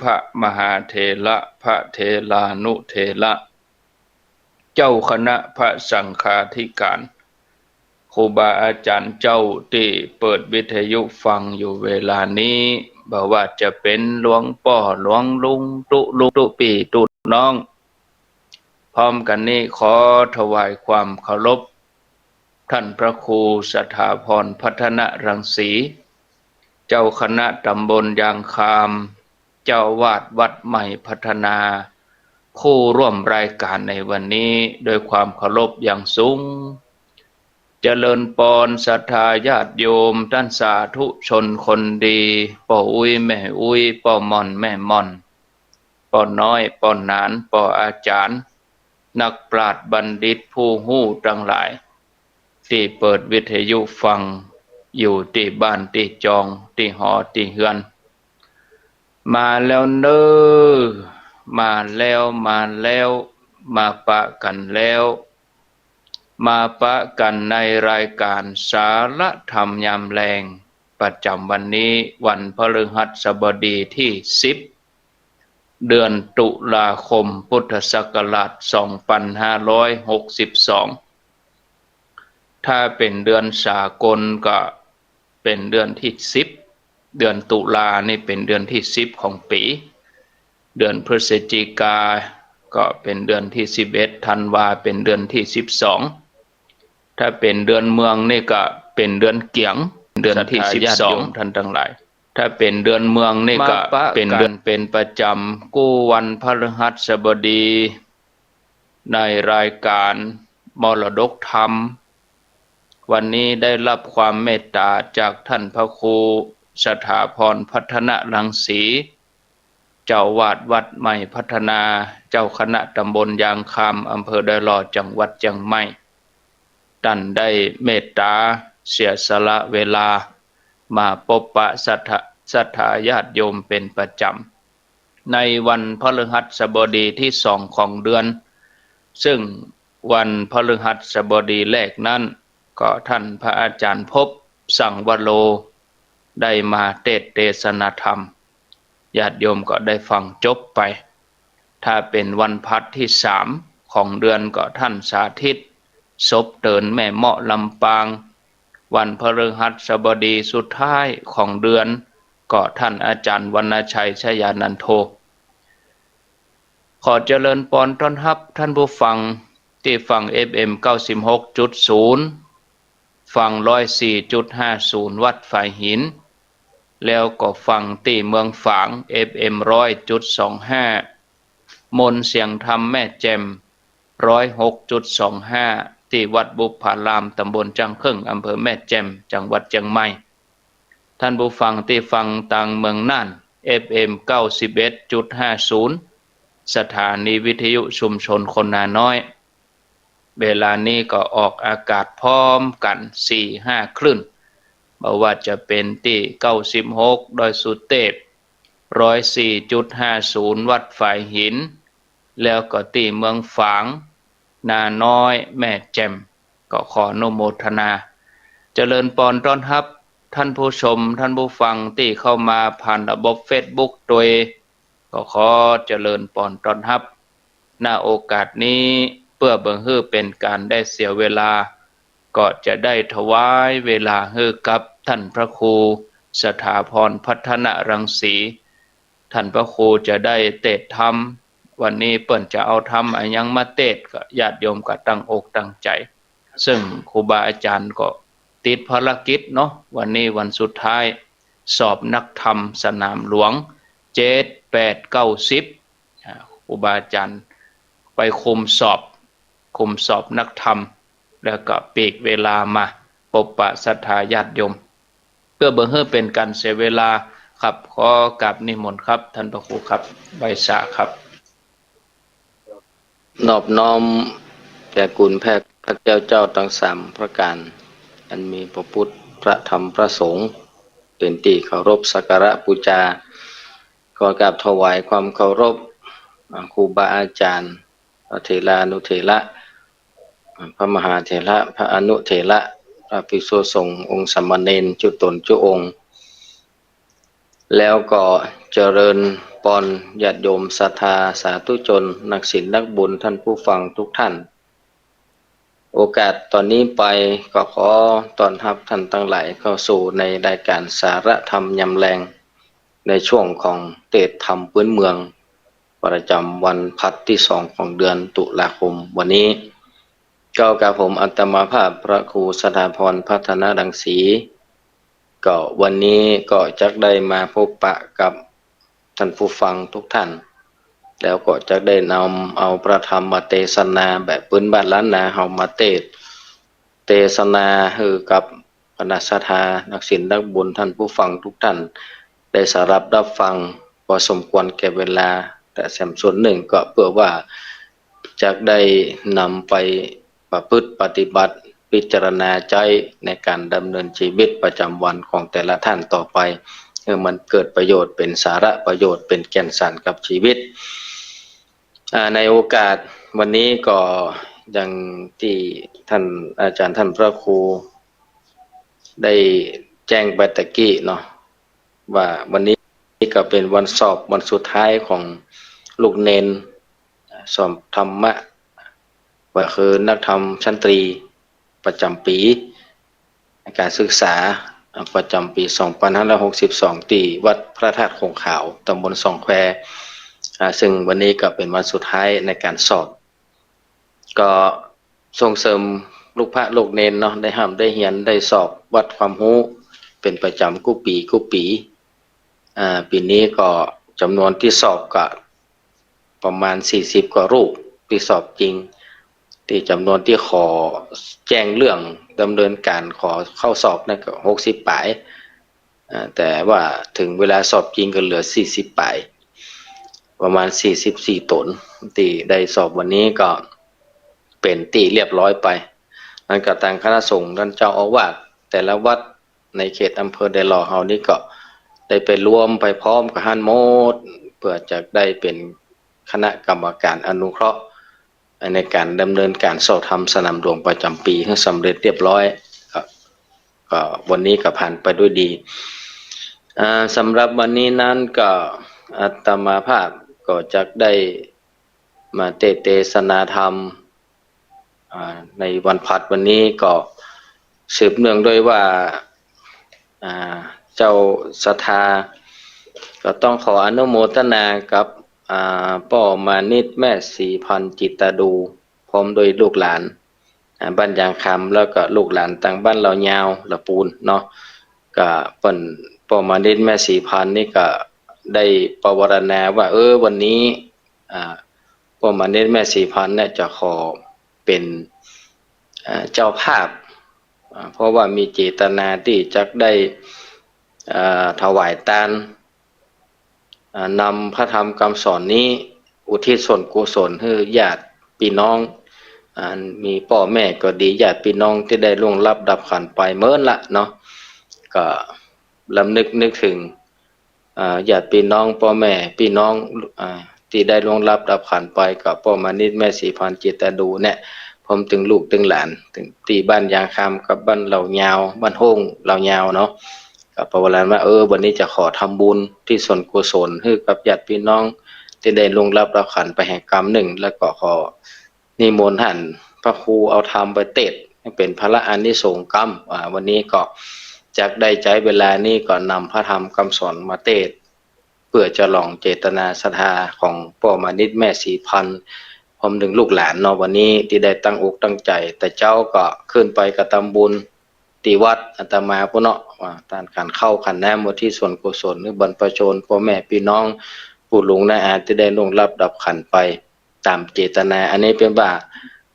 พระมหาเถระพระเถรานุเถระเจ้าคณะพระสังฆาธิการครูบาอาจารย์เจ้าที่เปิดวิทยุฟังอยู่เวลานี้บอกว่าจะเป็นหลวงป่อหลวงลุงตุลุงตุปีตุน้องพร้อมกันนี้ขอถวายความเคารพท่านพระครูสถาพรพัฒนรังสีเจ้าคณะตำบลยางคามเจ้าวาดวัดใหม่พัฒนาผู้ร่วมรายการในวันนี้โดยความเคารพอย่างสูงเจริญปอนศรัทธาญาติโยมท่านสาธุชนคนดีป่ออุ้ยแม่อุ้ยป่อม่อนแม่ม่อนป่อน้อยป่อหนานป่ออาจารย์นักปราชญ์บัณฑิตผู้หู้ทั้งหลายที่เปิดวิทยุฟังอยู่ที่บ้านที่จองที่หอที่เฮือนมาแล้วเน้อมาแล้วมาปะกันแล้วมาปะกันในรายการสาระธรรมยามแลงประจำวันนี้วันพฤหัสบดีที่10เดือนตุลาคมพุทธศักราช2562ถ้าเป็นเดือนสากลก็เป็นเดือนที่10เดือนตุลานี่เป็นเดือนที่10ของปีเดือนพฤศจิกาก็เป็นเดือนที่11ธันวาเป็นเดือนที่12ถ้าเป็นเดือนเมืองนี่ก็เป็นเดือนเกียงเดือนที่12ท่านทั้งหลายถ้าเป็นเดือนเมืองนี่ก็เป็นเดือนเป็นประจำกู้วันพฤหัสบดีในรายการมรดกธรรมวันนี้ได้รับความเมตตาจากท่านพระครูสถาพรพัฒนรังสีเจ้าวาดวัดใหม่พัฒนาเจ้าคณะตำบลยางคามอำเภอดอยหล่อจังหวัดเชียงใหม่ท่านได้เมตตาเสียสละเวลามาพบปะศรัทธาญาติโยมเป็นประจำในวันพฤหัสบดีที่2ของเดือนซึ่งวันพฤหัสบดีแรกนั้นก็ท่านพระอาจารย์ภพสังวโรได้มาเทศนาธรรมญาติโยมก็ได้ฟังจบไปถ้าเป็นวันพัดที่3ของเดือนก็ท่านสาธิตศพเดินแม่เมาะลำปางวันพฤหัสบดีสุดท้ายของเดือนก็ท่านอาจารย์วรรณชัยชยานันโทขอเจริญปอนต้อนรับท่านผู้ฟังที่ฟัง FM 96.0 ฟัง 104.50 วัดฝ่ายหินแล้วก็ฟังที่เมืองฝาง FM 100.25 มนเสียงธรรมแม่แจ่ม 106.25 ที่วัดบุพารามตำบลจังครึ่งอำเภอแม่แจ่มจังหวัดเชียงใหม่ท่านผู้ฟังที่ฟังต่างเมืองน่าน FM 91.50 สถานีวิทยุชุมชนคนนาน้อยเวลานี้ก็ออกอากาศพร้อมกัน 4-5 คลื่นบ่ว่าจะเป็นที่96ดอยสุเทพ 104.50 วัดฝ่ายหินแล้วก็ที่เมืองฝางนาน้อยแม่แจ่มก็ขออนุโมทนาเจริญปอนต้อนรับท่านผู้ชมท่านผู้ฟังที่เข้ามาผ่านระบบ Facebook โดยก็ขอเจริญปอนต้อนรับณโอกาสนี้เพื่อบ่ให้เป็นการได้เสียเวลาก็จะได้ถวายเวลาให้กับท่านพระครูสถาพรพัฒนรังสีท่านพระครูจะได้เทศน์ธรรมวันนี้เปิ้นจะเอาธรรมอะไรยังมาเทศน์ก็ญาติโยมก็ตั้งอกตั้งใจซึ่งครูบาอาจารย์ก็ติดภารกิจเนาะวันนี้วันสุดท้ายสอบนักธรรมสนามหลวง7 8 9 10ครูบาอาจารย์ไปคุมสอบนักธรรมแล้วก็ปีกเวลามาพบปะศรัทธาญาติโยมเพื่อบ่ให้เป็นการเสียเวลาครับขอกราบนิมนต์ครับท่านพระครูครับใบสาครับนอบน้อมแด่คุณพระเจ้าทั้ง3ประการอันมีพระพุทธพระธรรมพระสงฆ์เป็นที่เคารพสักการะบูชาขอกราบถวายความเคารพครูบาอาจารย์พระเถรานุเถระพระมหาเถระพระอนุเถระพระภิกษุสงฆ์องค์สามเณรจุตนจุองค์แล้วก็เจริญ ปอนญาติโยมศรัทธาสาธุชนนักศีลนักบุญท่านผู้ฟังทุกท่านโอกาสตอนนี้ไปก็ขอต้อนรับท่านทั้งหลายเข้าสู่ในรายการสาระธรรมยามแลงในช่วงของเทศน์ธรรมพื้นเมืองประจำวันพัดที่2ของเดือนตุลาคมวันนี้เจ้ากับผมอัตมาภาพพระครูสถาพรพัฒนาดังศรีก็วันนี้ก็จักได้มาพบปะกับท่านผู้ฟังทุกท่านแล้วก็จะได้นำเอาพระธรรมมาเทศนาแบบพื้นบ้านล้านนาเฮามาเทศนาให้กับคณะศรัทธานักศีลนักบุญท่านผู้ฟังทุกท่านได้สารับฟังพอสมควรแก่เวลาแต่แสมส่วนหนึ่งก็เพื่อว่าจะได้นำไปประพฤติปฏิบัติพิจารณาใจในการดำเนินชีวิตประจำวันของแต่ละท่านต่อไปเพื่อมันเกิดประโยชน์เป็นสาระประโยชน์เป็นแก่นสารกับชีวิตในโอกาสวันนี้ก็อย่างที่ท่านอาจารย์ท่านพระครูได้แจ้งไปตะกี้เนาะว่าวันนี้ก็เป็นวันสอบวันสุดท้ายของลูกเนนสอบธรรมะว่าคือนักธรรมชั้นตรีประจำปีการศึกษาประจำปี2562ที่วัดพระธาตุคงขาวตำบลสองแควซึ่งวันนี้ก็เป็นวันสุดท้ายในการสอบก็ส่งเสริมลูกพระลูกเนนเนาะได้ห้ามได้เหียนได้สอบวัดความรู้เป็นประจำกู้ปีปีนี้ก็จำนวนที่สอบก็ประมาณ40กว่ารูปที่สอบจริงที่จำนวนที่ขอแจ้งเรื่องดำเนินการขอเข้าสอบนั่นก็60ปลายแต่ว่าถึงเวลาสอบจริงก็เหลือ40ปลายประมาณ44ตนที่ได้สอบวันนี้ก็เป็นตีเรียบร้อยไปนั่นก็ทางคณะสงฆ์ท่านเจ้าอาวาสแต่ละวัดในเขตอำเภอไดหล่อเฮานี่ก็ได้ไปรวมไปพร้อมกับฮั่นโมดเพื่อจะได้เป็นคณะกรรมการอนุเคราะห์ในการดำเนินการสอบธรรมสนามหลวงประจำปีให้สำเร็จเรียบร้อยก็วันนี้ก็ผ่านไปด้วยดีสำหรับวันนี้นั้นก็อาตมาภาพก็จะได้มาเทศนาธรรมในวันพัดวันนี้ก็สืบเนื่องด้วยว่าเจ้าศรัทธาก็ต้องขออนุโมทนากับพ่อมานิตแม่สีพันจิตาดูพร้อมโดยลูกหลานบ้านยางคำแล้วก็ลูกหลานต่างบ้านเรายาวละปูนเนาะก็เปิ้นพ่อมานิตแม่สีพันนี่ก็ได้ปวารณาว่าวันนี้พ่อมานิตแม่สีพันเนี่ยจะขอเป็นเจ้าภาพเพราะว่ามีเจตนาที่จะได้ถวายทานนำพระธรรมคำสอนนี้อุทิศส่วนกุศลให้ญาติพี่น้องมีพ่อแม่ก็ดีญาติพี่น้องที่ได้ล่วงลับดับขันไปเมื่อละเนาะก็ลำนึกถึงญาติพี่น้องพ่อแม่พี่น้องที่ได้ล่วงลับดับขันไปกับพ่อมานิตแม่สีพันจิตาดูเนี่ยพร้อมถึงลูกถึงหลานถึงที่บ้านยางคำกับบ้านเหล่ายาวบ้านโฮงเหล่ายาวเนาะกับประวัติว่าวันนี้จะขอทำบุญที่ส่วนกุศลให้กับญาติพี่น้องที่ได้ล่วงลับดับขันไปแห่งกรรมหนึ่งแล้วก็ขอนิมนต์ท่านพระครูเอาธรรมไปเทศให้เป็นพระอานิสงส์กรรมวันนี้ก็จักได้ใจเวลานี้ก็นำพระธรรมคำสอนมาเทศเพื่อจะลองเจตนาศรัทธาของพ่อมานิตแม่สีพันพร้อมถึงลูกหลานเนาะวันนี้ที่ได้ตั้งอกตั้งใจแต่เจ้าก็ขึ้นไปกระทำบุญที่วัดอาตมาพุ่นเนาะว่าการขันเข้าขันแนมที่ส่วนกุศลหรือบรรพชนพ่อแม่พี่น้องผู้หลวงนาอาที่ได้ล่วงลับดับขันไปตามเจตนาอันนี้เป็นว่า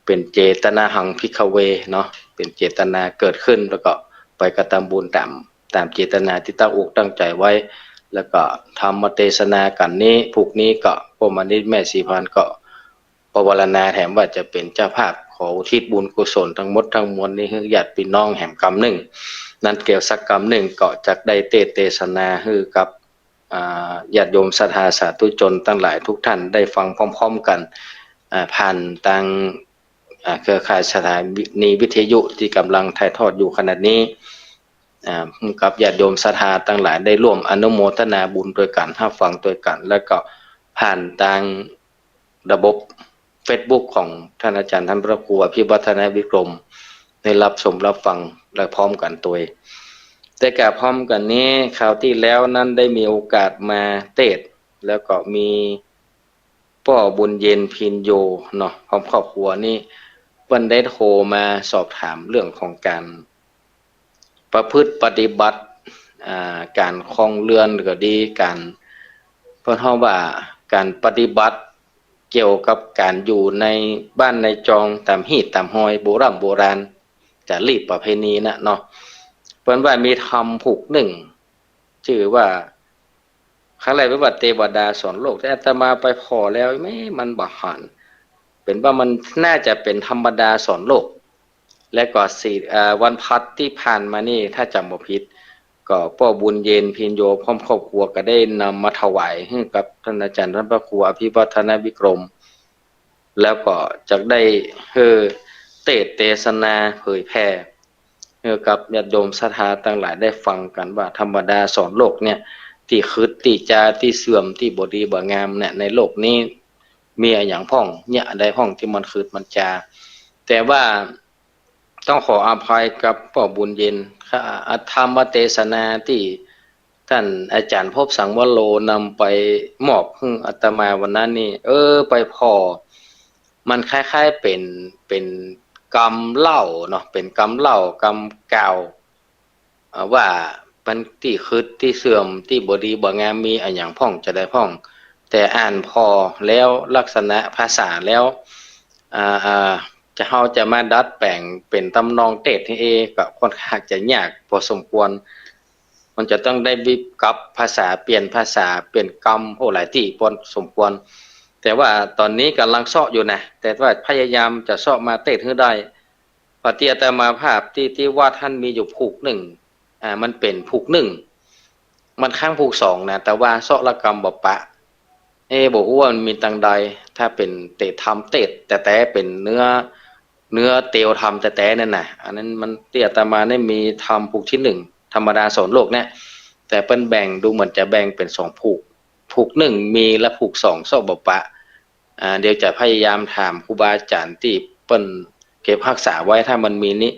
เป็นเจตนาหังภิกขเวเนาะเป็นเจตนาเกิดขึ้นแล้วก็ไปกระทำบุญตามเจตนาที่ตั้งอกตั้งใจไว้แล้วก็ทำมาเทศนากันนี้ผูกนี้ก็พ่อมานิตแม่สีพันก็ปวารณาแถมว่าจะเป็นเจ้าภาพขออุทิศบุญกุศลทั้งหมดทั้งมวลนี้ให้ญาติพี่น้องแห่งกรรมหนึ่งนั้นเกี่ยวสักกรรมหนึ่งก็จะได้เทศนาให้กับญาติโยมศรัทธาสาธุชนทั้งหลายทุกท่านได้ฟังพร้อมๆกันผ่านทางเครือข่ายสถานีวิทยุที่กำลังถ่ายทอดอยู่ขณะนี้ กับญาติโยมศรัทธาทั้งหลายได้ร่วมอนุโมทนาบุญด้วยกันรับฟังด้วยกันแล้วก็ผ่านทางระบบ Facebook ของท่านอาจารย์ท่านพระครูอภิวัฒนวิกรมได้รับชมรับฟังและพร้อมกันตัวแต่กะพร้อมกันนี้คราวที่แล้วนั้นได้มีโอกาสมาเทศน์แล้วก็มีพ่อบุญเย็นพินโยเนาะพร้อมครอบครัวนี่เพิ่นได้โทรมาสอบถามเรื่องของการประพฤติปฏิบัติการครองเรือนก็ดีการเพิ่นเฮาว่าการปฏิบัติเกี่ยวกับการอยู่ในบ้านในจองตามฮีตตามหอยโบราณจะรีบประเพณีนะเนาะเพิ่นว่ามีธรรมผูกหนึ่งชื่อว่าครั้งแรกวิบัติเทวดาสอนโลกแต่อาตมาไปพอแล้วไม่มันบ่หันเป็นว่ามันน่าจะเป็นธรรมดาสอนโลกและก็วันพัดที่ผ่านมานี่ถ้าจำบ่ผิดก็พ่อบุญเย็นพินโยพร้อมครอบครัวก็ได้นำมาถวายให้กับท่านอาจารย์ท่านพระครูอภิวัฒนวิกรมแล้วก็จะได้เทศนาเผยแพร่ให้กับญาติโยมศรัทธาทั้งหลายได้ฟังกันว่าธรรมดาสอนโลกเนี่ยที่คืดที่จาที่เสื่อมที่บ่ดีบ่งามเนี่ยในโลกนี้มีอะไรอย่างพ้องเนี่ยใดพ้องที่มันคืดมันจาแต่ว่าต้องขออภัยกับพ่อบุญเย็นธรรมเทศนาที่ท่านอาจารย์ภพสังวโรนำไปมอบให้อาตมาวันนั้นนี่ไปพอมันคล้ายๆเป็นกรรมเล่าเนาะเป็นกรรมเล่ากรรมเก่าว่ามันที่คืดที่เสื่อมที่บ่ดีบ่งามมีอะไรอย่างพ้องจะได้พ้องแต่อ่านพอแล้วลักษณะภาษาแล้วจะเฮาจะมาดัดแปลงเป็นตำนองเทศให้ก็ค่อนข้างจะยากพอสมควรมันจะต้องได้วิบกับภาษาเปลี่ยนภาษาเปลี่ยนกรรมหลายที่พอสมควรแต่ว่าตอนนี้กำลังเสาะอยู่นะแต่ว่าพยายามจะเสาะมาเทศให้ได้ปฏิอาตมาภาพที่ว่าท่านมีอยู่ผูกหนึ่งมันเป็นผูกหนึ่งมันข้างผูกสองนะแต่ว่าเสาะละกรรมบ่ปะบอกว่ามันมีตังใดถ้าเป็นเตะทำเตะแต่เป็นเนื้อเตียวทำแต่นั่นน่ะอันนั้นมันเตียตามาได้มีทำผูกที่หนึ่งธรรมดาสอนโลกเนี่ยแต่เปิ้นแบ่งดูเหมือนจะแบ่งเป็นสองผูกหนึ่งมีและผูกสองเสาะบ่ปะเดี๋ยวจะพยายามถามครูบาอาจารย์ที่เปิ้นเก็บรักษาไว้ถ้ามันมีนี้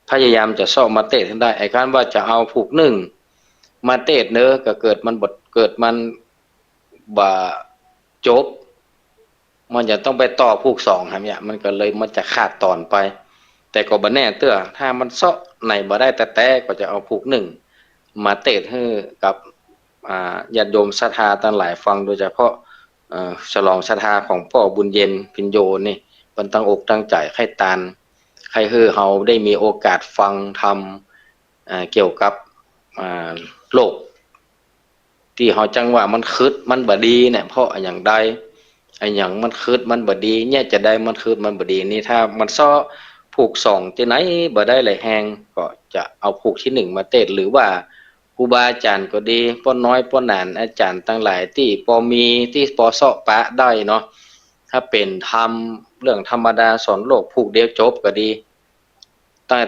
พยายามจะเสาะมาเตะให้ได้ไอ้การว่าจะเอาผูกหนึ่งมาเตะเนื้อก็เกิดมันบ่จบมันจะต้องไปต่อผูกสองครับเนี่ยมันก็เลยมันจะขาดตอนไปแต่ก็บ่แน่เตื้อถ้ามันเซาะไหนบ่ได้แต่ก็จะเอาผูกหนึ่งมาเตะให้กับญาติโยมศรัทธาทั้งหลายฟังโดยเฉพาะฉลองศรัทธาของพ่อบุญเย็นพินโยนี่เพิ่นตั้งอกตั้งใจให้ตานให้เฮาได้มีโอกาสฟังธรรมเกี่ยวกับโลกที่เฮาจังว่ามันคืดมันบ่ดีเนี่ยเพราะอย่างใดอย่างมันคืดมันบ่ดีเนี่ยจะได้มันคืดมันบ่ดีนี่ถ้ามันซ้อผูกสองที่ไหนบ่ได้เลยแฮงก็จะเอาผูกที่หนึ่งมาเทศหรือว่าครูบาอาจารย์ก็ดีป้อน้อยป้อหนานอาจารย์ทั้งหลายที่พอมีที่พอเซาะปะได้เนาะถ้าเป็นธรรมเรื่องธรรมดาสอนโลกผูกเดียวจบก็ดี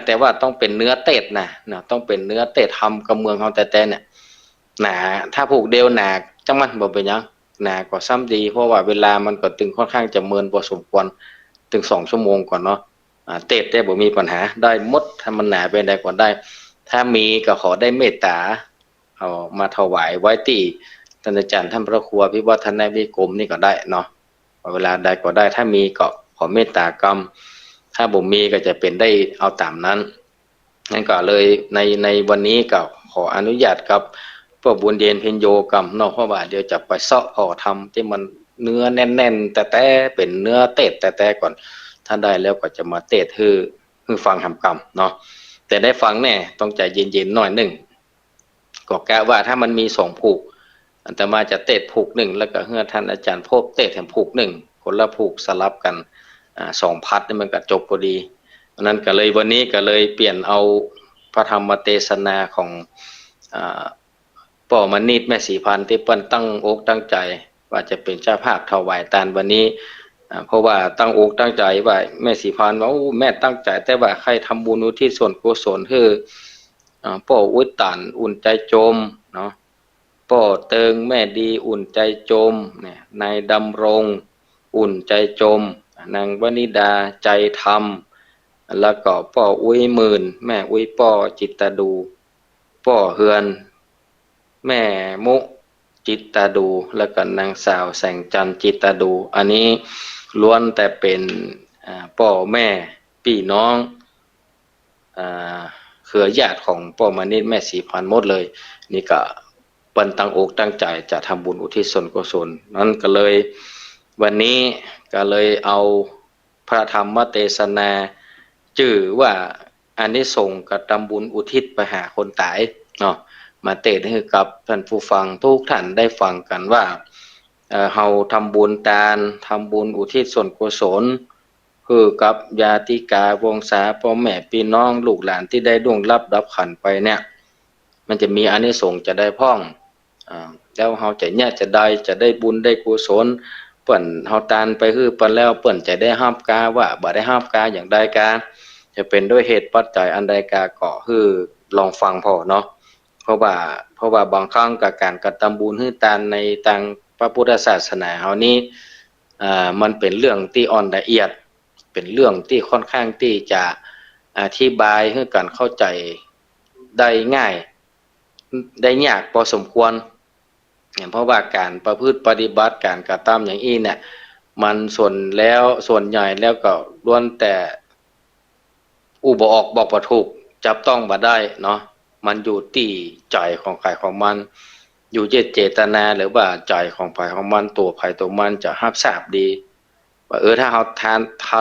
แต่ว่าต้องเป็นเนื้อเทศนะต้องเป็นเนื้อเทศธรรมกับเมืองเฮาแต่เนี่ยหนาถ้าผูกเดียวหนาจังมันบ่เป็นหยังหนาก็ซ้ำดีเพราะว่าเวลามันก็ตึงค่อนข้างจะเมินพอสมควรถึง2ชั่วโมงก่อนเนาะเทศได้บ่มีปัญหาได้หมดถ้ามันหนาเป็นใดก่อนได้ถ้ามีก็ขอได้เมตตาเอามาถวายไว้ที่ท่านอาจารย์ท่านพระครูอภิวัฒนวิกรมนี่ก็ได้เนาะเวลาใดก็ได้ถ้ามีก็ขอเมตตากรรมถ้าบ่มีก็จะเป็นได้เอาตามนั้นงั้นก็เลยในวันนี้ก็ขออนุญาตกับพวกบุญเย็นเพ็ญโยกรรมเนาะเพราะว่าเดี๋ยวจะไปเซาะพอทำที่มันเนื้อแน่นๆแต่เป็นเนื้อเตะแต่ก่อนถ้าได้แล้วก็จะมาเตะคือฟังทำกรรมเนาะแต่ได้ฟังแน่ต้องใจเย็นๆหน่อยนึงก็กะว่าถ้ามันมี2ผูกอาตมาจะเตะผูก1แล้วก็เฮือท่านอาจารย์พบเตะแถมผูก1คนละผูกสลับกัน2พัดนี่มันก็จบพอดีเพราะนั้นก็เลยวันนี้ก็เลยเปลี่ยนเอาพระธรรมเทศนาของป่อมณีตแม่สีพันธุ์ที่เปิ้นตั้งอกตั้งใจว่าจะเป็นเจ้าภาพถวายทานวันนี้เพราะว่าตั้งอกตั้งใจว่าแม่สีพันธุ์ว่าแม่ตั้งใจแต่ว่าใครทำบุญอุทิศส่วนกุศลให้ ป่ออุ้ยตันอุ่นใจโจมเนาะป่อเติงแม่ดีอุ่นใจโจมเนี่ยนายดำรงอุ่นใจโจมนางวนิดาใจธรรมแล้วก็ป่ออุ้ยหมื่นแม่อุ้ยป่อจิตตดูป่อเฮือนแม่มุจิตตดูแล้วก็นางสาวแสงจันทร์จิตตดูอันนี้ล้วนแต่เป็นป่อแม่พี่น้องเครือญาติของป่อมณิษฐ์แม่ศรีพันธุ์หมดเลยนี่ก็เปิ้นตั้งอกตั้งใจจะทำบุญอุทิศส่วนกุศลนั้นก็เลยวันนี้ก็เลยเอาพระธรรมเทศนาชื่อว่าอานิสงส์กับทำบุญอุทิศไปหาคนตายเนาะมาเทศน์ให้กับท่านผู้ฟังทุกท่านได้ฟังกันว่าเฮาทำบุญทานทำบุญอุทิศส่วนกุศลคือกับญาติกาวงศาพ่อแม่พี่น้องลูกหลานที่ได้ล่วงลับดับขันไปเนี่ยมันจะมีอานิสงส์จะได้พ้องแล้วเฮาจะได้บุญได้กุศลเปิ้นเฮาทานไปคือเปิ้นแล้วเปิ้นจะได้รับกาว่าบ่ได้รับกาอย่างใดกาจะเป็นด้วยเหตุปัจจัยอันใดกาก็คือลองฟังพอเนาะเพราะว่าบางครั้งกับการกระทำบุญให้ทานในทางพระพุทธศาสนาเฮานี้มันเป็นเรื่องที่อ่อนละเอียดเป็นเรื่องที่ค่อนข้างที่จะอธิบายให้กันเข้าใจได้ง่ายได้ยากพอสมควรเพราะว่าการประพฤติปฏิบัติการกระทำอย่างนี้เนี่ยมันส่วนใหญ่แล้วก็ล้วนแต่อุบออกบอกบ่ถูกจับต้องบ่ได้เนาะมันอยู่ที่ใจของใครของมันอยู่เจตนาหรือว่าใจของใครของมันตัวใครตัวมันจะรับทราบดีว่าถ้าเรา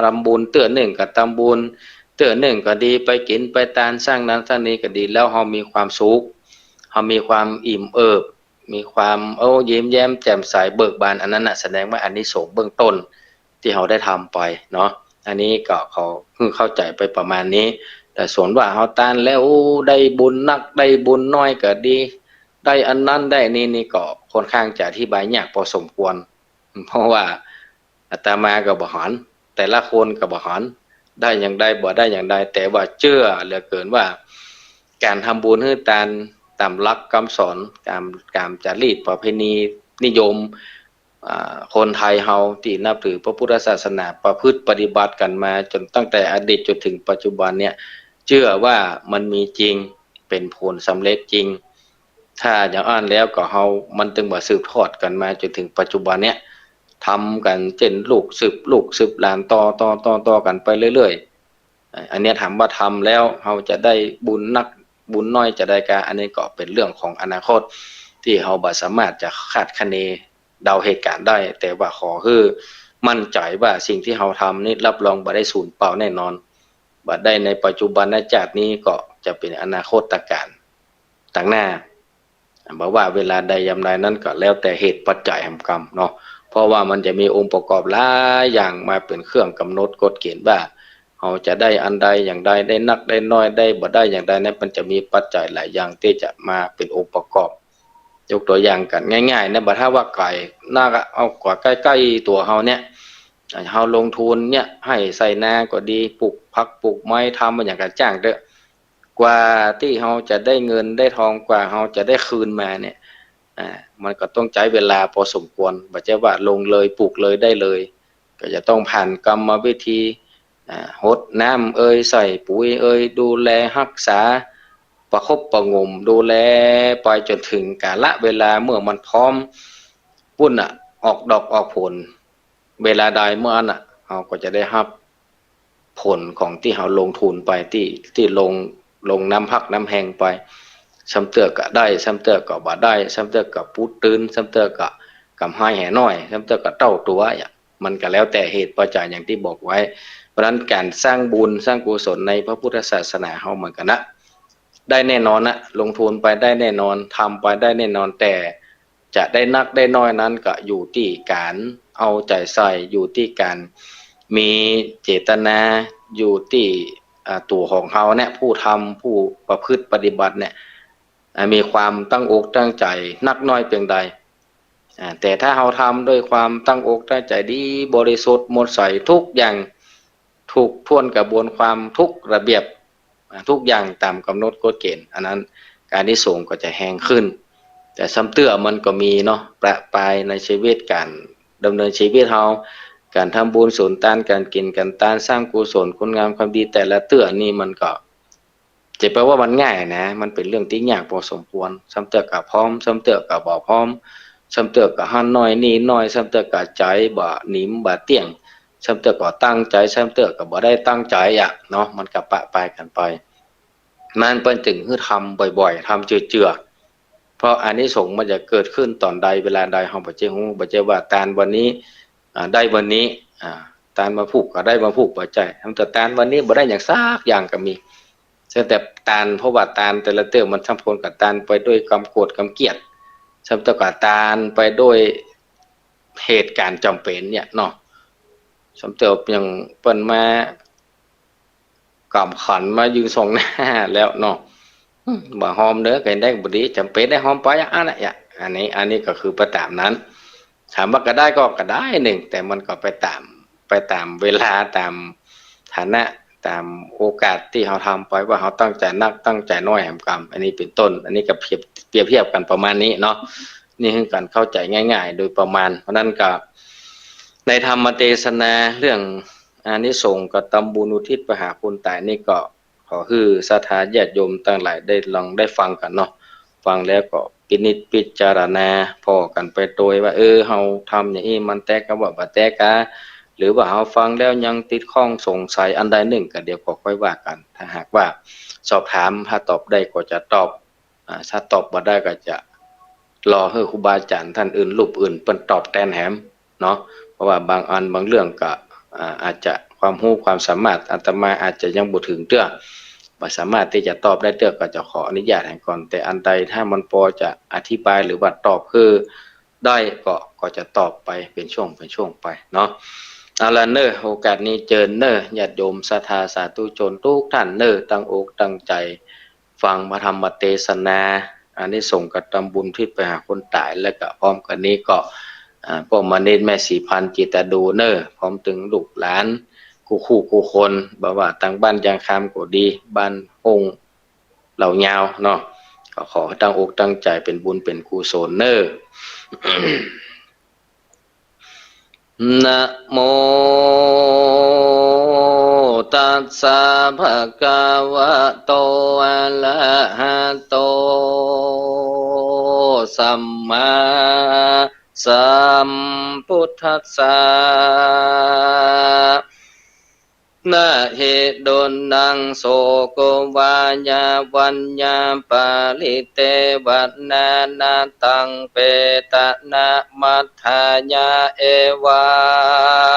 ทำบุญเตื้อหนึ่งก็ทำบุญเตื้อหนึ่งก็ดีไปกินไปทานสร้างนั้นสร้างนี้ก็ดีแล้วเรามีความสุขเรามีความอิ่มเอิบมีความยิ้มแย้มแจ่มใสเบิกบานอันนั้นน่ะแสดงว่าอานิสงส์เบื้องต้นที่เราได้ทำไปเนาะอันนี้ก็เขาเข้าใจไปประมาณนี้แต่ส่วนว่าเราทานแล้วได้บุญนักได้บุญน้อยก็ดีได้อันนั้นได้นี่ก็ค่อนข้างจะอธิบายยากพอสมควรเพราะว่าอาตมาก็บ่หอนแต่ละคนก็บ่หอนได้อย่างใดบ่ได้อย่างใดแต่ว่าเชื่อเหลือเกินว่าการทำบุญให้ทานตามหลักคำสอนการจารีตประเพณีนิยมคนไทยเฮาที่นับถือพระพุทธศาสนาประพฤติปฏิบัติกันมาจนตั้งแต่อดีตจนถึงปัจจุบันเนี่ยเชื่อว่ามันมีจริงเป็นผลสำเร็จจริงถ้าอย่างอ่านแล้วก็เฮามันถึงบ่สืบทอดกันมาจนถึงปัจจุบันเนี่ยทำกันเช่นลูกสืบหลานต่อกันไปเรื่อยๆอันนี้ถามว่าทำแล้วเฮาจะได้บุญนักบุญน้อยจะได้กาอันนี้ก็เป็นเรื่องของอนาคตที่เฮาบ่สามารถจะคาดคะเนเดาเหตุการณ์ได้แต่ว่าขอคือมั่นใจว่าสิ่งที่เฮาทำนี่รับรองบ่ได้สูญเปล่าแน่นอนบ่ได้ในปัจจุบันชาตินี้ก็จะเป็นอนาคตการต่างหน้าบอกว่าเวลาใดยามใดนั้นก็แล้วแต่เหตุปัจจัยแห่งกรรมเนาะเพราะว่ามันจะมีองค์ประกอบหลายอย่างมาเป็นเครื่องกำหนดกฎเกณฑ์ว่าเราจะได้อันใดอย่างใดได้นักได้น้อยได้บ่ได้อย่างใดนั้นมันจะมีปัจจัยหลายอย่างที่จะมาเป็นองค์ประกอบยกตัวอย่างกันง่ายๆนะบ่ถ้าว่าไก่น่าเอากว่าใกล้ๆตัวเฮาเนี่ยเฮาลงทุนเนี่ยให้ใส่นาก็ดีปลูกผักปลูกไม้ทำมันอย่างกันจ้างเด้อกว่าที่เฮาจะได้เงินได้ทองกว่าเฮาจะได้คืนมาเนี่ยมันก็ต้องใช้เวลาพอสมควรบ่ใช่ว่าลงเลยปลูกเลยได้เลยก็จะต้องผ่านกรรมวิธีหดน้ำใส่ปุ๋ยดูแลรักษาประคบประงมดูแลไปจนถึงกาลเวลาเมื่อมันพร้อมปุ้นออกดอกออกผลเวลาใดเมื่อนั้นเราก็จะได้รับผลของที่เราลงทุนไปที่ลงน้ำพักน้ำแห้งไปซ้ำเตือก็ได้ซ้ำเตือก็บ่ได้ซ้ำเตือก็ปูดตื่นซ้ำเตือก็กำให้แห่น้อยซ้ำเตือก็เต้าตัวมันก็แล้วแต่เหตุปัจจัยอย่างที่บอกไว้เพราะฉะนั้นการสร้างบุญสร้างกุศลในพระพุทธศาสนาเฮาเหมือนกันนะได้แน่นอนนะลงทุนไปได้แน่นอนทำไปได้แน่นอนแต่จะได้นักได้น้อยนั้นก็อยู่ที่การเอาใจใส่อยู่ที่การมีเจตนาอยู่ที่ตัวของเฮาเนี่ยผู้ทำผู้ประพฤติปฏิบัติเนี่ยมีความตั้งอกตั้งใจนักน้อยเพียงใดแต่ถ้าเราทำด้วยความตั้งอกตั้งใจดีบริสุทธิ์หมดใสทุกอย่างถูกท่วนกระบวนความทุกระเบียบ ทุกอย่างตามกำหนดกฎเกณฑ์อันนั้นการนิสงส์ก็จะแห้งขึ้นแต่ซ้ำเตื้อมันก็มีเนาะประปรายในชีวิตการดำเนินชีวิตเฮาการทำบุญสุนทานการกินการทานสร้างกุศลคุณงามความดีแต่ละเตื้อนี่มันก็จะแปลว่ามันง่ายนะมันเป็นเรื่องที่ยากพอสมควรซ้ำเตื้อกับพร้อมซ้ำเตื้อกับบ่พร้อมซ้ำเตื้อกับหันน้อยนี่น้อยซ้ำเตื้อกับใจบ่หนิมบ่เตี้ยงซ้ำเตื้อก็ตั้งใจซ้ำเตื้อก็บ่ได้ตั้งใจอ่ะเนาะมันก็ปะปายกันไปมันเป็นถึงให้ทำบ่อยๆทำเจือๆเพราะอานิสงส์มันจะเกิดขึ้นตอนใดเวลาใดเฮาบ่ฮู้บ่ว่าตานวันนี้ได้วันนี้ตานมาผูกก็ได้มาผูกบ่ใจทำแต่ตานวันนี้บ่ได้อย่างซักอย่างก็มีแต่ตานเพราะว่าตานแต่ละเตื้อมันสัมพันธ์กับตานไปด้วยความโกรธความเกลียดสัมพันธ์กับตานไปด้วยเหตุการณ์จำเป็นเนี่ยเนาะสัมพันธ์อย่างเปิ้นมากำขันมายืนส่งหน้าแล้วเนาะบ่หอมเด้อไก่ได้บ่ดีจำเป็นได้หอมไปอันน่ะอันนี้ก็คือไปตามนั้นถามว่าก็ได้ก็ได้หนึ่งแต่มันก็ไปตามเวลาตามฐานะตามโอกาสที่เขาทำไปว่าเขาตั้งใจนักตั้งใจน้อยแห่งกรรมอันนี้เป็นต้นอันนี้ก็เปรียบเทียบกันประมาณนี้เนาะนี่คือการเข้าใจง่ายๆโดยประมาณเพราะนั้นก็ในธรรมเทศนาเรื่องอานิสงส์กับตำบุญอุทิศไปหาคนตายนี่ก็ขอคือศรัทธาญาติโยมตั้งหลายได้ลองได้ฟังกันเนาะฟังแล้วก็พินิจพิจารณาพอกันไปโดยว่าเฮาทำอย่างนี้มันแตกกับว่าบ่แตกกะหรือว่าเฮาฟังแล้วยังติดข้องสงสัยอันใดหนึ่งก็เดี๋ยวก็ค่อยว่ากันถ้าหากว่าสอบถามถ้าตอบได้ก็จะตอบถ้าตอบบ่ได้ก็จะรอให้ครูบาอาจารย์ท่านอื่นรูปอื่นเปิ้นตอบแทนแหมเนาะเพราะว่าบางอันบางเรื่องก็อาจจะความรู้ความสามารถอาตมาอาจจะยังบ่ถึงเตื้อบ่สามารถที่จะตอบได้เตื้อก็จะขออนุญาตให้ก่อนแต่อันใดถ้ามันพอจะอธิบายหรือว่าตอบคือได้ก็จะตอบไปเป็นช่วงไปเนาะเอาล่ะเน้อโอกาสนี้เจิญเน้อญาติโยมศรัทธาสาธุชนทุกท่านเน้อตั้งอกตั้งใจฟังธรรมเทศนาอานิสงส์กับทำบุญที่ไปหาคนตายแล้วก็พร้อมกันนี้ก็พวกมณีแม่สีพันจิตดูเน้อพร้อมถึงลูกหลานคู่คนบ่ว่าตั้งบ้านยางคามก็ดีบ้านฮงเหล่ายาวเนาะก็ขอตั้งอกตั้งใจเป็นบุญเป็นกุศลเน้อ นะโมตัสสะภะคะวะโตอะระหะโตสัมมาสัมพุทธัสสะนะเหดลนังโสโกวาญาวัญญาปาลิเตวัฏนานาตังเปตะนะมัฏฐายาเอวั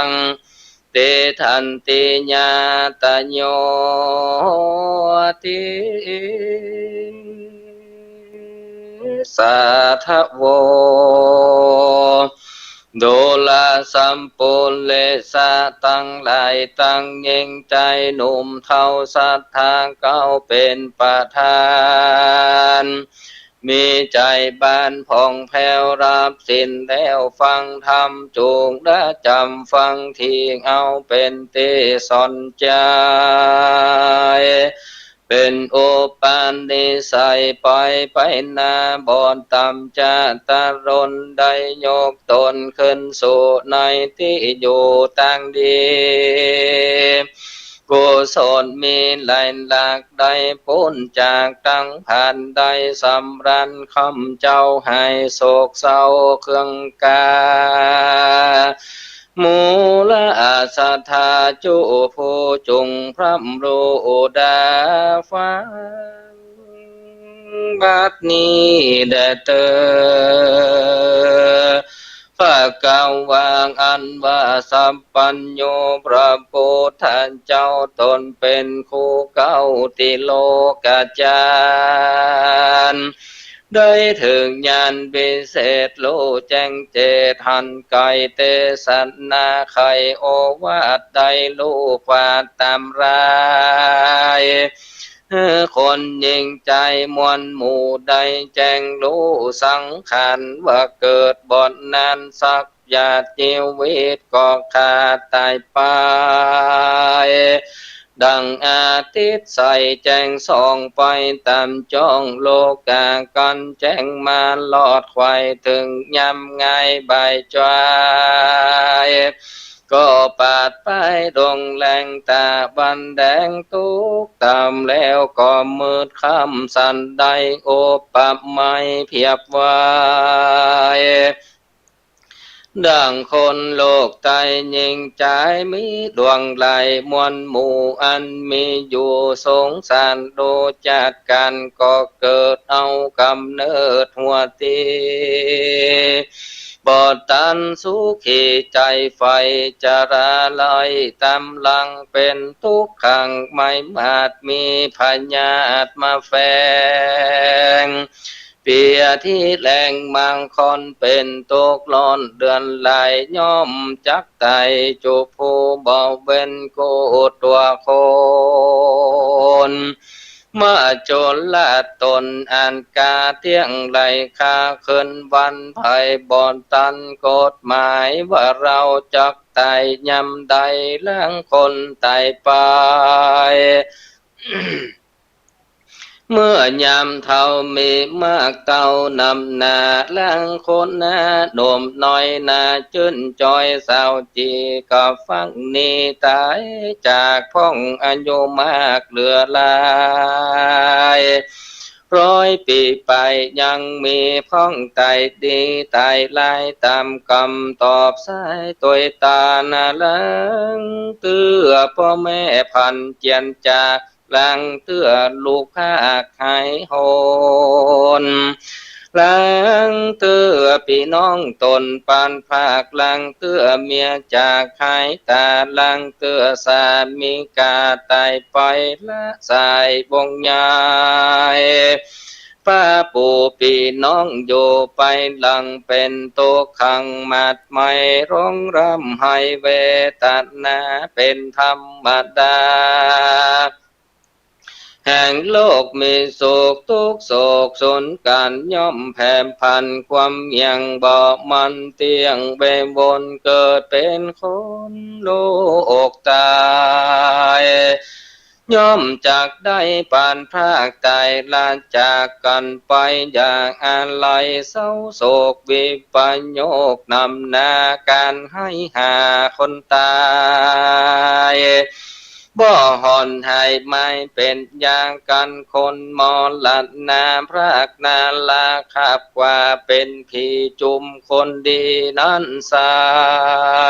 งเตทันติญาตโยติสัทธโวโดลาสัมปุเลสะตั้งหลายตั้งเง่งใจหนุ่มเท่าสัทธาเก้าเป็นประธานมีใจบานผ่องแผ้วรับสินแล้วฟังธรรมจูงและจำฟังที่เอาเป็นที่สนใจเป็นโอปานิสัยปล่อยไปนาบอนตำจาตารนได้ยกตนขึ้นสู่ในที่อยู่ตั้งดีกุศลมีไหลหลากได้พ้นจากตั้งผ่านได้สำรันคำเจ้าให้โศกเศร้าเครื่องกามูลอาสัทธาจุผู้จุงพร่ำรู้ดาฟังบัดนี้แด่เตอพระกาวางอันว่าสัพพัญโยพระพุทธเจ้าตนเป็นคู่เก้าติโลกาจารย์ได้ถึงญาณพิเศษรู้แจ้งเจตหันไกเตสันนาไขโอวาทได้รู้กว่าตำรายคนยิ่งใจมวลหมู่ใดแจ้งรู้สังขารว่าเกิดบ่อนนั้นสักญาติชีวิตก็ขาดตายไป ดังอาทิตย์ใสแจ้งส่องไปตามจ้องโลกากันแจ้งมาลอดควายถึงยำไงใบจวายก็ปาดไปดงแรงตาบันแดงทุกตามแล้วก็มืดค่ำสันใดโอปับไม่เพียบวายดังคนโลกใจยิ่งใจมีดวงไหลมวลหมู่อันมีอยู่สงสารดูจัดกันก็เกิดเอากำเนิดหัวตีบอดตันสุขีใจไฟจะระลอยตำลังเป็นทุกขังไม่มาดมีพญาตมาแฝงเปียที่แรงมังคอนเป็นตกลอนเดือนไหลย่อมจักไตจุผู้เบาเว้นโกตัวคนมาจนละตนอันกาเที่ยงไหลคาคืนวันภัยบอนตันกฎหมายว่าเราจักไตยำใดเรื่องคนไตไปเมื่อยามเท่ามีมากเต่านำนาล้างคนนาโดมน้อยนาจื้นจอยสาวจีก็ฟังนี้ตายจากพ่องอายุมากเหลือลาย100 ปีไปยังมีพ้องไตดีไตลายตามกรรมตอบสายตัวตานาลังเตื้อพ่อแม่พันเจียนจากลังเตื้อลูกภาคหายโหนลังเตื้อพี่น้องตนปานภาคลังเตื้อเมียจากหายตาลังเตื้อสามีกาตายไปละสายบงยายป้าปู่พี่น้องอยู่ไปหลังเป็นโตขังมัดไม่ร้องรำให้เวทนาเป็นธรรมดาแห่งโลกมีโศกทุกโศกสนกันย่อมแผ่พันความยังบ่มันเตียงเบบนเกิดเป็นคนโลกตายย่อมจากได้ปานพรากตายลาจากกันไปอย่างอะไรเศร้าโศกวิปโยคนำนาการให้หาคนตายบ่หอนให้ไม่เป็นอย่างกันคนมอลัดนาพรากนาลาขับกว่าเป็นพี่จุมคนดีนั้นสา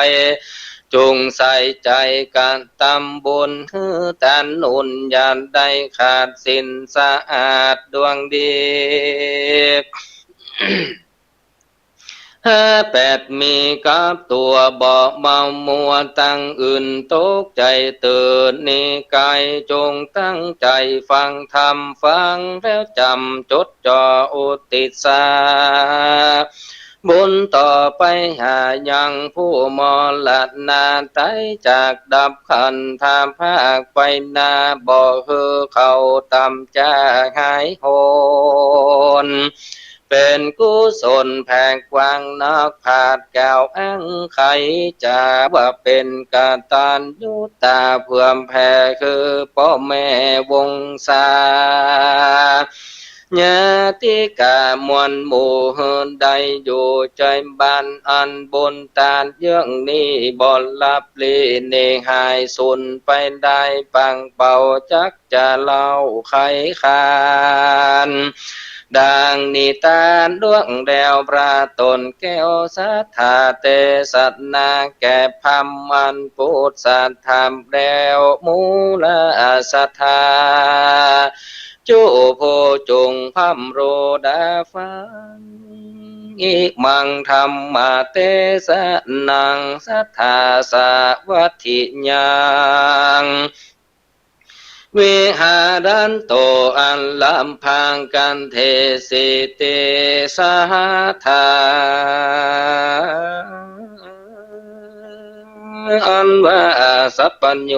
ยจงใส่ใจการตำบุญคือตันอุ่นยันได้ขาดสินสะอาดดวงดี58มีกับตัวบ่เมามัวตั้งอื่นตกใจตื่นนิกายจงตั้งใจฟังธรรมฟังแล้วจำจดจ่ออุติสาบุญต่อไปหายังผู้มรณาไตจากดับขันธาภาคไปนาบ่คือเขาตำจะหายโหนเป็นกุศลแผ่กว้างนักผาดแก้วอังไขจะว่าเป็นกตัญญูตาเพื่อมแผ่คือพ่อแม่วงศาญาติกามวลหมู่หืนใดอยู่ใจบ้านอันบนตาเยื่องนี้บ่ลับลีเนหายสุนไปได้ปังเป่าจักจะเล่าไขคานดังนิทานดวงแดวพระตนแก้วสัทธาเตสัตนาแก่พัมมันพุทธสัทธามแดวมูลสัทธาจูโพจงพัมโรดาฟังอิมังธรรมเตสนังสัทธาสาวัตถิยังวิหารันโตอันลำพังกันเทสิเตสหทาอันว่าสัพพัญโย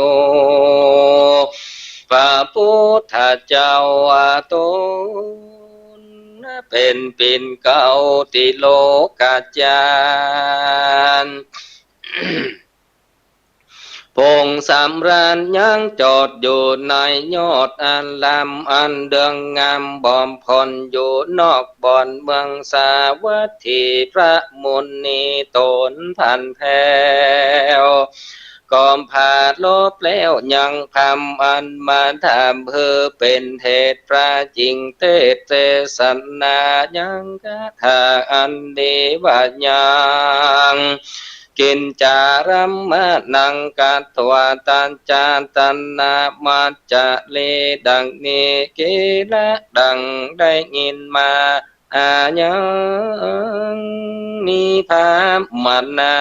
พระพุทธเจ้าตนเป็นปิ่นเก่าติโลกาจารย์โพ งค์สำราญยังจอดอยู่ในยอดอันลำอันเดืองงามบอมพลอยู่นอกบ่อนเมืองสาวัตถีพระมุนีตนพันแผ่วกอมผาดลบแล้วยังพำอันมาทำเพื่อเป็นเหตุพระจริงเทศเทศนายังกะทาอันดีว่ายังกินจารัมมะนังกัตวาตัญจาตันนามัจจะเลดังนี้กิละดังได้ยินมาอายังนิพามานา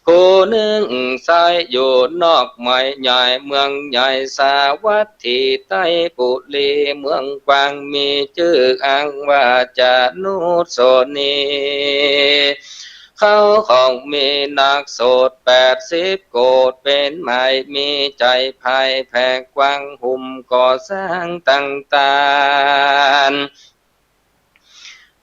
ผู้หนึ่งใส่อยู่นอกไม้ใหญ่เมืองใหญ่สาวัตถีใต้ปุรีเมืองกวางมีชื่ออังว่าจานุโสนีเขาของมีนักโสด80 โกฏเป็นไม้มีใจภายแผ่กว้างหุ่มก่อสร้างต่างๆ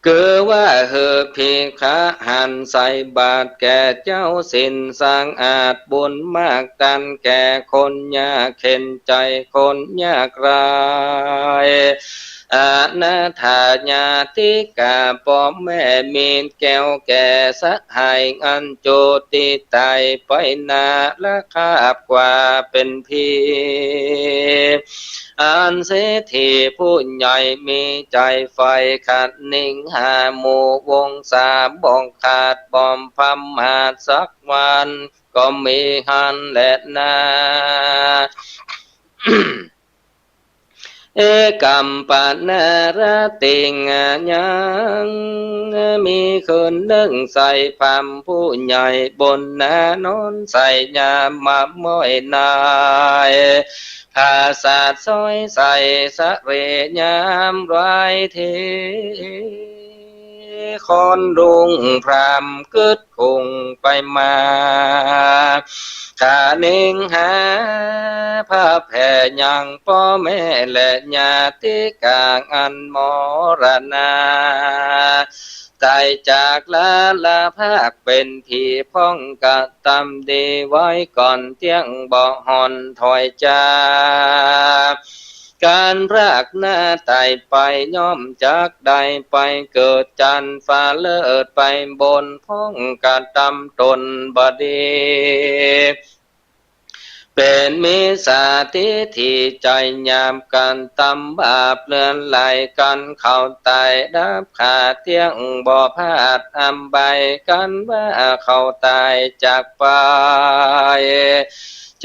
คือว่าเฮอพิฆะหันใส่บาตรแก่เจ้าสินสร้างอาจบุญมากกันแก่คนยากเข็นใจคนยากไรอนาถาญาติกาพ่อแม่มีนแก้วแก่สหายอันโจติตายไปนาละคาบกว่าเป็นพีอันเศรษฐีผู้ใหญ่มีใจไฟขัดนิ่งหาหมู่วงสามบองขาดบอมพำหาดสักวันก็มีหันและนาเอกัมปนารติงยังมีคนหนึ่งใส่พำผู้ใหญ่บนนานนใส่ยามมาม้อยนายภาษาซอยใส่สะเรยามไรเทคอนรุงพรามกึดคงไปมาข้าเน่งหาพระแผ่ยังพ่อแม่และญาติกางอันมรณาตายจากละภาคเป็นผีพ้องกะตำดีไว้ก่อนเที่ยงบ่หอนถอยจาการพรากหน้าตายไปย่อมจากใดไปเกิดจันฟ้าเลิศไปบนพ้องกะตำตนบดีเป็นมิสาทิที่ใจยามกันตำบาปเลื่อนไหลกันเข้าตายดับขาดเที่ยงบ่อพาดอำใบกันว่าเข้าตายจากไป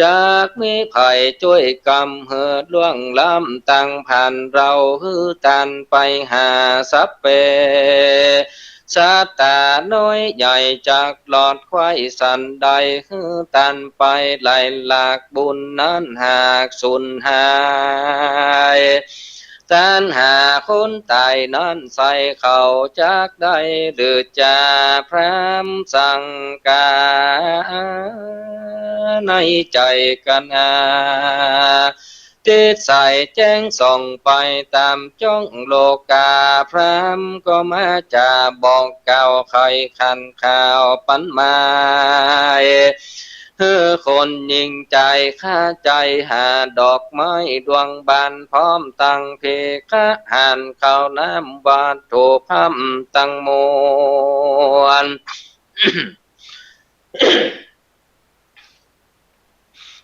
จากมีภัยช่วยกำเหิดล่วงล้ำตั้งผ่านเราฮือตันไปหาสัพเปชาตาน้อยใหญ่จากหลอดควายสันใดฮือตันไปไหลหลากบุญนั้นหากสุนหายตันหาคนตายนั้นใส่เขาจากได้หรือจะพรำสังกาในใจกันติดใส่แจ้งส่องไปตามจ้องโลกาพรามก็มาจะบอกเก่าใครขันข่าวปันมาคนยิ่งใจข้าใจหาดอกไม้ดวงบานพร้อมตั้งเพคหันเข้าน้ำบาดถูกพัมตั้งมวล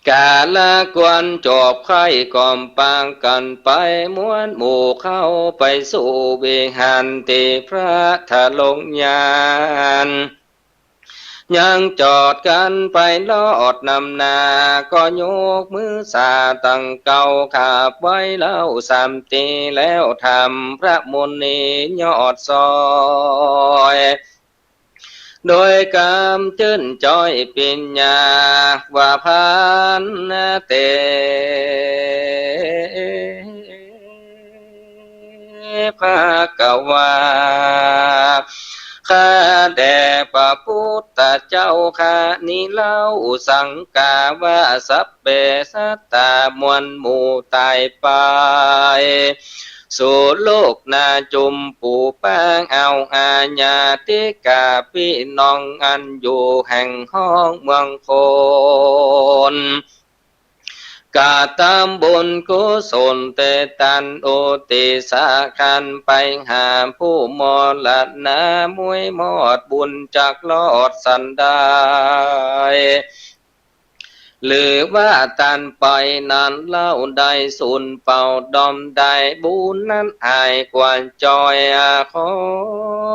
กาละกวนจบไข่ก่อมปางกันไปม้วนหมู่เข้าไปสู่วิหารติพระทะลงยานยังจอดกันไปลอดนำนาก็ยกมือสาตั้งเก่าขาบไว้เล่าสามตีแล้วทำพระมุนียอดซอยโดยกามจื้นจอยปิญญาว่าพันเตภะคะวาข้าแด่พระพุทธเจ้าข้านี้เล่าสังกาว่าสัพเพสัตตามวลหมู่ตายไป สู่โลกนาจุมปู่ปางเอาอาญาติกาพี่น้องอันอยู่แห่งห้องเมืองโคนกาตามบุญกุศลเตตันโอติสาคันไปหาผู้มรณะมวยมอดบุญจากลอดสันได้หรือว่าตันไปนั้นเล่าได้สุนเป่าดอมได้บุญนั้นอายกว่าจอยขอ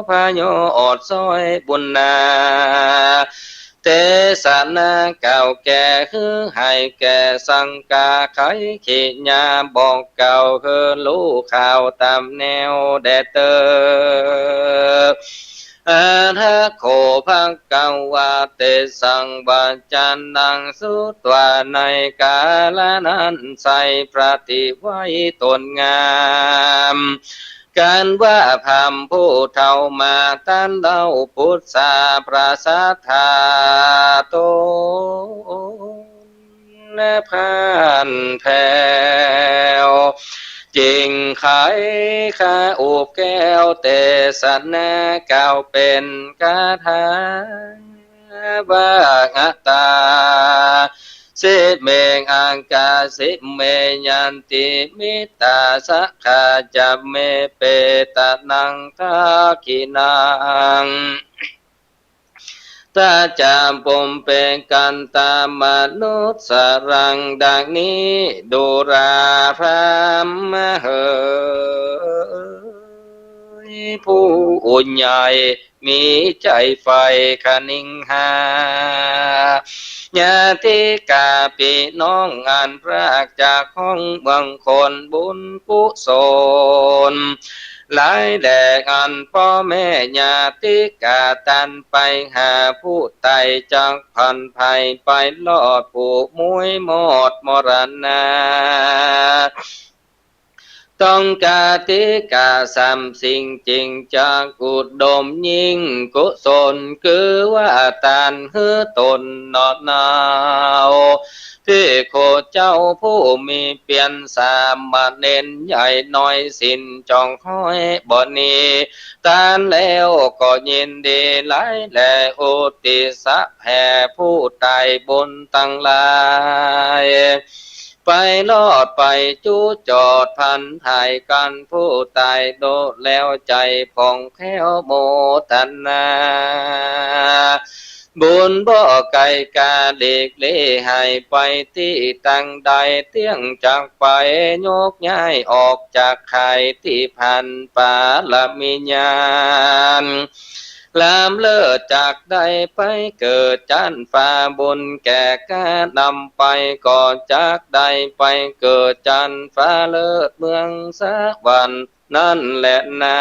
พระโยอดซอยบุญนาเทศนาเก่าแก่คือให้แก่สังกาไขขีญาบอกเก่าคือรู้ข่าวตามแนวแดเตออาทะโคภักกังวาเตสังบาจันนังสุตวาในกาลนั้นใส่ปฏิไว้ตนงามการว่าพามผู้เท่ามาตันเล่าพุทธาประสาทาโตนพันแผ่วจริงไขข้าอุบแก้วเตสันนาเก่าเป็นกาถาบางตาสิเมงอังกาสิเมยันติมิตาสักขาจะเมเปตานังทักขินังถ้าจามปมเป็นกันตามนุษย์สรังดังนี้ดูราพรามเหยผู้อุ่นใหญ่มีใจไฟคณิงหาญาติกาปีน้องอันพรากจากห้องเมืองคนบุญกุศลหลายแดกอันพ่อแม่ญาติกาตันไปหาผู้ไตจักพันภัยไปลอดผู้มวยหมดมรณาต้องกาติกาสามสิ่งจริงจากอุดมยิ่งกุศลคือว่าตานหือตนนอดนาวที่โคเจ้าผู้มีเปลี่ยนสามเน้นใหญ่น้อยสินจองห้อยบ่นีตานแล้วก็ยินดีหลายแลอุติสะแผ่ผู้ตายบุญตั้งหลายไปลอดไปจูจอดพันถ่ายกันผู้ตายโดดแล้วใจผ่องแผ้วโมทนาบุญบ่ไกลกาเด็กเล่ให้ไปที่ตั้งใดเตี้ยงจากไปโยกย้ายออกจากไข่ที่พันป่าละมิญญาณลามเลิศจากใดไปเกิดจันฟ้าบุญแก่กานำไปก่อนจากใดไปเกิดจันฟ้าเลิศเมืองสวรรค์นั่นแหละนา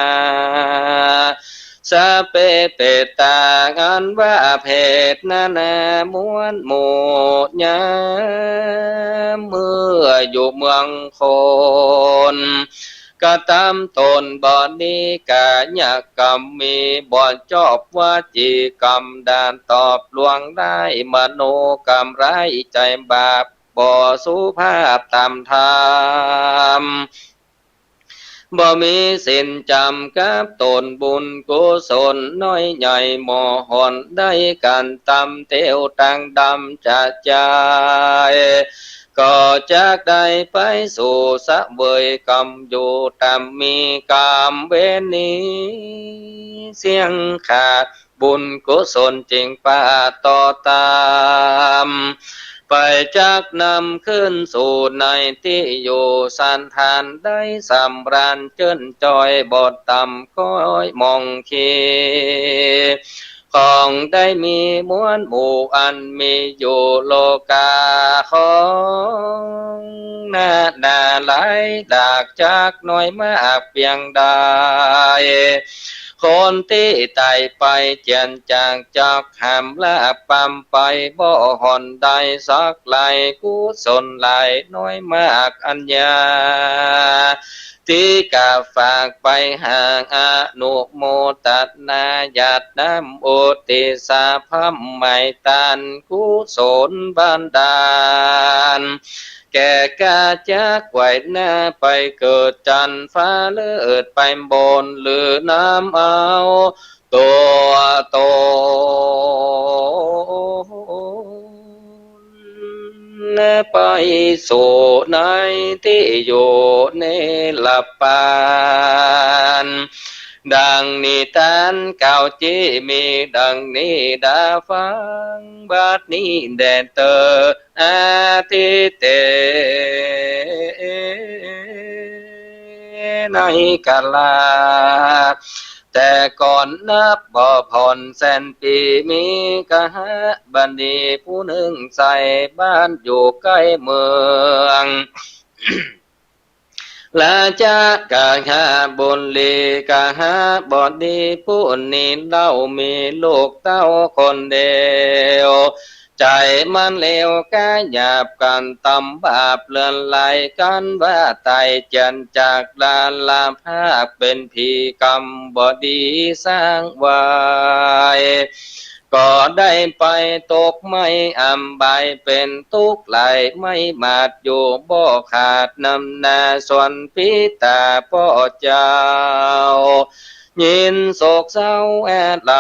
สะเปเตตางันว่าเพศนานาม้วนหมู่ญาเมื่ออยู่เมืองคนก็ตามตนบ่อนนี้กาญกรรมมีบ่อนจอบว่าจีกรรมดานตอบลวงได้มโนกรรมร้ายใจบาปบ่สุภาพตามธรรมบ่มีสินจำกับตนบุญกุศลน้อยใหญ่หมอหอนได้กันตำเตียวตังดำจะใจก็จากได้ไปสู่สะเวยกรรมอยู่ตามมีกรรมเวนีเสียงขาดบุญกุศลจริงป่าต่อตามไปจากนำขึ้นสู่ในที่อยู่สันทานได้สำราญเจินจอยบทต่ำก้อยมองขีของได้มีม้วนหมู่อันมีอยู่โลกาของนาหลายดากจากน้อยมากเพียงใดคนที่ตายไปเจียนจางจากหามละปั๊มไปบ่หอนได้สักไหลกุศลไหลน้อยมากอัญญาที่กาฝากไปห่างอนุโมตัสนาญาติน้ำโอติสาพัมไมตันกุศลบันดาล แก่กาจากไหวหน้าไปเกิดจันทร์ฟ้าเลิศไปบนหรือน้ำเอาตัวโตไปสู่ในที่อยู่ในหลับปานดังนิทานเก่าจีมีดังนี้ดาฟังบัดนี้แดนเตออาทิเตในกาลาแต่ก่อนนับบ่ผ่อนแสนปีมีกะฮะบันดีผู้หนึ่งใส่บ้านอยู่ใกล้เมืองลาจากะหาบุญลีกะหาบอดีผู้นี้เล่ามีลูกเต้าคนเดียวใจมันเลวกะหยาบกันตำบาปเลือนไหลกันว่าไตจันจากลาลาภาคเป็นผีกรรมบอดีสร้างไว้ก็ได้ไปตกไม่อำบายเป็นทุกข์ไหลไม่มาดอยู่บ่ขาดนำนาส่วนพิตาพ่อเจ้ายินโศกเศร้าแอดไหล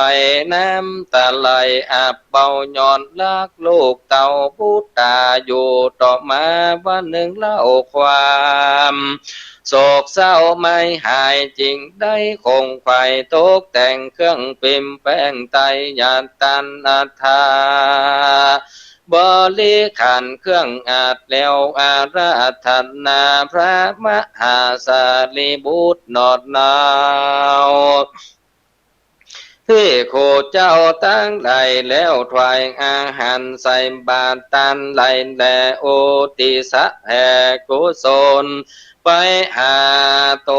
น้ำตาไหลอาบเบาย้อนลักลูกเต่าพุทธาอยู่ต่อมาวันหนึ่งเล่าความโศกเศร้าไม่หายจริงได้คงไฟตกแต่งเครื่องปิมแป้งไตยาตันอัฏฐาบริขันเครื่องอาจแล้วอาราธนาพระมหาสารีบุตรนอดนาวที่โคเจ้าตั้งไหลแล้วถวายอาหารใส่บาตรตันไหลแลโอติสะแห่กุศลไปหาโต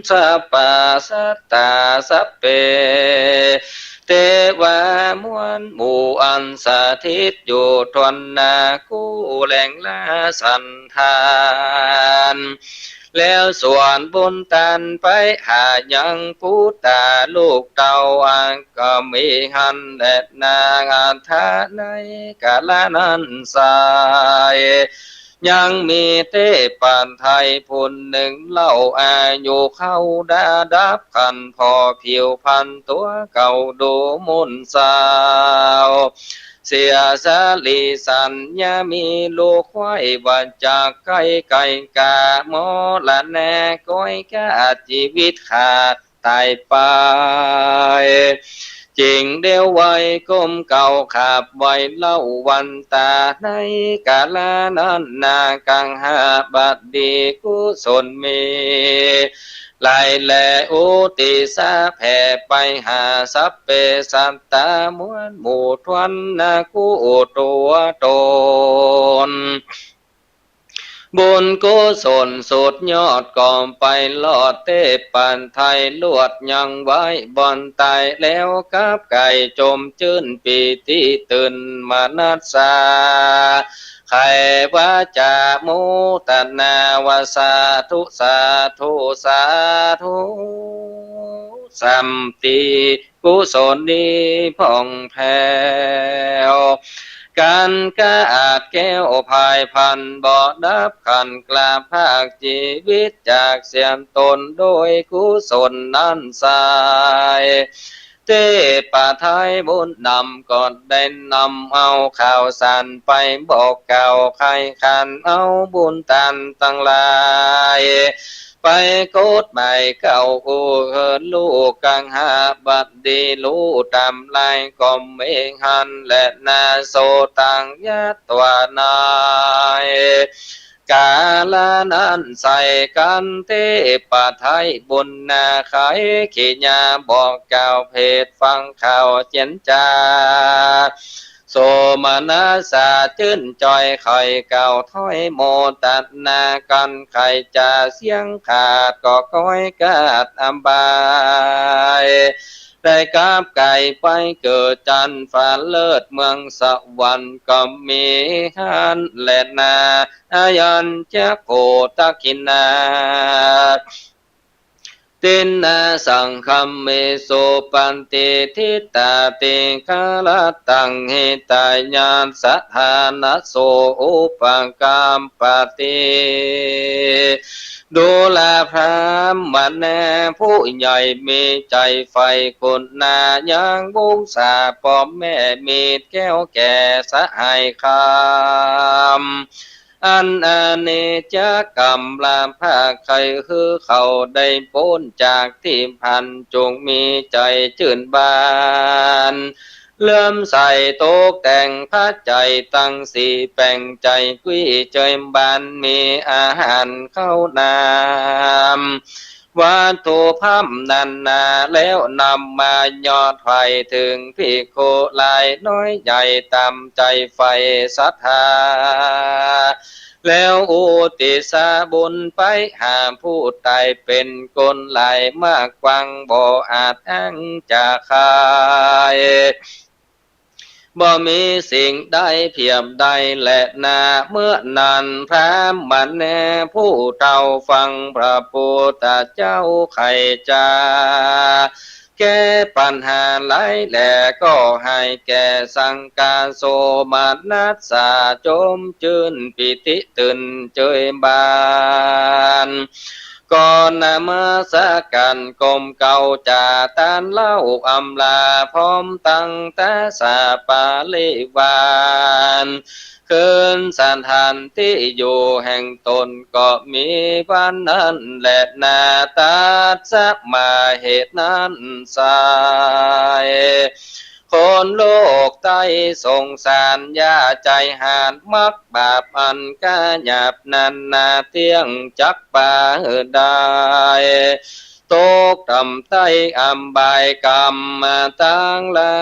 สัพพะสัตตาสัพเพเทวามวลหมู่อันสถิตอยู่ทวนนาคู่แหล่งลาสันทานแล้วส่วนบุญตันไปหายังพุทธาลูกเต่าอังก็มีหันแดดนางอันทาในกาลนั้นสายยังมีเทพานไทยผู้หนึ่งเล่าอายุเข้าดาดับขันพอผิวพันตัวเก่าดูมุนสาวเสียสาลีสัญญามีลูกควายว่าจากไก่ไก่กาหมอละแน่ก้อยกาชีวิตขาดตายไปจริงเดียวไว้ก้มเก่าขับไว้เล่าวันตาในกาลนั้นนากังหาบัดดีกุศลมีลายแลอุติสาแผ่ไปหาสัพเพสัตตามวลหมู่ทวนนาคูตัวตนบุญกุศลสุดยอดก่อมไปลอดเทพปันไทยลวดยังไว้บอนตายแล้วกับไก่จมจื้นปีติตื่นมานัสสาไขวาจามุตนาวาสาธุสาธุสาธุสัมติกุศลนี้ผ่องแผ้วการกาอาจแก้วภายพันบ่อดับขันกลาภาคชีวิตจากเสียนตนโดยกุศลนั้นสายเทพไทยบุญนำก่อนได้นำเอาข่าวสารไปบอกเก่าใครขันเอาบุญตันตั้งหลายไปโกดใหม่เก่ากูเฮินลูกกังหาบัดดีลูตำลายก็มเองหันและนาโซตังยัตวานายกาลนั้นใส่กันเทปไทยบุญนาไขขีญาบอกเก่าเพศฟังข่าวเจนจาโสมนัสสาจื้นจอยไข่เก่าถ้อยโมตัดนากันไข่จะเสียงขาดก็ก้อยกาดอัมบายได้กาบไก่ไปเกิดจันฟ้าเลิศเมืองสวรรค์ก็มีหันและนาอายันจะโกตะกินา ตินนาสังคัมเมโสปันติทิตาติกาลตังหิตายานสัทธานะโสอุปังกามปติดูแลพระมันแน่ผู้ใหญ่มีใจไฟคนนายังบุงสาปอมแม่มีแก้วแก่สหายคำอันเนจกรรมลาภาใครคือเขาได้พ้นจากที่พันจงมีใจชื่นบานเลื่อมใสตกแต่งพระใจตั้งสีแป่งใจกุ้ยเจยบานมีอาหารเข้านามวัตถุพัมนันนาแล้วนำมายอดไฟถึงพิโคลายน้อยใหญ่ตามใจไฟศรัทธาแล้วอุติสาบุญไปหาผู้ตายเป็นกลไหลมากกวังบ่อาจอ้างจะขายบ่มีสิ่งใดเพียบใดและนาเมื่อนั้นพระมันแน่ผู้เท่าฟังพระพุทธเจ้าไขจาแก้ปัญหาหลายแหล่ก็ให้แก่สังกาโสมานัสสาจมจืนปิติตื่นเจยบานก่อนนามาสกันกลมเก่าจาตานเล่าอำลาพร้อมตั้งแต่สาปาลิวานคืนสันทันที่อยู่แห่งตนก็มีวันนั้นและนาตาสักมาเหตุนั้นสายคนโลกใต้สงสารยาใจหานมักบาปอันกาหยาบนันนาเที่ยงจักปาได้ตกทำใต้อัมบายกรรมมาตั้งหลา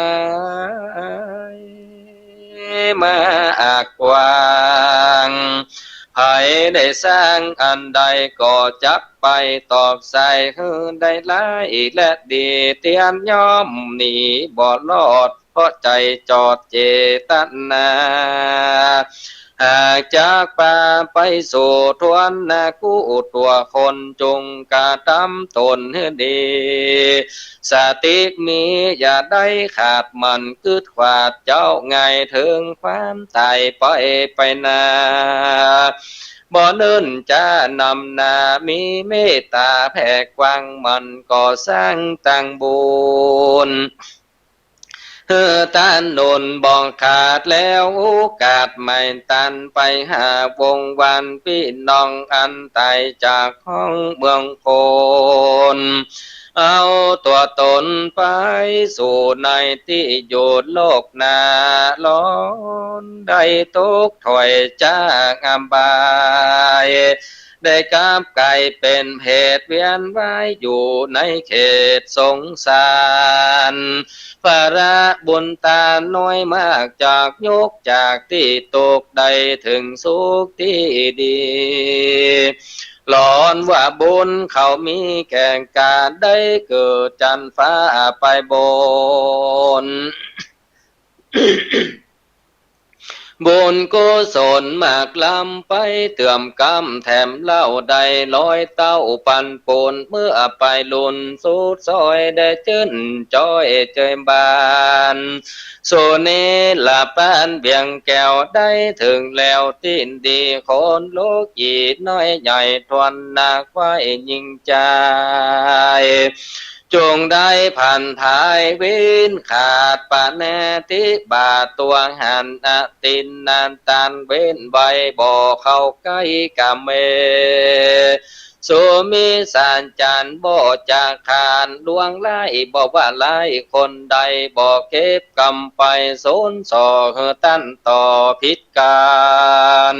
ยมาอากวางไผได้สร้างอันใดก็จักไปตอบใส่คือได้หลายและดีเตียนย่อมหนีบ่รอดเพราะใจจอดเจตนาหากจากป่าไปสู่ทวนนากู้ตัวคนจงกระทำตนให้ดีสติมีอย่าได้ขาดมันกึดขวาดเจ้าไงถึงความตายไปนาบ่เนิ่นจะนำนามีเมตตาแผ่กว้างมันก่อสร้างตั้งบุญตันโดนบอกขาดแล้วโอกาสไม่ตันไปหาวงวันพี่น้องอันตายจากห้องเมืองโพนเอาตัวตนไปสู่ในที่อยู่โลกนาล้อนได้ตกถอยจากอัมบายได้กาบไก่เป็นเหตุเวียนว่ายอยู่ในเขตสงสารภาระบุญตาน้อยมากจากยกจากที่ตกได้ถึงสุขที่ดีหลอนว่าบุญเขามีแข่งการได้เกิดจันฟ้าไปบน บุญกุศลมากลำไปเตื่อมกำแถมเล่าใดลอยเต้าปันปูนเมื่อไปลุนสุดซอยได้จื้นจอยเจยบานโซเนละปานเบียงแก้วได้ถึงแล้วตินดีคนโลกอีน้อยใหญ่ทวนนาควายยิงใจจงได้ผ่านภายวินขาดปาแนติบาตัวหันอตินนานตันเว้นใบบ่อเข้าใกล้กะเมสุมิสานจันบ่จากขานดวงไล่บ่ว่าไล่คนใดบ่เก็บกำไปสนส่อตั้นต่อพิษการ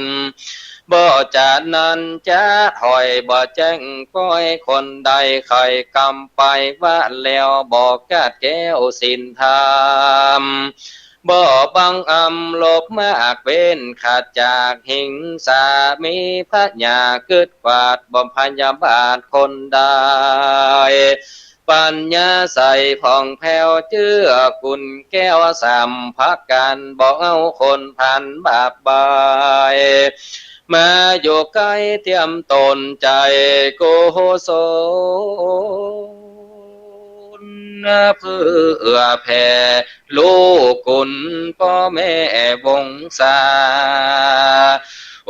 บ่จานั้นจะถอยบ่แจ้งก้อยคนใดใครกำไปว่าแล้วบ่กาดแก้วสินธรรมบ่บังอำลบมากเว้นขาดจากหิงสามีพระญาเกิดกวาดบ่พยาบาทคนใดปัญญาใส่ผ่องแผ้วเจื้อกุลแก้วสามพักกันบอกเอาคนพันบาปบาย มาอยู่ใกล้เทียมตนใจโกศลเพื่อแผ่ลูกกุลพ่อแม่วงศา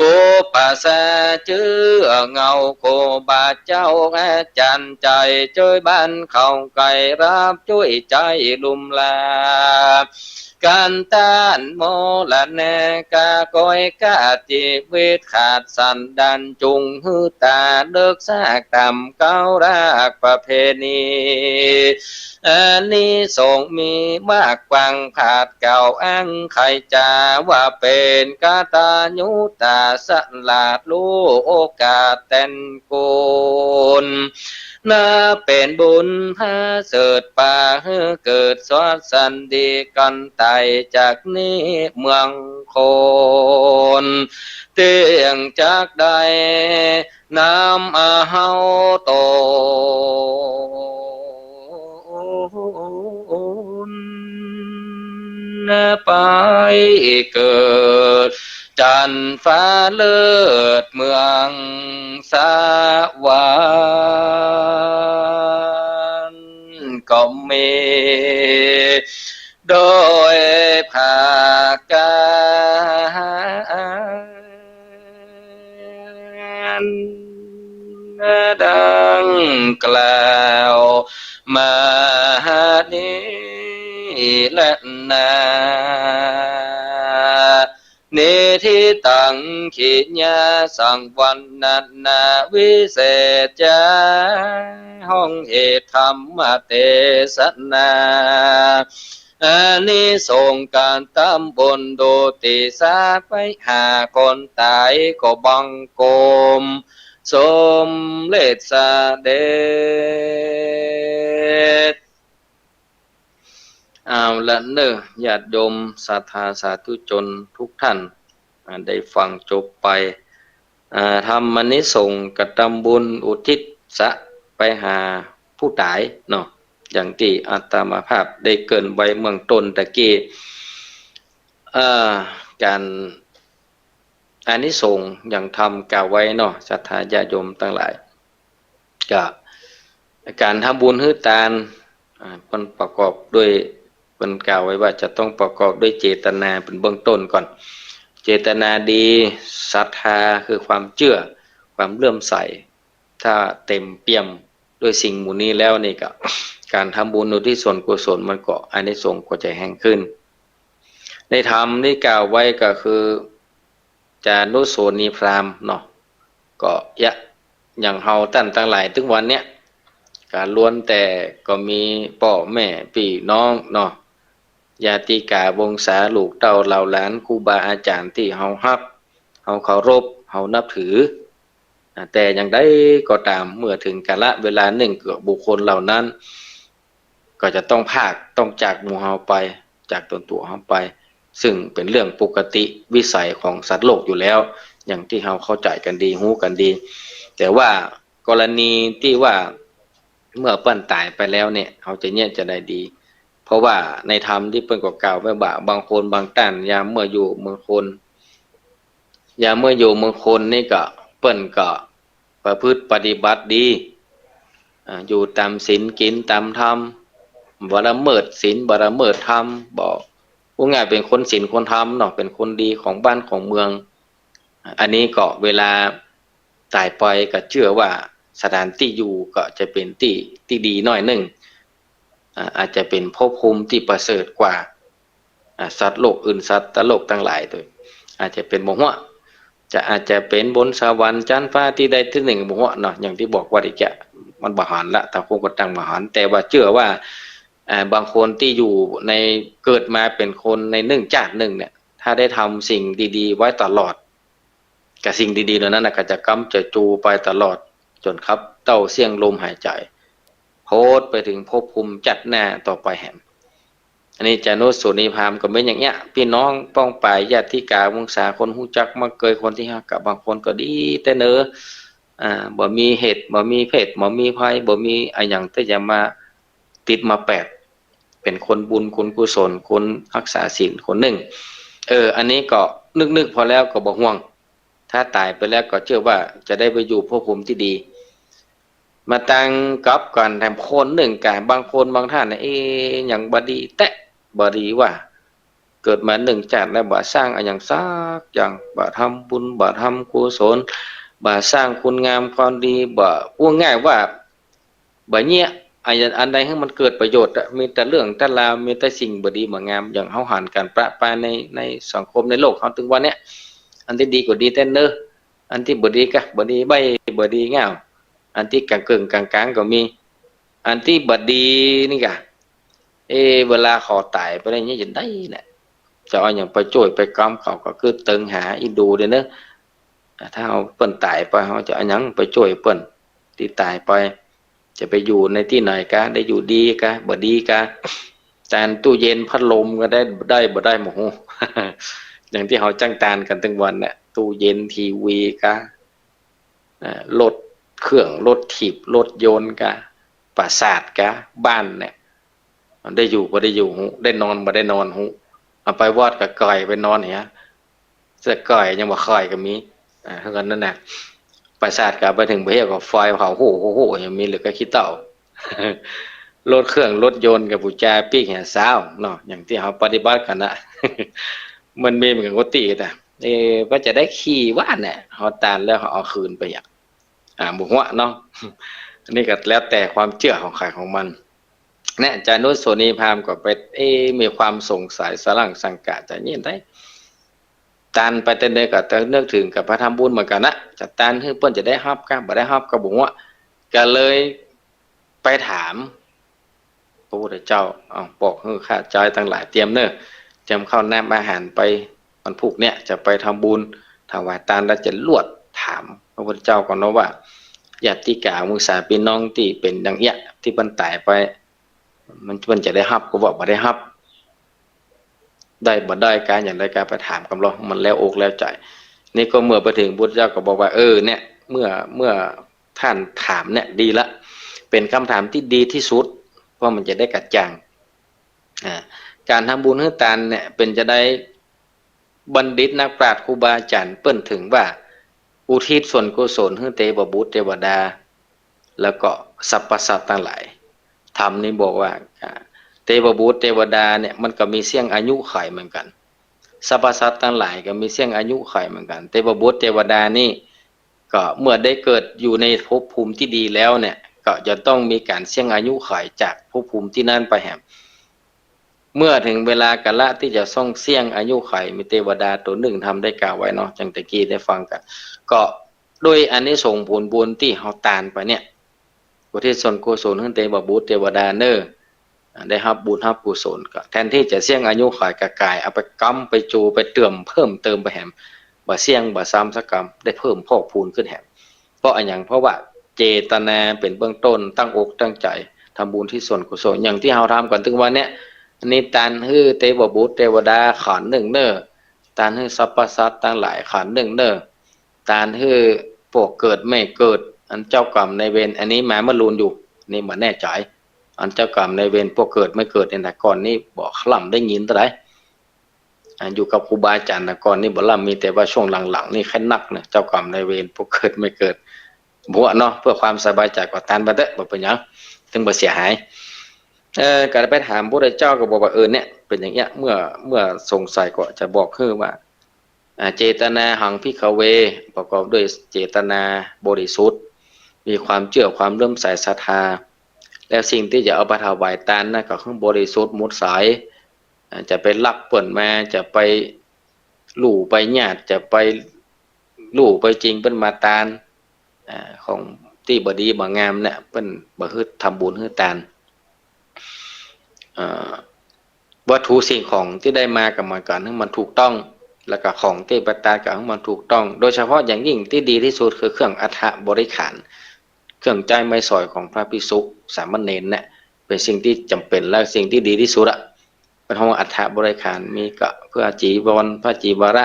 อุปสาชื่อเงาโคบาเจ้าอาจารย์ใจช่วยบ้านเข้าไก่รับช่วยใจลุมลาการต้านโมละแนกาก้อยกาจิวิตขาดสันดันจุงหือตาเลิกซากต่ำเก้ารากประเพณีอันนี้ส่งมีมากกวังผาดเก่าอ้างใครจะว่าเป็นกาตายุตาสลาดลูโอกาสแต่นกุลน่าเป็นบุญหาเสดป่าเกิดสวัสสันดีกันไตจากนี้เมืองโคนเตียงจากใดน้ำเฮาโตไปเกิดจันฟ้าเลิศเมืองสวรรค์ก็มีโดยภาการดังกล่าวมานี้และนาเนทิตังขิญาสังวันนันนาวิเศษจาห้องเหตุธรรมเทศนาอันนี้ส่งการตำบนโดติสาไปหาคนตายก็บังโกมสมเลศเสด็จเอาละเนอญาติโยมศรัทธาสาธุชนทุกท่านได้ฟังจบไปทำมันนี้ส่งกระทำบุญอุทิศสะไปหาผู้ตายเนาะอย่างที่อาตมาภาพได้เกริ่นไว้เมืองต้นตะกี้การอานิสงส์อย่างทำกล่าวไว้เนาะศรัทธาญาติโยมทั้งหลายกับการทำบุญฮื้อทานมันประกอบด้วยมันกล่าวไว้ว่าจะต้องประกอบด้วยเจตนาเป็นเบื้องต้นก่อนเจตนาดีศรัทธาคือความเชื่อความเลื่อมใสถ้าเต็มเปี่ยมด้วยสิ่งหมู่นี้แล้วนี่ก็การทำบุญอุทิศส่วนกุศลมันก็อานิสงส์ก็จะแห่งขึ้นในธรรมที่กล่าวไว้ก็คือจานุโสนีพราหมณ์เนาะก็อย่างเฮาท่านทั้งหลายถึงวันเนี้ยการล้วนแต่ก็มีพ่อแม่พี่น้องเนาะญาติกาวงศาลูกเต้าเหล่าหลานครูบาอาจารย์ที่เฮาฮักเฮาเคารพเฮานับถือแต่อย่างใดก็ตามเมื่อถึงกาลเวลาหนึ่งเกิดบุคคลเหล่านั้นก็จะต้องพากต้องจากหมู่เฮาไปจากตัวเฮาไปซึ่งเป็นเรื่องปกติวิสัยของสัตว์โลกอยู่แล้วอย่างที่เฮาเข้าใจกันดีรู้กันดีแต่ว่ากรณีที่ว่าเมื่อเปิ้นตายไปแล้วเนี่ยเฮาจะเนี่ยจะได้ดีเพราะว่าในธรรมที่เปิ้นก็กล่าวไว้ว่าบางคนบางท่านยามเมื่ออยู่เมืองคนยามเมื่ออยู่เมืองคนนี่ก็เปิ้นก็ประพฤติปฏิบัติดีอยู่ตามศีลกินตามธรรมบ่ละเมิดศีลบ่ละเมิดธรรมบ่ผู้ง่ายเป็นคนศีลคนธรรมเนาะเป็นคนดีของบ้านของเมืองอันนี้ก็เวลาตายไปก็เชื่อว่าสถานที่อยู่ก็จะเป็นที่ดีหน่อยหนึ่งอาจจะเป็นภพภูมิที่ประเสริฐกว่าสัตว์โลกอื่นสัตว์โลกทั้งหลายตัวอาจจะเป็นบ่ฮะอาจจะเป็นบนสวรรค์ชั้นฟ้าที่ใดที่หนึ่งบ่ฮะเนาะอย่างที่บอกว่าดิจะมันบ่หันละแต่คงก็ตั้งบ่หันแต่ว่าเชื่อว่าบางคนที่อยู่ในเกิดมาเป็นคนในหนึ่งชาติหนึ่งเนี่ยถ้าได้ทำสิ่งดีๆไว้ตลอดกับสิ่งดีๆเหล่านั้นก็จะกำจะจูไปตลอดจนครับเต้าเสี่ยงลมหายใจโพสไปถึงภพภูมิจัดหน้าต่อไปแห่งอันนี้จานุโสนีพราหมณ์ก็เป็นอย่างเงี้ยพี่น้องป้องป่ายญาติกาวงศาคนฮู้จักมาเกยคนที่ฮักกับบางคนก็ดีแต่เนอบ่มีเหตุบ่มีเพศบ่มีภัยบ่มีอะไรอย่างที่จะมาติดมาแปดเป็นคนบุญคนกุศลคนรักษาศีลคนหนึ่งอันนี้ก็นึกพอแล้วก็บ่ห่วง ถ้าตายไปแล้วก็เชื่อว่าจะได้ไปอยู่ภพภูมิที่ดีมาตั้งกับกันแถมคนหนึ่งกันบางคนบางท่านเนี่ยอย่างบดีแตะบดีว่าเกิดมาหนึ่งชาติแล้วบ่สร้างอย่างซักอย่างบ่ทำบุญบ่ทำกุศลบ่สร้างคุณงามความดีบ่พูดง่ายว่าบ่เนี้ยอันใดให้มันเกิดประโยชน์มีแต่เรื่องแต่ราวมีแต่สิ่งบ่ดีบ่งามอย่างเฮาหันกันประปาในสังคมในโลกเฮาถึงวันเนี้ยอันที่ดีก็ดีแต่เนออันที่บ่ดีก็บ่ดีใบบ่ดีงามอันที่กลางๆก็มีอันที่บ่ดีนี่กะเวลาเขาตายไปได้เนี่ยจะได้แหละจะเอาอย่างไปช่วยไปกำเขาก็คือตึงหาอีดูเด้อเนอะถ้าเอาเปิ้นตายไปเขาจะเอาหยังไปช่วยเปิ้นที่ตายไปจะไปอยู่ในที่ไหนกะได้อยู่ดีกะบ่ดีกะจานตู้เย็นพัดลมก็ได้บ่ได้หมูอย่างที่เขาจ้างตานกันทั้งวันเนี่ยตู้เย็นทีวีกะรถเครื่องรถถีบรถยนต์กะปราสาทกะบ้านเนี่ยได้อยู่บ่ได้อยู่ได้นอนบ่ได้นอนเอาไปวอดกับก่อยไปนอนเนี่ยเสื้อก่อยยังบ่ค่อยก็มีเท่ากันนั่นน่ะปราสาทกะไปถึงไปเฮ็ดกับไฟเผาโหยังมีเหลือก็ขี้เต่ารถเครื่องรถยนต์กับผู้จาปีกแห่สาวเนาะอย่างที่เฮาปฏิบัติกันน่ะมันมีเหมือนปกติน่ะว่าจะได้ขี่ว่านเนี่ยเฮาตานแล้วเฮาเอาคืนไปอย่างบ่ฮู้เนาะอันนี้ก็แล้วแต่ความเชื่อของใครของมันเนี่ยอาจารย์นุชโสนีพราหมณ์ก็ไปมีความสงสัยสลังสังกะจะเย็นได้ตานไปแต่เด็กก็จะนึกถึงกับพระธรรมบุญเหมือนกันนะจะตานให้เพิ่นจะได้รับก็บ่ได้รับก็บ่ฮู้ก็เลยไปถามพระพุทธเจ้าบอกให้ข้าใจทั้งหลายเตรียมเด้อเตรียมข้าวน้ำอาหารไปวันพุธเนี่ยจะไปทำบุญถวายทานแล้วจะลวดถามพระพุทธเจ้าก่อนเนาะว่าญาติกามุสาพี่น้องที่เป็นดังเอี้ยที่เพิ่นตายไปมันเพิ่นจะได้รับก็บอกบ่ได้รับได้บ่ได้การอย่างไรการไปถามกับเรามันแล้วอกแล้วใจนี่ก็เมื่อไปถึงพุทธเจ้าก็บอกว่าเนี่ยเมื่อท่านถามเนี่ยดีละเป็นคำถามที่ดีที่สุดเพราะมันจะได้กระจ่างการทำบุญให้ทานเนี่ยเป็นจะได้บัณฑิตนักปราชญ์ครูบาอาจารย์เปิ้นถึงว่าอุทิศส่วนกุศลให้เทพบุตรเทวดาแล้วก็สรรพสัตว์ทั้งหลายธรรมนี่บอกว่าเทพบุตรเทวดาเนี่ยมันก็มีเสี่ยงอายุขัยเหมือนกันสรรพสัตว์ทั้งหลายก็มีเสี่ยงอายุขัยเหมือนกันเทพบุตรเทวดานี่ก็เมื่อได้เกิดอยู่ในภพภูมิที่ดีแล้วเนี่ยก็จะต้องมีการเสี่ยงอายุขัยจากภพภูมิที่นั่นไปแหมเมื่อถึงเวลากาละที่จะส่องเสี่ยงอายุขัยมีเทวดาตัวหนึ่งทำได้กล่าวไว้เนาะจังตะกี้ได้ฟังกันก็โดยอานิสงส์ผลบุญที่เฮาทานไปเนี่ยอุทิศส่วนกุศลให้เทพบุตรเทวดาเน้อได้รับบุญรับกุศลก็แทนที่จะเสี่ยงอายุขัยกะกายเอาไปกำไปจูไปเติมเพิ่มเติมไปแหมบ่เสี่ยงบ่ซ้ำสักกรรมได้เพิ่มพอกพูนขึ้นแหมเพราะอันหยังเพราะว่าเจตนาเป็นเบื้องต้นตั้งอกตั้งใจทำบุญที่ส่วนกุศลอย่างที่เฮาทำกันถึงวันเนี้ยอันนี้ตานฮื้อเทพบุตรเทวดาขันหนึ่งเน้อตานฮื้อสรรพสัตว์ทั้งหลายขันหนึ่งเน้อตานฮื้อพวกเกิดไม่เกิดอันเจ้ากรรมในเวรอันนี้หมายมาลูนอยู่นี่บ่แน่ใจอันเจ้ากรรมในเวรพวกเกิดไม่เกิดในแต่ก่อนนี้บ่คล่ำได้ยินเท่าไหร่อยู่กับครูบาอาจารย์แต่ก่อนนี้บ่ล่ำมีแต่ว่าช่วงหลังๆนี่แค่นักเนี่ยเจ้ากรรมในเวรพวกเกิดไม่เกิดบ่เนาะเพื่อความสบายใจก็ทานบ่เด้อบ่เป็นหยังถึงบ่เสียหายก็ไปถามพระพุทธเจ้าก็บอกว่าเนี่ยเป็นอย่างเงี้ยเมื่อสงสัยก็จะบอกคือว่าเจตนาหังภิกขเวประกอบด้วยเจตนาบริสุทธิ์มีความเชื่อความเลื่อมใสศรัทธาแล้วสิ่งที่จะเอาไปถวายทานนั่นก็คือบริสุทธิ์หมดสายจะไปลักเปิ้นมาจะไปลู่ไปญาติจะไปลู่ไปจริงเป็นมาทานของที่บ่ดีบ่งามเนี่ยเปิ้นบ่ฮึดทำบุญฮึดทานวัตถุสิ่งของที่ได้มากับมันกันให้มันถูกต้องแล้วก็ของที่ประทานกับมันถูกต้องโดยเฉพาะอย่างยิ่งที่ดีที่สุดคือเครื่องอัฐบริขารเครื่องใจไม้สอยของพระภิกษุสามเณรเนี่ยเป็นสิ่งที่จำเป็นและสิ่งที่ดีที่สุดอะเป็นของอัฐบริขารมีก็เพื่อจีวรพระจีวระ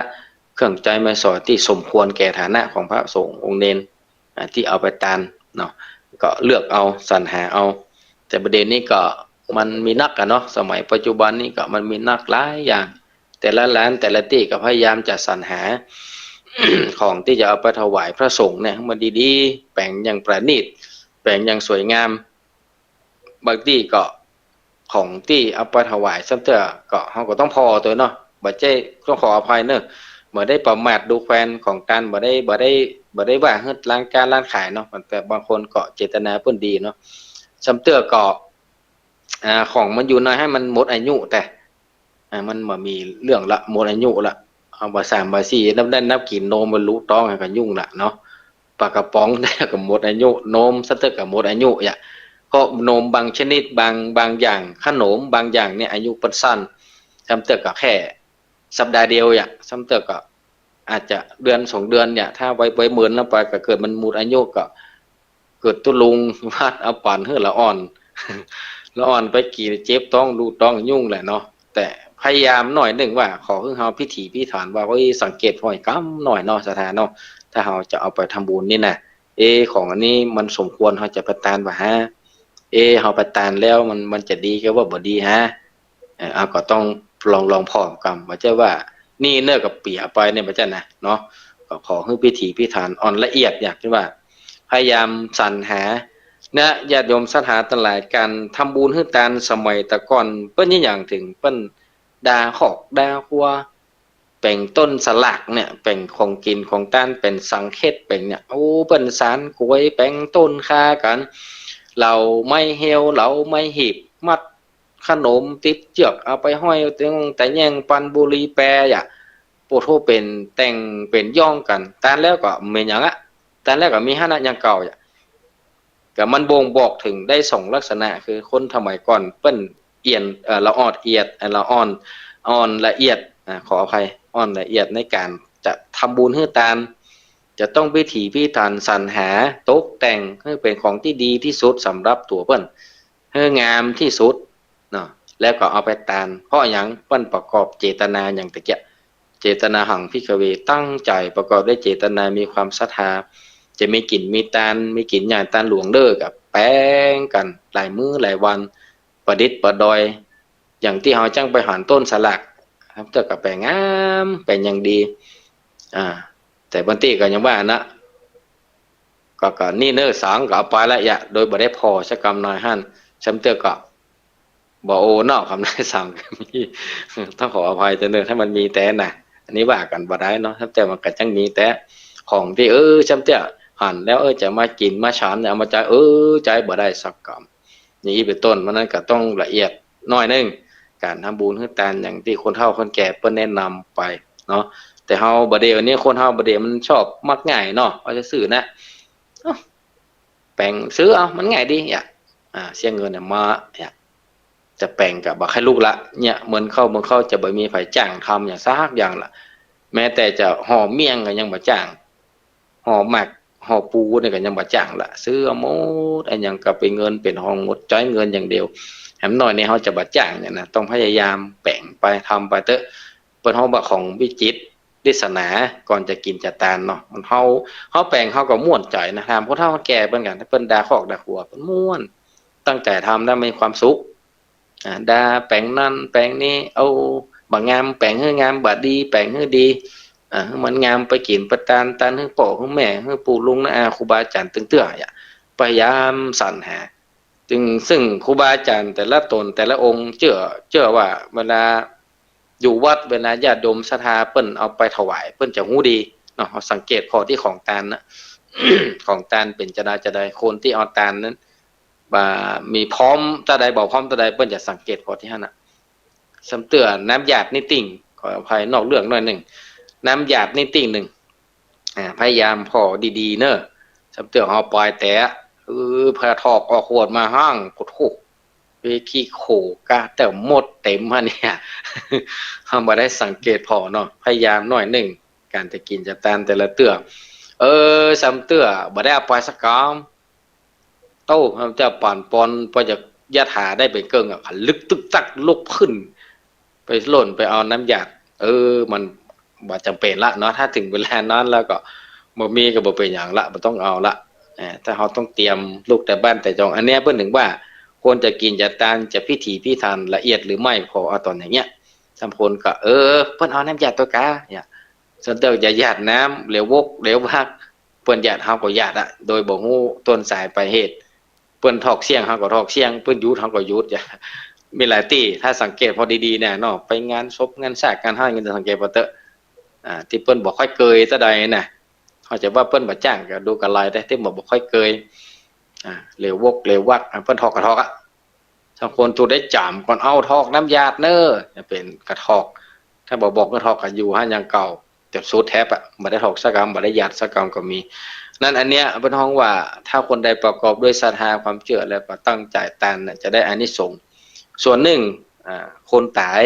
เครื่องใจไม้สอยที่สมควรแก่ฐานะของพระสงฆ์องค์เณรที่เอาไปทานเนาะก็เลือกเอาสรรหาเอาแต่ประเด็นนี้ก็มันมีนักกันเนาะสมัยปัจจุบันนี้ก็มันมีนักหลายอย่างแต่ละร้านแต่ละที่ก็พยายามจะสรรหา ของที่จะเอาไปถวายพระสงฆ์เนี่ยมันดีๆแปลงอย่างประณีตแปลงอย่างสวยงามบางทีก็ของที่เอาไปถวายซ้ำเตื้อก็เขาก็ต้องพอตัวเนาะบ่เจ้ต้องขออภัยเนอะบ่ได้ประมาทดูแคลนของการบ่ได้ว่าเฮ็ดร้านการร้านขายเนาะแต่บางคนก็เจตนาเพิ่นดีเนาะซ้ำเตื้อก็ของมันอยู่ในให้มันหมดอายุแต่มันบ่มีเรื่องละหมดอายุละเอาบ่3บ่4นับได้นับกินนมมันรู้ต้องก็ยุ่งละเนาะปลากระป๋องได้ก็หมดอายุนมซ้ำเตื้อก็หมดอายุอย่าก็นมบางชนิดบางอย่างขนมบางอย่างเนี่ยอายุเพิ่นสั้นซ้ำเตื้อก็แค่สัปดาห์เดียวอย่าซ้ำเตื้อก็อาจจะเดือน2เดือนเนี่ยถ้าไว้เหมือนแล้วไปก็เกิดมันหมดอายุก็เกิดตุลุงวัดเอาปานเฮือละอ่อนละอ่อนไปกี่เจ็บต้องดูต้องยุ่งแหละเนาะแต่พยายามหน่อยหนึ่งว่าขอให้เฮาพิถีพิถันว่าสังเกตหน่อยกํหน่อยเนาะสถานเนาะถ้าเฮาจะเอาไปทำบุญนี่น่ะของอันนี้มันสมควรเฮาจะประทานบ่ฮะเฮาประทานแล้วมันจะดีก็ว่าบ่ดีฮะเอาก็ต้องลองพร้อมกันบ่ใช่ว่านี่เนิ่อกับเปียไปเนี่ยบ่จั่นน่ะเนาะก็ขอให้พิถีพิถันอ่อนละเอียดอยากที่ว่าพยายามสรรหานะญาติโยมศรัทธาทั้งหลายการทำบุญให้ทานสมัยแต่ก่อนเปิ้นอย่างถึงเปิ้นดาหอกดาหัวแป่งต้นสลักเนี่ยแป่งของกินของต้านเป็นสังเขตเป็นเนี่ยโอ้เปิ้นสารกล้วยแป่งต้นคากันเราไม่เหี่ยวเราไม่หีบมัดขนมติดเจือกเอาไปห้อยตึงแต่แย่งปันบุรีแปรอ่ะโปโทเป็นแต่งเป็นย่องกันตานแล้วก็แม่นหยังอ่ะตานแล้วก็มีหนะอย่างเก่าอ่ะก็มันบ่งบอกถึงได้2ลักษณะคือคนสมัยก่อนเปิ้นเอียนละออดเอียดละอ่อนละเอียดขออภัยอ่อนละเอียดในการจะทำบุญให้ทานจะต้องพิถีพิถันสรรหาตกแต่งให้เป็นของที่ดีที่สุดสำหรับตัวเปิ้นให้งามที่สุดเนาะแล้วก็เอาไปทานเพราะหยังเปิ้นประกอบเจตนาอย่างตะเกียเจตนาหังภิกขเวตั้งใจประกอบด้วยเจตนามีความศรัทธาจะมีกลิ่นมีตาลมีกลิ่นอย่างตาลหลวงเด้อกับแป้งกันหลายมื้อหลายวันประดิษฐ์ประดอยอย่างที่เฮาจังไปหันต้นสลักครับเจ้าก็แปลงงามเป็นอย่างดีแต่บางทีก็ยังว่านะก็นี่เน้อสังก็เอาไปละยะโดยบ่ได้พอสักกำน้อยหั่นซ้ำเตื้อก็บ่โอเนาะคำนั้นสั่งมีต้องขออภัยแต่เด้อถ้ามันมีแต่น่ะอันนี้ว่ากันบ่ได้เนาะแต่มันก็จังมีแต่ของที่ซ้ำเตื้อหั่นแล้วจะมากินมาฉันเอามาใจใจบ่ได้สักกำนี่เป็นต้นมันนั้นก็ต้องละเอียดน้อยนึงการทำบุญให้ทานอย่างที่คนเฒ่าคนแก่เพิ่นแนะนำไปเนาะแต่เฮาบ่ได้วันนี้คนเฮาบ่ได้มันชอบมักง่ายเนาะว่าจะซื้อนะแปลงซื้อเอามันง่ายดีเสียเงินเนี่ยมาจะแปลงก็บ่ให้ลูกละเนี่ยเหมือนเข้าจะบ่มีไผจ้างทำอย่างซักอย่างล่ะแม้แต่จะห่อเมี่ยงก็ยังบ่จ้างห่อหมักห่อปูนี่ก็ยังบ่จ้างละซื้อเอาหมดอันหยังก็เป็นเงินเป็นห้องหมดจ่ายเงินอย่างเดียวแถมน้อยนี่เฮาจะบ่จ้างเนี่ยนะต้องพยายามแปลงไปทำไปเถอะเปิ้นเฮาบ่ของวิจิตรปริศนาก่อนจะกินจะตานเนาะมันเฮาแปลงเฮาก็ม่วนใจนะถามผู้เฒ่าคนแก่เพิ่นกันเพิ่นด่าคอกด่าหัวเพิ่นม่วนตั้งใจทำได้มีความสุขด่าแปลงนั้นแปลงนี้เอาบ่งามแปลงให้งามบ่ดีแปลงให้ดีมันงามไปกินประทานตานให้พ่อให้แม่ให้ปู่ลุงนะครูบาอาจารย์ตึงเตื้อพยายามสรรหาซึ่งครูบาอาจารย์แต่ละตนแต่ละองค์เชื่อว่าเวลาอยู่วัดเวลาญาติโยมศรัทธาเปิ้นเอาไปถวายเปิ้นจะฮู้ดีเนาะสังเกตพอที่ของตาลนะ ของตาลเป็นจะได้คนที่เอาตาลนั้นมีพร้อมจะได้บอกพร้อมจะได้เปิ้นจะสังเกตพอที่หั่นน่ะสำเตือน้ำหยาดนิติ่งขออภัยนอกเรื่องหน่อยนึงน้ำหยาดนิติ่งนึงพยายามพอดีๆเนอะสำเตือเอาปล่อยแต่พระทอกออกขวดมาห้างโอ้โหไปขี้โขกะแต่หมดเต็มฮะเนี่ยเฮาบ่ได้สังเกตพอเนาะพยายามหน่อยนึงการจะกินจะตานแต่ละเตื้อสำเตื้อบ่ได้เอาปล่อยสักกำโต้เจ้าป่านปอนพอจะยะถาได้ไปเกิงลึกตึกตักลุกขึ้นไปหล่นไปเอาน้ำหยาดมันบ่จำเป็นละเนาะถ้าถึงเวลานั้นแล้วก็บ่มีก็บ่เป็นหยังละบ่ต้องเอาละถ้าเฮาต้องเตรียมลูกแต่บ้านแต่จองอันเนี้ยเพิ่นถึงว่าควรจะกินจะตานจะพิถีพิถันละเอียดหรือไม่พอเอาตอนอย่างเงี้ยสำคนก็เพิ่นเอาน้ำหยาดตัวกาเนี่ย ส่วนเติกจะหยาดน้ำเหลววกเหลวพักเปิ้นหยาดเฮาก็หยาดอะโดยบ่ฮู้ต้นสายปลายเหตุเปิ้นถอกเสียงเฮาก็ถอกเสียงเปิ้นหยุดเฮาก็หยุดอย่ามีหลายที่ถ้าสังเกตพอดีๆเนี่ยเนาะไปงานศพงานสากงานห้างกันสังเกตบ่เตอะที่เปิ้นบ่ค่อยเกยซะใดน่ะเฮาจะว่าเปิ้นบ่จ้างก็ดูกันหลายได้ที่บ่ค่อยเกยเหลววกเหลววักเปิ้นถอกก็ถอกอะบางคนถูกได้จามก่อนเอาถอกน้ำยาดเน้อจะเป็นกระถอกถ้าบอกก็ถอกก็อยู่ห้าอย่างเก่าแต่สูตรแทบบ่ได้ถอกสักกรรมบ่ได้ยาดสักกรรมก็มีนั่นอันเนี้ยเป็นห้องว่าถ้าคนใดประกอบด้วยศรัทธาความเชื่อแล้วก็ตั้งใจตามจะได้อานิสงส์ส่วนหนึ่งคนตาย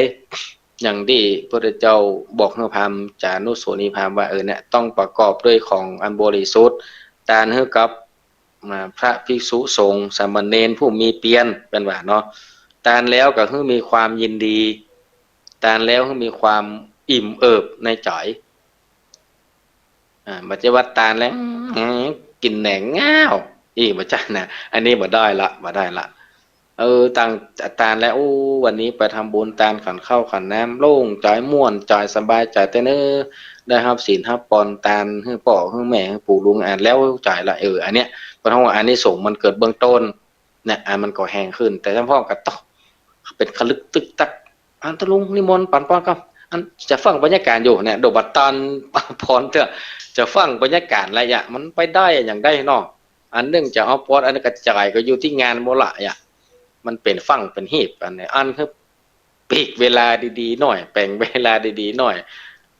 อย่างที่พระเจ้าบอกให้พราหมณ์จานุโสนีพราหมณ์ว่าเนี่ยต้องประกอบด้วยของอันบริสุทธิ์ตานให้กับพระภิกษุสงฆ์สามเณรผู้มีเปียนเป็นว่าเนาะตานแล้วก็คือมีความยินดีตานแล้วคือมีความอิ่มเอิบในใจบัจจวัตตานแล้วกินแหนงง้าวบัจจันนะอันนี้บ่ได้ละต่างตานแล้ววันนี้ไปทำบุญตานขันข้าวขันน้ำโล่งใจม่วนใจสบายใจแต่เนอได้รับศีลรับปอนตานให้พ่อให้แม่ให้ปู่ลุงแล้วใจละอันเนี้ยเพราะว่าอันนี้ส่งมันเกิดเบื้องต้นเนี่ยมันก็แห้งขึ้นแต่ถ้าพ่อกับต่อเป็นคลึกตึกตักอันตะลุงนิมนต์ปันป้อนครับอันจะฟังบรรยากาศอยู่เนี่ยโดบัดตอนพรเถอะจะฟังบรรยากาศอะไรมันไปได้อย่างได้เนาะอันนึงจะเอาพอดอันกระจายก็อยู่ที่งานโมละมันเป็นฟังเป็นหีบอันนี้อันคือปีกเวลาดีๆหน่อยแบ่งเวลาดีๆหน่อย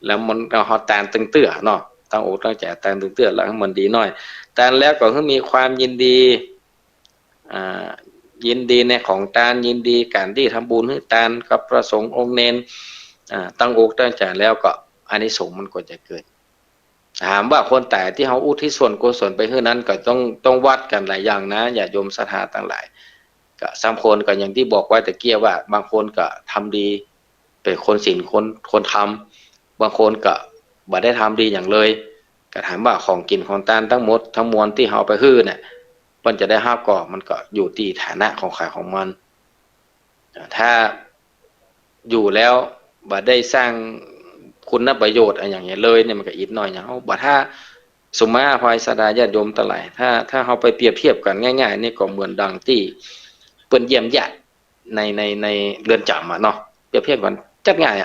แล้วมันเอาตาตึงเตื้อเนาะตั้งอกตั้งใจตาตึงเตื้อแล้วมันดีหน่อยตานแล้วก็คือมีความยินดียินดีในของตานยินดีการที่ทำบุญให้ตานกับพระสงฆ์องค์เนนตั้งอกตั้งใจแล้วก็อานิสงส์มันก็จะเกิดถามว่าคนแต่ที่เขาอุทิศส่วนกุศลไปให้นั้นก็ต้องวัดกันหลายอย่างนะอย่าโยมศรัทธาทั้งหลายก็สามคนก็อย่างที่บอกไว้แต่เกี้ยว่าบางคนก็ทำดีเป็นคนศีลคนทำบางคนก็บ่ได้ทำดีอย่างเลยก็ถามว่าของกินของตานทั้งหมดทั้งมวลที่เขาไปฮื้อเนี่ยมันจะได้ห้าก่อมันก็อยู่ที่ฐานะของใครของมันถ้าอยู่แล้วบ่ได้สร้างคุณประโยชน์อะไรอย่างเงี้ยเลยเนี่ยมันก็อิดหน่อยอย่างเขาบ่ถ้าสมมาภายสดาญาติโยมตะไหลถ้าเขาไปเปรียบเทียบกันง่ายๆนี่ก็เหมือนดังที่เปิ้นเยี่ยมญาติในเรือนจำเนาะเปรียบเทียบกันจัดง่าย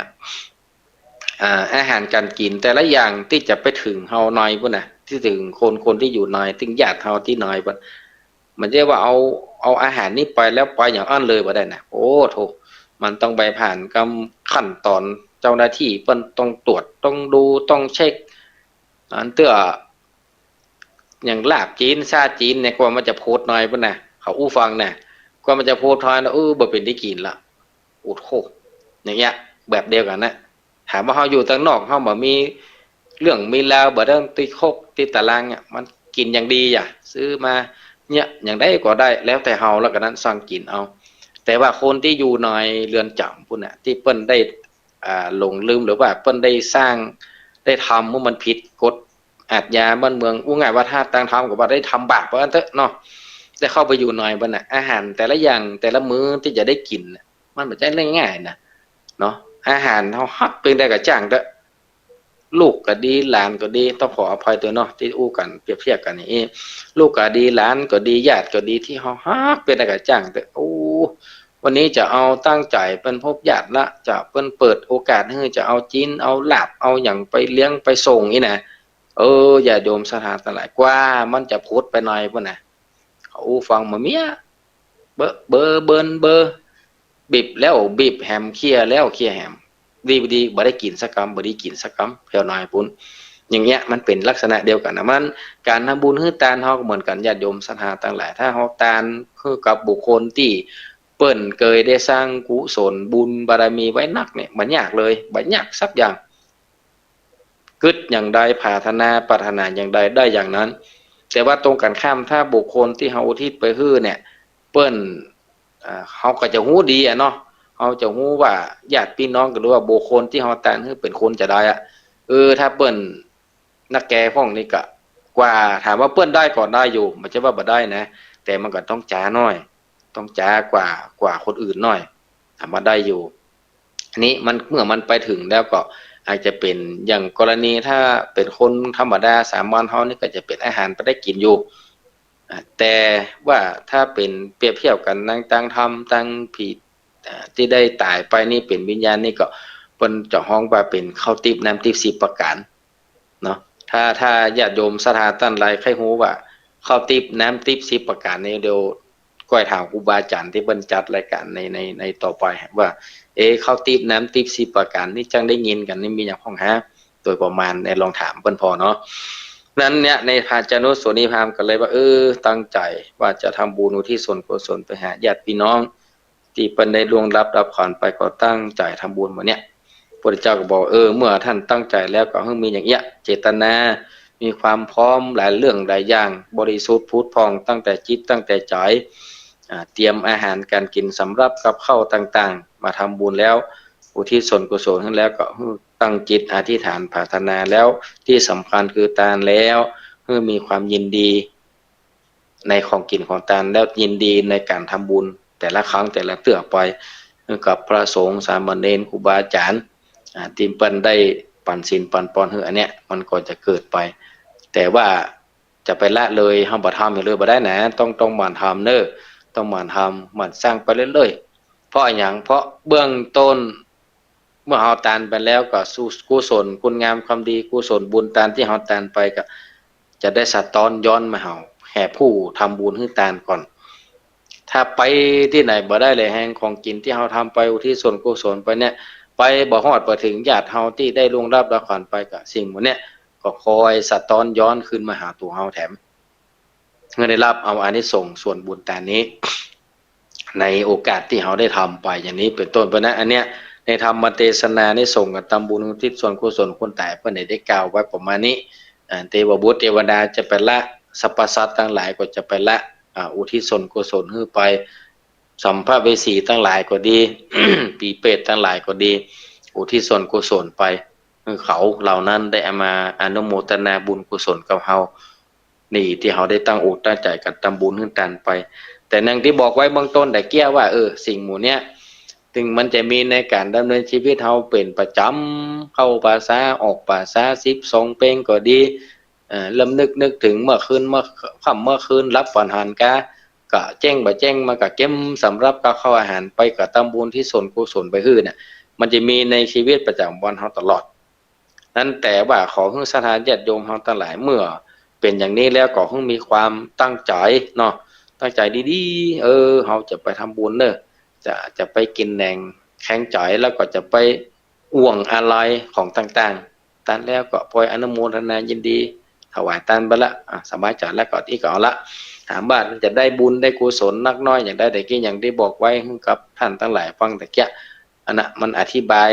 อาหารการกินแต่ละอย่างที่จะไปถึงเฮาหน่อยพุ่นน่ะที่ถึงคนที่อยู่หน่อยถึงญาติเฮาที่หน่อยพุ่นมันจะว่าเอาอาหารนี้ไปแล้วไปอย่างอั้นเลยบ่ได้นะโอ้โธ่มันต้องไปผ่านขั้นตอนเจ้าหน้าที่เปิ้นต้องตรวจต้องดูต้องเช็คอันเตื้ออย่างลาบจีนซาจีนเนี่ยกว่ามันจะโพดหน่อยพุ่นน่ะเขาอู้ฟังน่ะกว่ามันจะโพดทอยนะบ่เป็นได้กินละโอ้โหอย่างเงี้ยแบบเดียวกันนะถามว่าเฮาอยู่ทางนอกเฮาบ่มีเรื่องมีราวบ่ได้ติคกติตารางเนี่ยมันกินอย่างดีซื้อมาเนี่ยอย่างได้ก็ได้แล้วแต่เฮาแล้วก็นั้นสั่งกินเอาแต่ว่าคนที่อยู่ในเรือนจำพุ่นน่ะที่เปิ้นได้หลงลืมหรือว่าเปิ้นได้สร้างได้ทำเมื่อมันผิดกฎอาชญาบ้านเมืองง่ายว่าถ้าต่างทำก็บ่ได้ทำบาปว่าเถอะเนาะได้เข้าไปอยู่หน่อยบ่น่ะอาหารแต่ละอย่างแต่ละมื้อที่จะได้กินมันบ่ใช่เรื่องง่ายนะเนาะอาหารเฮาฮักเป็นได้ก็จ้างเด้อลูกก็ดีหลานก็ดีต้องขออภัยตัวเนาะที่อู้กันเปรียบเทียบกันนี่ลูกก็ดีหลานก็ดีญาติก็ดีที่เฮาฮักเป็นได้ก็จ้างเด้อวันนี้จะเอาตั้งใจเป็นพบญาติละจะเปิดโอกาสให้จะเอาจีนเอาลาบเอาอย่างไปเลี้ยงไปส่งนี่นะอย่าโยมสถานทั้งหลายกว่ามันจะพูดไปหน่อยพุ่นน่ะเขาฟังมาเมียเบอบีบแล้วบีบแฮมเคี่ยแล้วเคี่ยแฮมดีบ่ได้กินสักคำบ่ได้กินสักคำเพียวหน่อยพุ่นอย่างเงี้ยมันเป็นลักษณะเดียวกันนะมันการทำบุญให้ทานเฮาก็เหมือนกันญาติโยมศรัทธาทั้งหลายถ้าเฮาทานคือกับบุคคลที่เปิ้นเคยได้สร้างกุศลบุญบารมีไว้นักเนี่ยบ่ยากเลยบ่ยากสักอย่างกึศอย่างใดปรารถนาอย่างใดได้อย่างนั้นแต่ว่าตรงกันข้ามถ้าบุคคลที่เฮาอุทิศไปฮื้อเนี่ยเปิ้นเฮาก็จะฮู้ดีเนาะเฮาจะฮู้ว่าญาติพี่น้องก็รู้ว่าบุคคลที่เฮาตานฮื้อเป็นคนจะได้ถ้าเปิ้นนักแก่พ้องนี่ก็กว่าถามว่าเปิ้นได้ก็ได้อยู่ไม่ใช่ว่าบ่ได้นะแต่มันก็ต้องจ้าน้อยต้องจ้ากว่าคนอื่นหน่อยถามว่าได้อยู่อันนี้มันเมื่อมันไปถึงแล้วก็ อาจจะเป็นอย่างกรณีถ้าเป็นคนธรรมดาสามัญเฮานี่ก็จะเป็นอาหารไปได้กินอยู่แต่ว่าถ้าเป็นเปรียบเทียบกันตั้งธรรมตั้งผีที่ได้ตายไปนี่เป็นวิญญาณนี่ก็เปิ้นเจาะห้องว่าเป็นข้าวทิพย์น้ำทิพย์10ประการเนาะถ้าญาติโยมศรัทธาท่านหลายใครฮู้ว่าข้าวทิพย์น้ำทิพย์10ประการนี้เดี๋ยวก้อยถามครูบาอาจารย์ที่เปิ้นจัดรายการในต่อไปว่าข้าวทิพย์น้ำทิพย์10ประการนี่จังได้ยินกันนี่มีหยังพ้องฮะโดยประมาณในลองถามเปิ้นพอเนาะนั้นเนี่ยในพาจานุสนิพามก็เลยว่าตั้งใจว่าจะทำบุญอุทิศส่วนกุศลไปหาญาติพี่น้องที่เปิ้นได้ล่วงลับผ่านไปก็ตั้งใจทำบุญมื้อเนี้ยพระเจ้าก็บอกเมื่อท่านตั้งใจแล้วก็ให้มีอย่างเงี้ยเจตนามีความพร้อมหลายเรื่องหลายอย่างบริสุทธิ์พุทธพองตั้งแต่จิตตั้งแต่ใจเตรียมอาหารการกินสำรับกับข้าวต่างๆมาทำบุญแล้วอุทิศส่วนกุศลให้แล้วก็ตั้งจิตอธิษฐานปรารถนาแล้วที่สำคัญคือตานแล้วเพื่อมีความยินดีในของกินของตานแล้วยินดีในการทำบุญแต่ละครั้งแต่ละเตื้อไปกับพระสงฆ์สามเณรครูบาอาจารย์ที่เปิ้นได้ปันศีลปันปอนอันเนี้ยมันก็จะเกิดไปแต่ว่าจะไปละเลยเฮาบ่ทำเลยบ่ได้นะต้องหมั่นทำเด้อต้องหมั่นทำหมั่นสร้างไปเรื่อยๆเพราะหยังเพราะเบื้องต้นเมื่อเฮาทานไปแล้วก็กุศลคุณงามความดีกุศลบุญทานที่เฮาทานไปก็จะได้สะท้อนย้อนมาเฮาแห่ผู้ทำบุญให้ทานก่อนถ้าไปที่ไหนบ่ได้เลยแห่งของกินที่เฮาทำไปอุทิศส่วนกุศลไปเนี่ยไปบ่ฮอดบ่ถึงญาติเฮาที่ได้ล่วงลับผ่านไปก็สิ่งพวกเนี้ยก็คอยสะท้อนย้อนขึ้นมาหาตัวเฮาแถมเมื่อได้รับเอาอานิสงส์ส่วนบุญตานี้ในโอกาสที่เฮาได้ทำไปอย่างนี้เป็นต้นเพราะนั้นอันเนี้ยในธรรมเทศนาในส่งกับทำบุญอุทิศส่วนกุศลคนตายเพิ่นได้กล่าวไว้ประมาณนี้เทวบุตรเทวดาจะไปละสรรพสัตว์ทั้งหลายก็จะไปละอุทิศส่วนกุศลให้ไปสัมภเวสีทั้งหลายก็ดี ปีเปรตทั้งหลายก็ดีอุทิศส่วนกุศลไปเขาเหล่านั้นได้เอามาอนุโมทนาบุญกุศลกับเฮานี่ที่เฮาได้ตั้งอกตั้งใจกันทำบุญให้กันไปแต่นั่งที่บอกไว้เบื้องต้นแต่เกี้ยว่าสิ่งหมู่เนี้ยถึงมันจะมีในการดำเนินชีวิตเฮาเป็นประจำเข้าภาษาออกภาษา12เพลงก็ดีลำนึกถึงเมื่อคืนเมื่อค่ำเมื่อคืนรับฝันหันกะก็แจ้งบ่แจ้งมาก็เก็บสำรับกับข้าวอาหารไปกับทำบุญที่ส่วนกุศลไปฮื้อน่ะมันจะมีในชีวิตประจำวันเฮาตลอดนั้นแต่ว่าขอให้ศรัทธาญาติโยมเฮาทั้งหลายเมื่อเป็นอย่างนี้แล้วก็ต้องมีความตั้งใจเนาะตั้งใจดีๆเฮาจะไปทำบุญเด้อจะไปกินแหน่งแข็งใจแล้วก็จะไปอ่วงอะไรของต่างๆตันแล้วก็ปล่อยอนุโมทนายินดีถวายทานไปละสบายใจแล้วก็ที่ก็เอาละถามว่าจะได้บุญได้กุศลนักน้อยอย่างได้แต่กี้อย่างที่บอกไว้กับท่านทั้งหลายฟังแต่กี้อันน่ะมันอธิบาย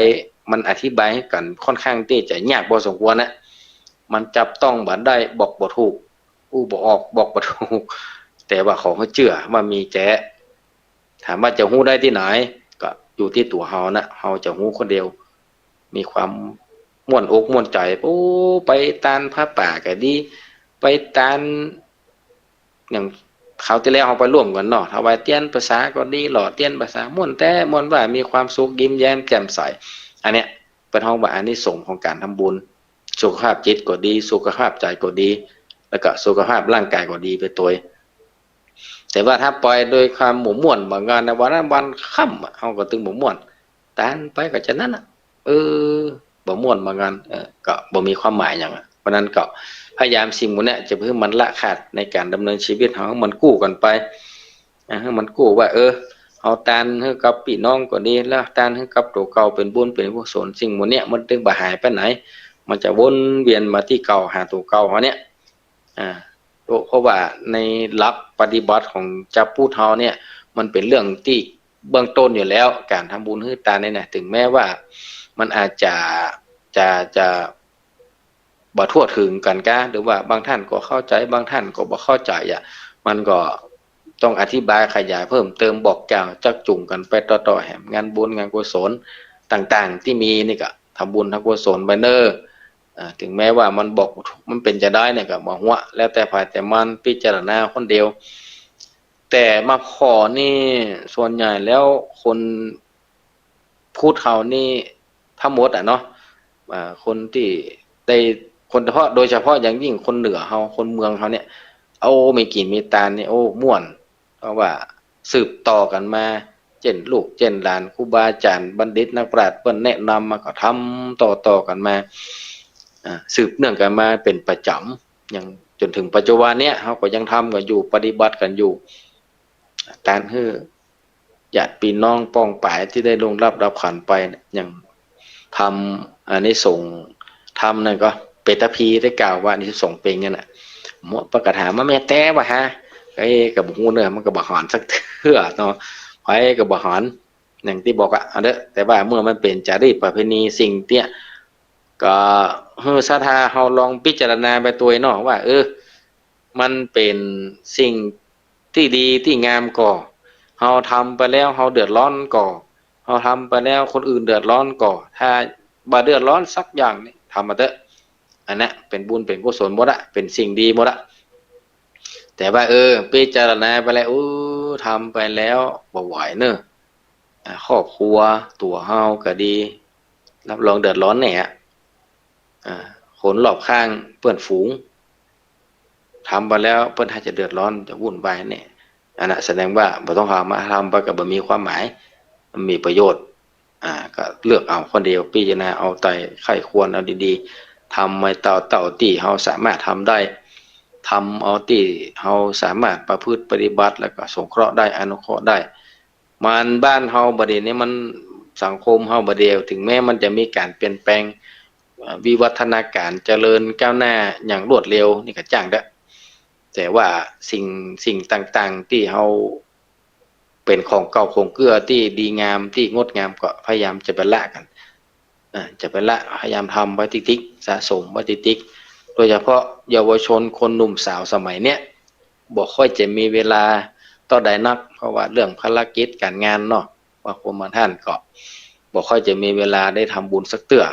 ให้กันค่อนข้างที่จะยากพอสมควรนะมันจับต้องบ่ได้บอกบ่ถูกบอกออกบอกบ่ถูกแต่ว่าขอให้เชื่อว่ามีแจ้ถามว่าจะฮู้ได้ที่ไหนก็อยู่ที่ตัวเฮานะเฮาจะฮู้คนเดียวมีความม่วนอกม่วนใจไปตานพระป่าก็ดีไปตานอย่างเขาที่แล้วเฮาไปร่วมกันเนาะถวายเทียนภาษาก็ดีหล่อเทียนภาษาม่วนแต่ม่วนว่ามีความสุขยิ้มแย้มแจ่มใสอันเนี้ยเป็นเฮาว่าอานิสงส์ของการทำบุญสุขภาพจิตก็ดีสุขภาพใจก็ดีแล้วก็สุขภาพร่างกายก็ดีไปตัวแต่ว่าถ้าปล่อยโดยความหมู่ม่วนบางงานในวันนั้นวันค่ำเฮาก็ตึงหมู่ม่วนตานไปก็ฉะนั้นบ่ม่วนบางงานก็บ่มีความหมายหยังเพราะนั้นก็พยายามสิ่งพวกนี้จะเพื่อมันละขาดในการดำเนินชีวิตเฮามันกู้กันไปให้มันกู้ว่าเอาทานให้กับพี่น้องก็ดีแล้วทานให้กับตัวเก่าเป็นบุญเป็นกุศลสิ่งพวกนี้มันถึงบ่หายไปไหนมันจะวนเวียนมาที่เก่าหาตัวเก่าเฮาเนี่ยเพราะว่าในหลักปฏิบัติของจับผู้เฮาเนี่ยมันเป็นเรื่องที่เบื้องต้นอยู่แล้วการทำบุญให้ทานเนี่ยนะถึงแม้ว่ามันอาจจะบ่ทั่วถึงกันกะหรือว่าบางท่านก็เข้าใจบางท่านก็บ่เข้าใจมันก็ต้องอธิบายขยายเพิ่มเติมบอกกล่าวจักจุงกันไปต่อๆแหมงานบุญงานกุศลต่างๆที่มีนี่ก็ทำบุญทำกุศลไปเน้อถึงแม้ว่ามันบอกมันเป็นจะได้เนี่ยก็บ่ฮู้แล้วแต่ภายแต่มันพิจารณาคนเดียวแต่มาขอนี่ส่วนใหญ่แล้วคนพูดเฮานี่ทั้งหมดเนาะ คนที่ได้คนเฉพาะโดยเฉพาะอย่างยิ่งคนเหนือเฮาคนเมืองเฮาเนี่ยเอามีกินมีตาลนี่โอ้ม่วนเพราะว่าสืบต่อกันมาเช่นลูกเช่นหลานครูบาอาจารย์บัณฑิตนักปราชญ์เพิ่นแนะนำมาก็ทำต่อกันมาสืบเนื่องกันมาเป็นประจำอย่างจนถึงปัจจุบันเนี้ยเฮาก็ยังทำกันอยู่ปฏิบัติกันอยู่การให้ญาติพี่น้องป้องปายที่ได้ลงรับขันไปอย่างทำอันนี้ส่งทำนั่นก็เปตพีได้กล่าวว่านี่ส่งเป็นเนี่ยน่ะหมอประกาศถามว่าแม่แต้บ่ฮะไอ้กับหูเนื้อมันก็บ่หอนสักเทื่อเนาะไผก็บ่หอนอย่างที่บอกอ่ะเด้อแต่ว่าเมื่อมันเป็นจารีตประเพณีสิ่งเนี้ยก็ศรัทธาเฮาลองพิจารณาไปตัวเนาะว่ามันเป็นสิ่งที่ดีที่งามก่อเฮาทำไปแล้วเฮาเดือดร้อนก่อเฮาทำไปแล้วคนอื่นเดือดร้อนก่อถ้าบ่เดือดร้อนสักอย่างนี่ทำมาเถอะอันนั้นเป็นบุญเป็นกุศลหมดอะเป็นสิ่งดีหมดอะแต่ว่าพิจารณาไปแล้วทำไปแล้วบ่ไหวเนอะครอบครัวตัวเฮาก็ดีรับรองเดือดร้อนแน่คนรอบข้างเพื่อนฝูงทำไปแล้วเพิ่นถ้าจะเดือดร้อนจะวุ่นวายแน่อันนั้นแสดงว่าบ่ต้องหามาทำไปก็บ่มีความหมายมันมีประโยชน์ก็เลือกเอาคนเดียวพิจารณาเอาใจไข้ควรเอาดีๆทำให้เต่าที่เฮาสามารถทำได้ทำเอาที่เฮาสามารถประพฤติปฏิบัติแล้วก็สงเคราะห์ได้อนุเคราะห์ได้มันบ้านเฮาบัดนี้มันสังคมเฮาบัดเดียวถึงแม้มันจะมีการเปลี่ยนแปลงวิวัฒนาการเจริญก้าวหน้าอย่างรวดเร็วนี่ก็จ้างได้แต่ว่าสิ่งต่างๆที่เฮาเป็นของเก่าของเกื้อที่ดีงามที่งดงามก็พยายามจะไปละกันจะไปละพยายามทำไว้ติ๊กๆสะสมไว้ติ๊กๆโดยเฉพาะเยาวชนคนหนุ่มสาวสมัยเนี้ยบ่ค่อยจะมีเวลาต่อใดนักเพราะว่าเรื่องภารกิจการงานเนาะว่าคนมาท่านก็บ่ค่อยจะมีเวลาได้ทำบุญสักเตื้อ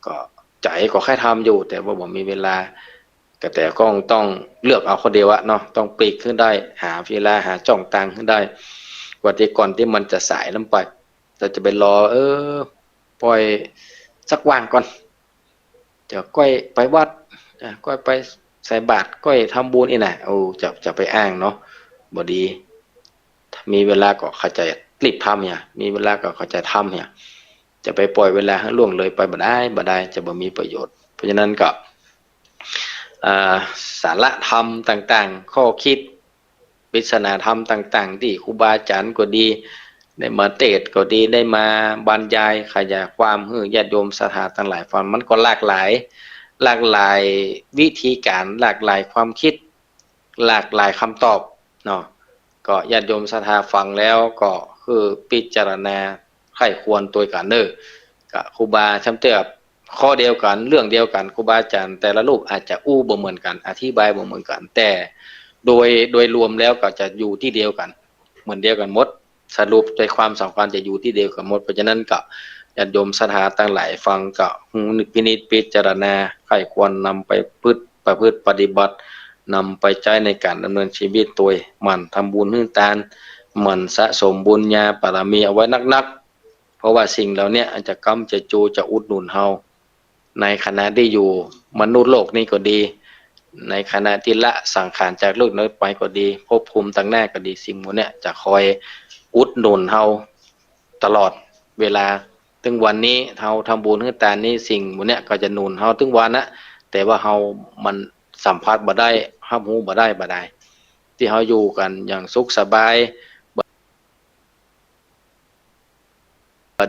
ก็ใจก็แค่ทำอยู่แต่ว่าบ่มีเวลาก็แต่ก็ต้องเลือกเอาคนเดียวอะเนาะต้องปลีกขึ้นได้หาเวลาหาจ่องตังขึ้นได้กว่าที่ก่อนที่มันจะสายลงไปเราจะไปรอปล่อยสักว่างก่อนจะก้อยไปวัดก้อยไปใส่บาตรก้อยทำบุญอีน่ะจะไปอ้างเนาะบ่ดีมีเวลาก็เข้าใจรีบทำเนี่ยมีเวลาก็เข้าใจทำเนี่ยจะไปปล่อยเวลาให้ล่วงเลยไปบ่ได้จะบ่มีประโยชน์เพราะฉะนั้นก็สาระธรรมต่างๆข้อคิดปริศนาธรรมต่างๆที่ครูบาอาจารย์ก็ดีได้มาเทศน์ก็ดีได้มาบรรยายขยายความให้ญาติโยมศรัทธาทั้งหลายฟังมันก็หลากหลายวิธีการหลากหลายความคิดหลากหลายคำตอบเนาะก็ญาติโยมศรัทธาฟังแล้วก็คือพิจารณาใคร่ควรตัวกันก็ครูบาจำเตือบข้อเดียวกันเรื่องเดียวกันครูบาอาจารย์แต่ละรูปอาจจะบ่เหมือนกันอธิบายบ่เหมือนกันแต่โดยรวมแล้วก็จะอยู่ที่เดียวกันเหมือนเดียวกันหมดสรุปใจความสำคัญจะอยู่ที่เดียวกันหมดเพราะฉะนั้นก็ญาติโยมศรัทธาทั้งหลายฟังก็นึกพินิจพิจารณาใครควรนำไปประพฤติปฏิบัตินำไปใช้ในการดำเนินชีวิตตัวมันทำบุญให้ทานมันสะสมบุญญาบารมีเอาไว้นักๆเพราะว่าสิ่งเหล่านี้อาจจะกำจะจูจะอุดหนุนเฮาในขณะที่อยู่มนุษย์โลกนี้ก็ดีในขณะที่ละสังขารจากโลกนี้ไปก็ดีภพภูมิต่างหน้าก็ดีสิ่งพวกนี้จะคอยอุดหนุนเฮาตลอดเวลาถึงวันนี้เฮาทำบุญให้ทานนี้สิ่งพวกนี้ก็จะหนุนเฮาถึงวันนะแต่ว่าเฮามันสัมผัสบ่ได้รับรู้บ่ได้ที่เฮาอยู่กันอย่างสุขสบาย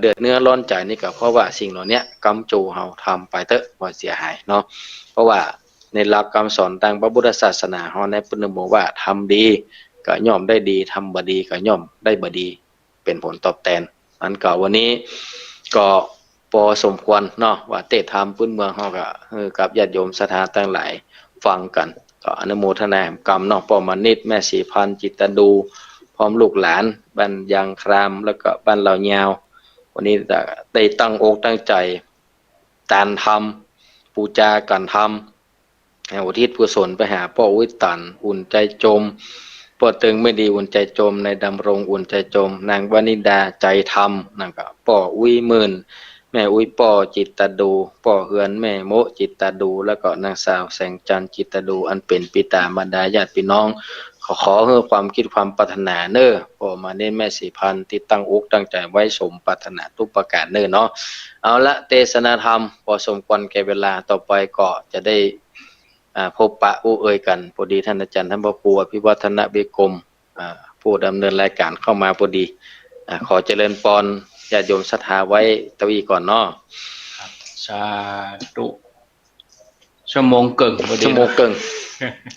เดือดเนื้อร้อนใจนี่ก็เพราะว่าสิ่งเหล่านี้กำจูเฮาทำไปเถอะบ่เสียหายเนาะเพราะว่าในหลักคำสอนทางพระพุทธศาสนาเฮาในเพิ่นบอกว่าทำดีก็ย่อมได้ดีทำบ่ดีก็ย่อมได้บ่ดีเป็นผลตอบแทนอันเก่าวันนี้ก็พอสมควรเนาะว่าเทศธรรมพื้นเมืองเฮาก็กับญาติโยมศรัทธาทั้งหลายฟังกันก็อนุโมทนากรรมเนาะพ่อมานิดแม่สีพันธ์จิตดูพร้อมลูกหลานบ้านยางครามแล้วก็บ้านเหล่ายาววันนี้ได้ตั้งอกตั้งใจการทำปูจาการทำอุทิศกุศลไปหาพ่อวิตันอุ่นใจจมพ่อตึงไม่ดีอุ่นใจจมในดำรงอุ่นใจจมนางวนิดาใจธรรมนั่นก็พ่อวิหมื่น แม่อุ้ยป่อจิตตดูป่อเฮือนแม่โมจิตตดูแล้วก็นางสาวแสงจันทร์จิตตดูอันเป็นปิตาบรรดาญาติพี่น้องขอให้ความคิดความปรารถนาเน้อพ่อมาเน้นแม่สีพันธุ์ที่ตั้งอกตั้งใจไว้สมปรารถนาทุกประการเน้อเนาะเอาละเทศนาธรรมพอสมควรแก่เวลาต่อไปก็จะได้พบปะอู้เอ่ยกันพอดีท่านอาจารย์ท่านพระครูอภิวัฒนเบกรมผู้ดำเนินรายการเข้ามาพอดีขอเจริญพรญาติโยมศรัทธาไว้ตะวีก่อนเนาะสาธุชั่วโมงเกิงพอดีชั่วโมงเกิง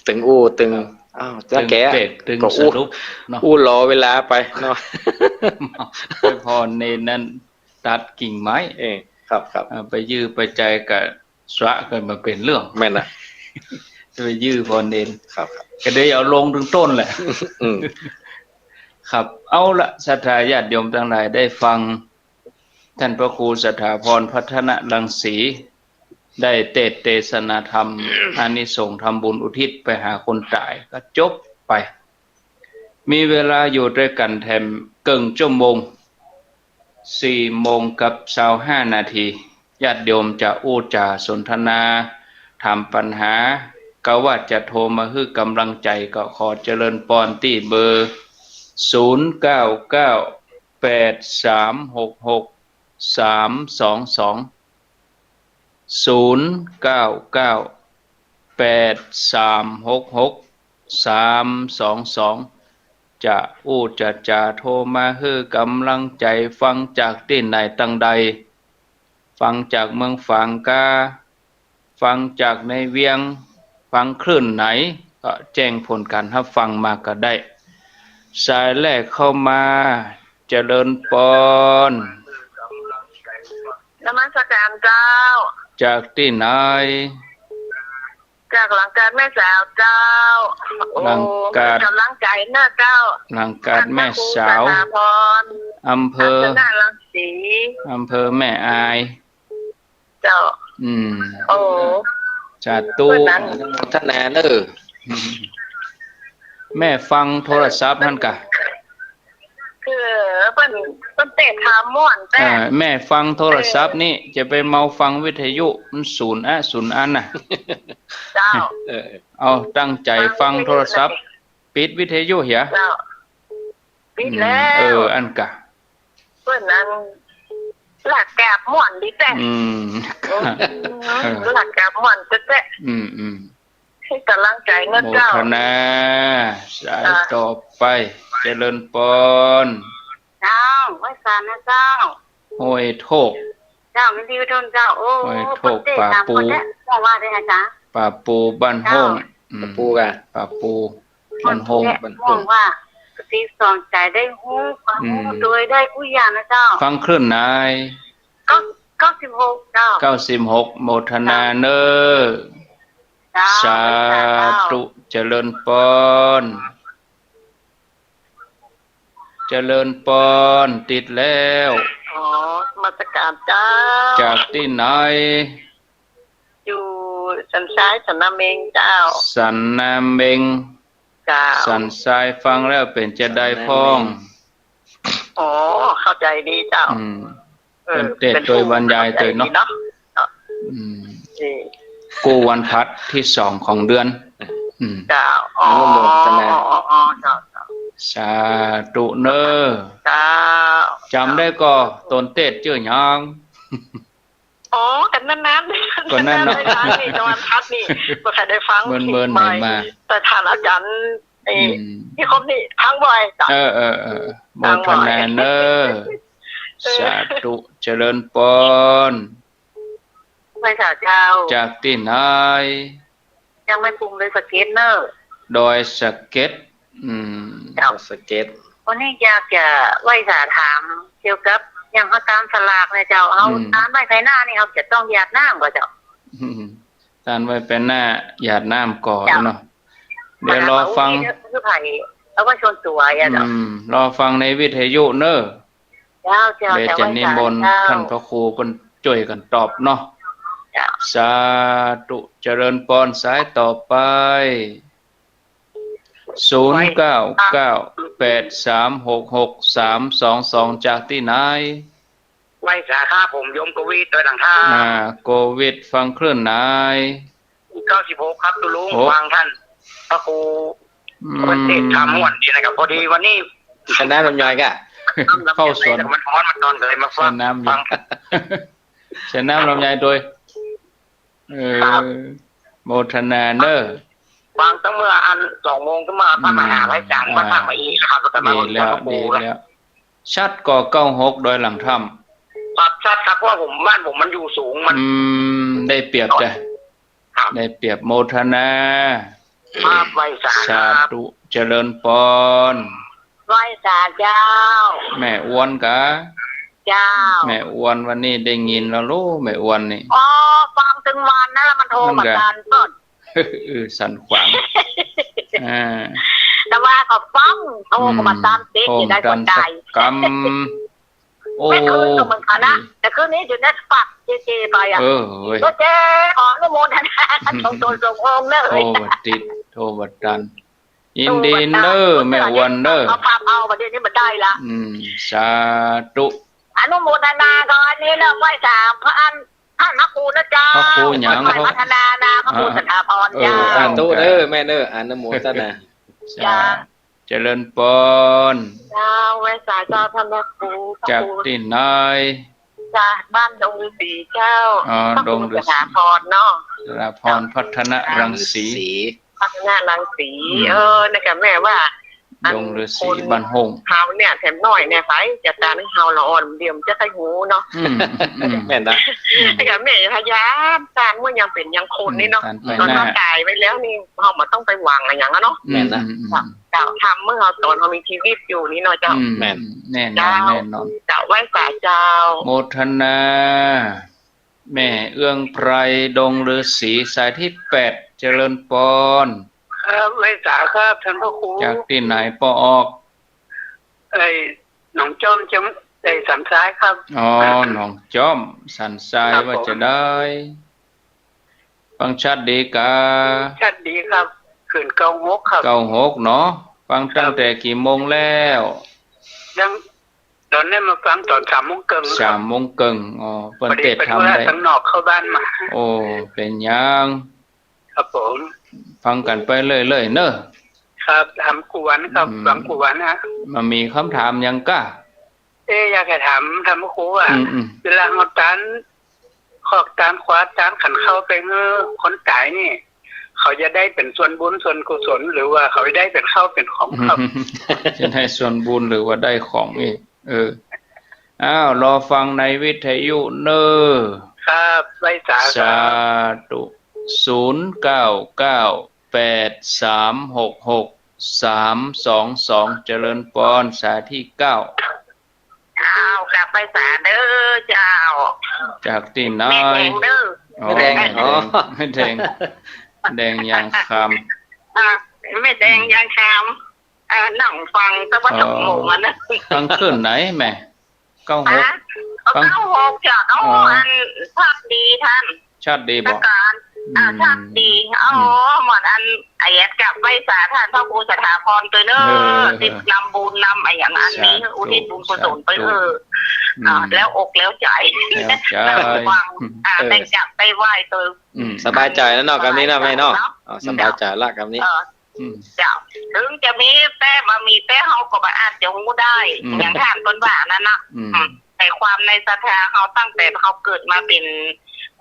ตึงอู้ตึงอ้าวจะแกตึงก็สรุปเนาะอู้รอเวลาไปเนาะไปพรในนั้นตัดกิ่งไม้ครับไปยื้อไปใจกับสระกันมาเป็นเรื่องแม่นน่ะไปยื้อพรเนนครับก็ได้เอาลงถึงต้นแหละครับเอาละศรัทธาญาติโยมทั้งหลายได้ฟังท่านพระครูสถาพรพัฒนรังสีได้เทศนาธรรมอานิสงส์ทำบุญอุทิศไปหาคนตายก็จบไปมีเวลาอยู่ด้วยกันแถมเกินชั่วโมง4 โมงกับ25 นาทีญาติโยมจะอู้จาสนทนาถามปัญหาก็ว่าจะโทรมาให้กำลังใจก็ขอเจริญพรที่เบอร์0998366322 0998366322จะอู้จะโทรมาให้กำลังใจฟังจากที่ไหนตั้งใดฟังจากเมืองฝางกาฟังจากในเวียงฟังคลื่นไหนก็แจ้งผลการรับฟังมาก็ได้สายแรกเข้ามาเจริญพรนมัสการเจ้าจากที่ไหนจากหลังการแม่สาวเจ้าหลังการกำลังใจหน้าเจ้าหลังการแม่สาวอำเภอรังสีอำเภอแม่อายเจ้าโอ้จัดตู้ท่านแน่เด้อแม่ฟังโทรศัพท์นั่นกะคือเปิ้นเตะทามม่วนแต่แม่ฟังโทรศัพท์นี่จะไปเมาฟังวิทยุมันศูนย์อันน่ะเจ้าเอาตั้งใจฟังโทรศัพท์ปิดวิทยุเหียเจ้าปิดแล้วอันกะเปิ้นนั้นหลักแกบม่วนดิแต่หลักแกบม่วนแต่ให้กำลังใจเงินเจ้าโมทนาสายต่อไปเจริญพรเจ้าไว้สารนะเจ้าห้วยโทกเจ้าไม่ดีทนเจ้าโอ้ห้วยโทกป่าปูว่าได้อาจารย์ป่าปูบ้านห้องป่าปูกะป่าปูบ้านห้องบ้านห้องว่าตีสองใจได้ฮู้ฟังโดยได้ผู้ยานะเจ้าฟังคลื่นไหน96เจ้า96โมทนาเนอสาธุเจริญพรเจริญพรติดแล้วมาตรการเจ้าจากที่ไหนอยู่สันทรายสันนาเมงเจ้าสันนาเมงเจ้าสันทรายฟังแล้วเป็นจะได้พ้องเข้าใจดีเจ้าเป็นเตะโดยบรรยายเตยเนาะกูวันพัดที่2ของเดือนเจ้าโมทนาสาธุเนอจำได้ก็ตนเตศเจื้อหยังกันนั้นก็นั่นเนาะนี่จังหวัดพัดนี่บ่เคยได้ฟังเมินๆมาแต่ท่านอาจารย์ที่ครบนี่ทั้งบ่อยโมทนาเนอสาธุเจริญพรไม่ค่ะเจ้าจากที่ไหนยังไม่ปรุงเลยสเก็ตเนอร์โดยสเก็ตเจ้าสเก็ตวันนี้อยากจะไหว้สาถามเกี่ยวกับอย่างเขาตามสลากเนี่ยเจ้าเอาตามไว้ภายหน้านี่เขาจะต้องหยาดน้ำก่อนเจ้าตามไว้เป็นหน้าหยาดน้ำก่อนเนาะเดี๋ยวรอฟังคือไผ่แล้วก็ชนตัวอ่ะเจ้ารอฟังในวิทยุเนอะเจ้าเดี๋ยวจะนิมนต์ท่านพระครูเป็นช่วยกันตอบเนาะสาธุเจริญพรสายต่อไป0998366322จากที่ไหน ไว้สาขาผมโยมกวีโดยหลังท่าโควิดฟังคลื่นไหน96ครับตุลุงฟังท่านพระครูวันเทศธรรมวันนี้นะครับพอดีวันนี้ชนะลำย่อยกะเข้าสวนมันร้อนมันนอนเลยมาฟังชนะลำไยโดยโมทนาเนอร์ฟังตั้งเมื่ออัน2 โมงก็มาพระมหาวิจารณ์มาทำมาอีกครับดีแล้วชัดก่อ96โดยหลังถ้ำครับชัดครับว่าผมบ้านผมมันอยู่สูงมันได้เปรียบจ้ะได้เปรียบโมทนาภาพไว้สาธุเจริญปนไหว้สาเจ้าแม่อ้วนกะเจ้าแม่อ้วนวันนี้ได้ยินแล้วลูกแม่อ้วนนี่ฟังถึงวันนั่นแล้วมันโทรมากันต้นสันขวางแต่ว่าก็ฟังโทรมาตามเด็กที่ได้คนใดกรรมไม่คืนก็เหมือนกันนะแต่คืนนี้อยู่ในปักเจไปอ่ะก็เจขออนุโมทนาส่งตัวส่งองค์เนอะโอ้ติดโทบัดดันยินดีเนอแม่วันเนอเอาภาพเอาประเดี๋ยวนี้มันได้ละสาธุอนุโมทนาก่อนนี้นะไหว้สามพระอันท่านพระครูนะจ๊ะพระครูหยังพระพัฒนานาพระครูสถาพรจ้าตู้เด้อแม่เด้ออนุโมทนาจ้าเจริญปนจ้าไหว้สาเจ้าท่านพระครูจากที่ไหนจากบ้านดงฤาษีเจ้าพระครูสถาพรเนาะสถาพรพัฒนรังสีพัฒนารังสีนะคะแม่ว่าดงฤาษีบ้านหงเฮาเนี่ยแถมน้อยเนี่ยไฟจะตาให้เฮาละอ่อนเดียมจะใส่หูเนาะแม่นนะนะคะแม่พยายามการว่ายังเป็นยังคนนี่เนาะตอนเราตายไปแล้วนี่เฮามาต้องไปหวังอะไรอย่างนั้นเนาะแม่นนะเจ้าทำเมื่อเราตอนเรามีชีวิตอยู่นี่เนาะเจ้าแม่นแน่นอนเจ้าไหว้สาเจ้าโมทนาแม่เอื้องไพรดงฤาษีสายที่8เจริญปนครับไว้สาครับท่านพระครูจากที่ไหนปออกหนองจอมจำได้สันซ้ายครับหนองจอมสันซ้ายว่าจะได้ฟังชัดดีกาชัดดีครับขืน96ครับ96เนาะฟังตั้งแต่กี่โมงแล้วยังตอนนี้มาฟังตอน3 โมงครึ่ง3 โมงครึ่งเปิดเทศทำได้ทั้งนอกเข้าบ้านมาโอ้เป็นยังครับผมฟังกันไปเรื่อยๆเนอะครับทำกวนครับฟังกวนนะมันมีคำถามยังก้าอยากจะถามทำครูว่าเวลาเราตันขอกตันขวาตันขันเข้าไปเมื่อคนตายนี่เขาจะได้เป็นส่วนบุญส่วนกุศลหรือว่าเขาได้เป็นเข้าเป็นของครับจะได้ส่วนบุญหรือว่าได้ของอีกรอฟังในวิทยุเนอะครับไว้สาธุ0998366322เจริญปนสายที่9กลับไปสาเด้อเจ้าจากที่ไหนไม่แดงไม่แดงแดงยางคำไม่แดงยางคำนั่งฟังตะวันตกหมู่มันนะฟังขึ้นไหนแม่96ฟัง96จ้ะอันภาพดีท่านชาติดีบอกชาติดีเหมือนอันไอ้กับไว้สาท่านพระครูสถาพรตัวเนอะติดนำบุญนำไอ้อย่างนั้นนี้อุทิศบุญกุศลไปแล้วอกแล้วใจแล้วฟังได้จับได้ไหวตัวสบายใจแล้วเนาะกับนี้นะแม่เนาะสบายใจละกับนี้เจ้าถึงจะมีแต่มามีแต่เขาก็มาอาจจะหูได้อย่างท่านต้นว่านั่นนะแต่ความในศรัทธาเขาตั้งแต่เขาเกิดมาเป็น